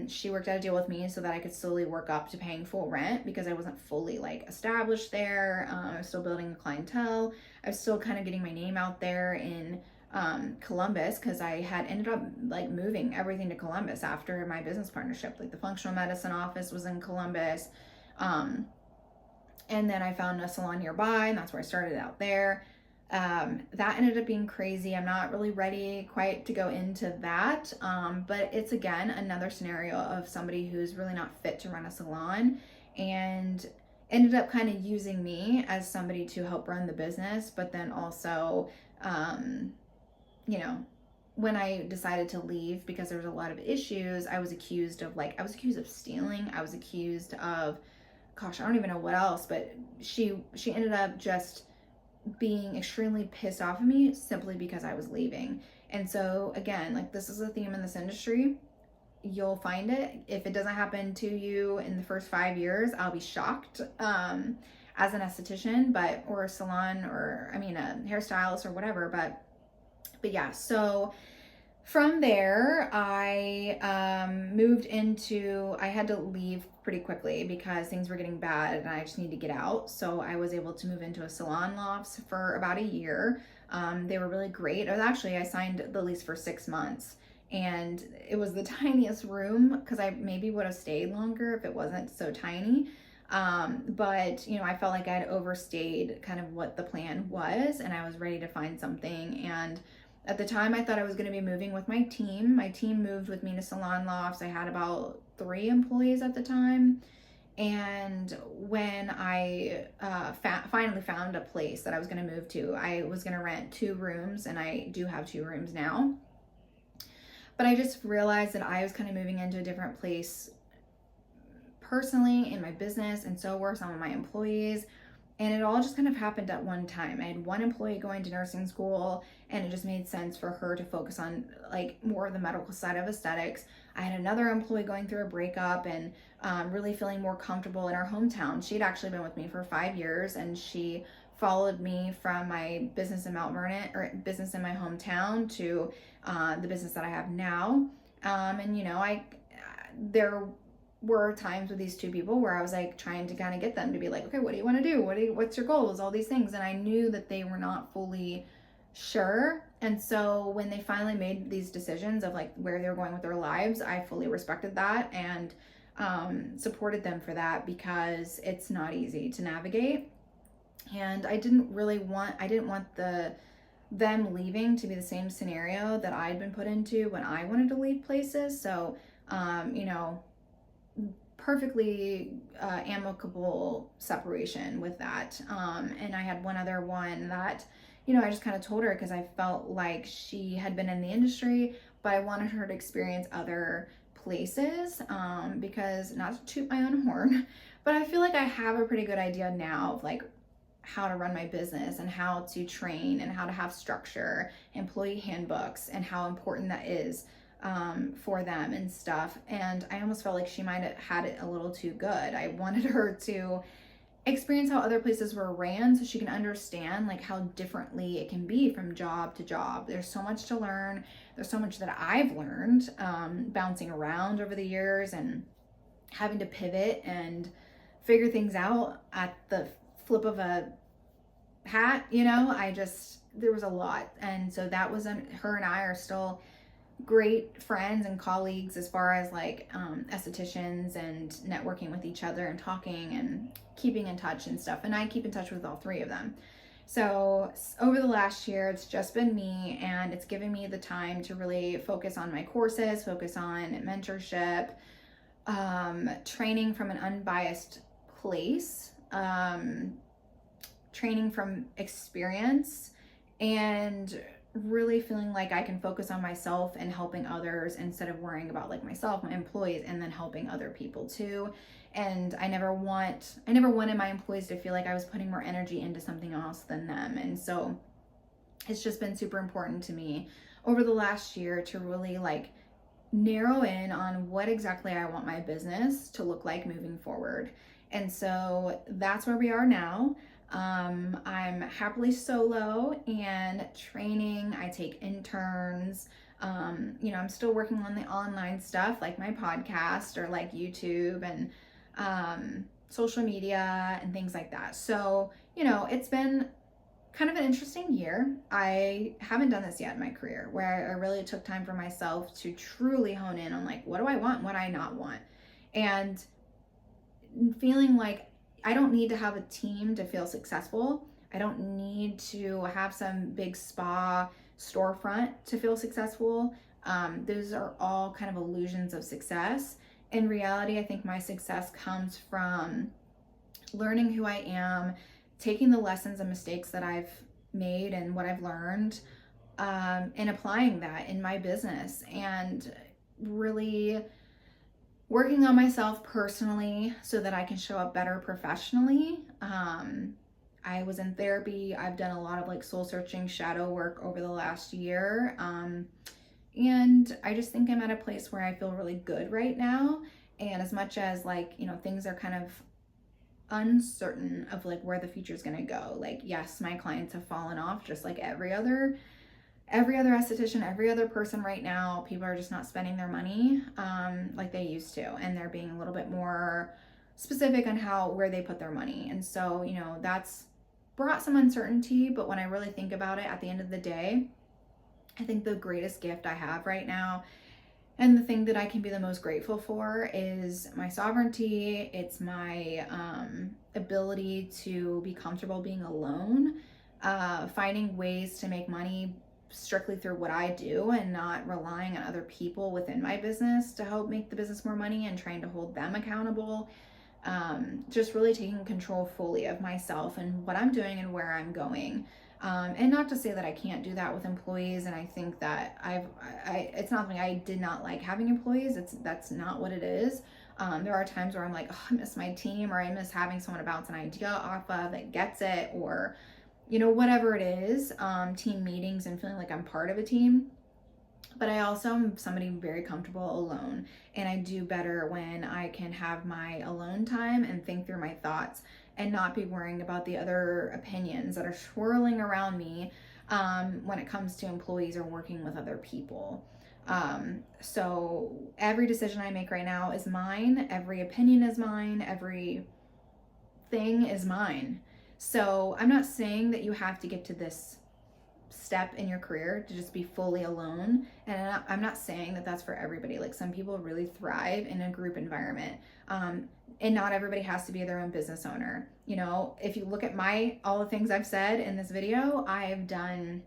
S1: She worked out a deal with me so that I could slowly work up to paying full rent, because I wasn't fully like established there. I was still building a clientele. I was still kind of getting my name out there in Columbus, because I had ended up like moving everything to Columbus after my business partnership. Like, the functional medicine office was in Columbus. And then I found a salon nearby, and that's where I started out there. That ended up being crazy. I'm not really ready quite to go into that. But it's, again, another scenario of somebody who's really not fit to run a salon, and ended up kind of using me as somebody to help run the business. But then also, when I decided to leave because there was a lot of issues, I was accused of stealing. I was accused of, gosh, I don't even know what else, but she ended up just being extremely pissed off at me simply because I was leaving. And so, again, like, this is a theme in this industry. You'll find it. If it doesn't happen to you in the first 5 years, I'll be shocked, as an esthetician, or a salon, or a hairstylist or whatever. But yeah, so from there, I I had to leave pretty quickly because things were getting bad and I just needed to get out. So I was able to move into a salon lofts for about a year. They were really great. I signed the lease for 6 months, and it was the tiniest room, because I maybe would have stayed longer if it wasn't so tiny. But I felt like I'd overstayed kind of what the plan was, and I was ready to find something. And at the time, I thought I was going to be moving with my team. My team moved with me to salon lofts. I had about 3 employees at the time. And when I finally found a place that I was going to move to, I was going to rent 2 rooms, and I do have 2 rooms now. But I just realized that I was kind of moving into a different place personally in my business, and so were some of my employees. And it all just kind of happened at one time. I had one employee going to nursing school, and it just made sense for her to focus on like more of the medical side of aesthetics. I had another employee going through a breakup and really feeling more comfortable in our hometown. She'd actually been with me for 5 years, and she followed me from my business in Mount Vernon, or business in my hometown, to the business that I have now. And there were times with these two people where I was like trying to kind of get them to be like, okay, what do you want to do? What's your goals? All these things. And I knew that they were not fully sure. And so when they finally made these decisions of like where they're going with their lives, I fully respected that and supported them for that, because it's not easy to navigate. And I didn't want them leaving to be the same scenario that I'd been put into when I wanted to leave places. So, perfectly amicable separation with that. And I had one other one that, I just kind of told her because I felt like she had been in the industry, but I wanted her to experience other places, because not to toot my own horn, but I feel like I have a pretty good idea now of like how to run my business and how to train and how to have structure, employee handbooks, and how important that is for them and stuff. And I almost felt like she might have had it a little too good. I wanted her to experience how other places were ran so she can understand like how differently it can be from job to job. There's so much to learn. There's so much that I've learned bouncing around over the years and having to pivot and figure things out at the flip of a hat. There was a lot. And so that was her and I are still great friends and colleagues as far as like estheticians and networking with each other and talking and keeping in touch and stuff. And I keep in touch with all three of them. So over the last year, it's just been me, and it's given me the time to really focus on my courses, focus on mentorship, training from an unbiased place, training from experience, and really feeling like I can focus on myself and helping others instead of worrying about like myself, my employees, and then helping other people too. And I never wanted my employees to feel like I was putting more energy into something else than them. And so it's just been super important to me over the last year to really like narrow in on what exactly I want my business to look like moving forward. And so that's where we are now. I'm happily solo and training. I take interns. I'm still working on the online stuff like my podcast or like YouTube and social media and things like that. So, it's been kind of an interesting year. I haven't done this yet in my career where I really took time for myself to truly hone in on like, what do I want and what I not want? And feeling like I don't need to have a team to feel successful. I don't need to have some big spa storefront to feel successful. Those are all kind of illusions of success. In reality, I think my success comes from learning who I am, taking the lessons and mistakes that I've made and what I've learned, and applying that in my business, and really working on myself personally so that I can show up better professionally. I was in therapy. I've done a lot of like soul searching shadow work over the last year. And I just think I'm at a place where I feel really good right now. And as much as like, things are kind of uncertain of like where the future is going to go. Like, yes, my clients have fallen off just like every other esthetician, every other person right now. People are just not spending their money like they used to, and they're being a little bit more specific on where they put their money. And so, that's brought some uncertainty, but when I really think about it, at the end of the day, I think the greatest gift I have right now, and the thing that I can be the most grateful for, is my sovereignty. It's my ability to be comfortable being alone, finding ways to make money strictly through what I do and not relying on other people within my business to help make the business more money and trying to hold them accountable. Just really taking control fully of myself and what I'm doing and where I'm going. And not to say that I can't do that with employees. And I think that it's not like I did not like having employees. That's not what it is. There are times where I'm like, oh, I miss my team, or I miss having someone to bounce an idea off of that gets it, or, whatever it is, team meetings and feeling like I'm part of a team. But I also am somebody very comfortable alone, and I do better when I can have my alone time and think through my thoughts and not be worrying about the other opinions that are swirling around me when it comes to employees or working with other people. So every decision I make right now is mine. Every opinion is mine. Every thing is mine. So I'm not saying that you have to get to this step in your career to just be fully alone, and I'm not saying that that's for everybody. Like, some people really thrive in a group environment, and not everybody has to be their own business owner. If you look at all the things I've said in this video, I've done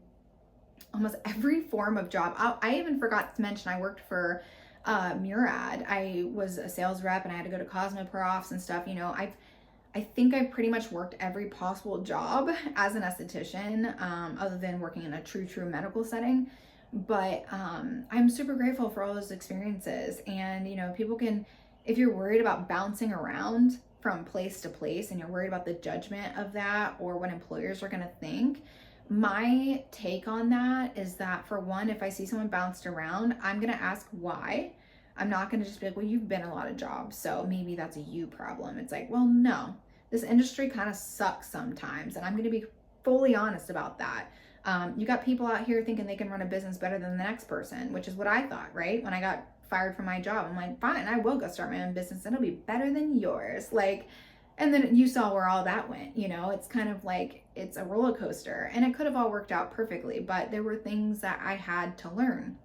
S1: almost every form of job. I even forgot to mention I worked for Murad. I was a sales rep, and I had to go to Cosmoprof and stuff. I think I've pretty much worked every possible job as an esthetician, other than working in a true medical setting. But I'm super grateful for all those experiences. And, people can, if you're worried about bouncing around from place to place and you're worried about the judgment of that or what employers are going to think, my take on that is that, for one, if I see someone bounced around, I'm going to ask why. I'm not going to just be like, well, you've been a lot of jobs, so maybe that's a you problem. It's like, well, no, this industry kind of sucks sometimes, and I'm going to be fully honest about that. You got people out here thinking they can run a business better than the next person, which is what I thought, right? When I got fired from my job, I'm like, fine, I will go start my own business. It'll be better than yours. And then you saw where all that went. It's kind of like, it's a roller coaster, and it could have all worked out perfectly, but there were things that I had to learn.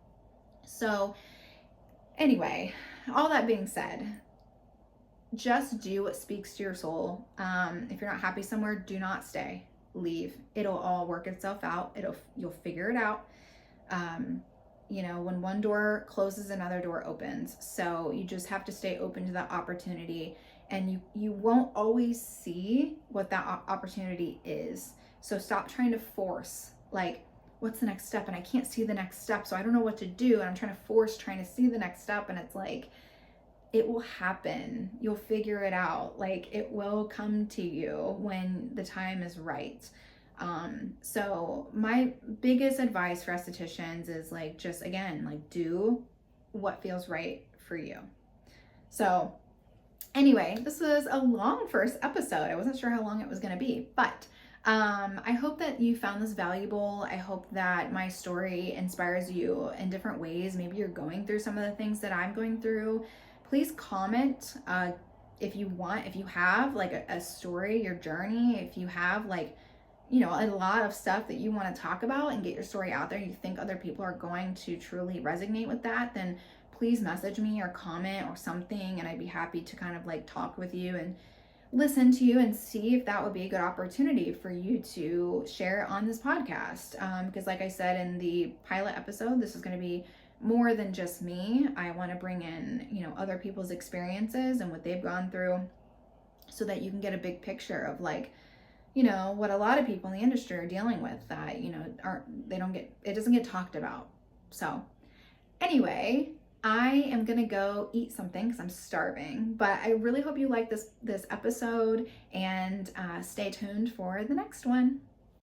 S1: So anyway, all that being said, just do what speaks to your soul. If you're not happy somewhere, do not stay. Leave. It'll all work itself out. You'll figure it out. When one door closes, another door opens. So you just have to stay open to that opportunity, and you won't always see what that opportunity is. So stop trying to force, like, what's the next step? And I can't see the next step, so I don't know what to do. And I'm trying to see the next step. And it's like, it will happen. You'll figure it out. Like, it will come to you when the time is right. So my biggest advice for estheticians is, like, just, again, like, do what feels right for you. So anyway, this was a long first episode. I wasn't sure how long it was going to be, but I hope that you found this valuable. I hope that my story inspires you in different ways. Maybe you're going through some of the things that I'm going through. Please comment if you have like a story, your journey, if you have like, a lot of stuff that you want to talk about and get your story out there, you think other people are going to truly resonate with that, then please message me or comment or something, and I'd be happy to kind of like talk with you and listen to you and see if that would be a good opportunity for you to share on this podcast. Because like I said in the pilot episode, this is going to be more than just me. I want to bring in, other people's experiences and what they've gone through, so that you can get a big picture of like, what a lot of people in the industry are dealing with that, it doesn't get talked about. So anyway, I am gonna go eat something because I'm starving, but I really hope you like this episode, and stay tuned for the next one.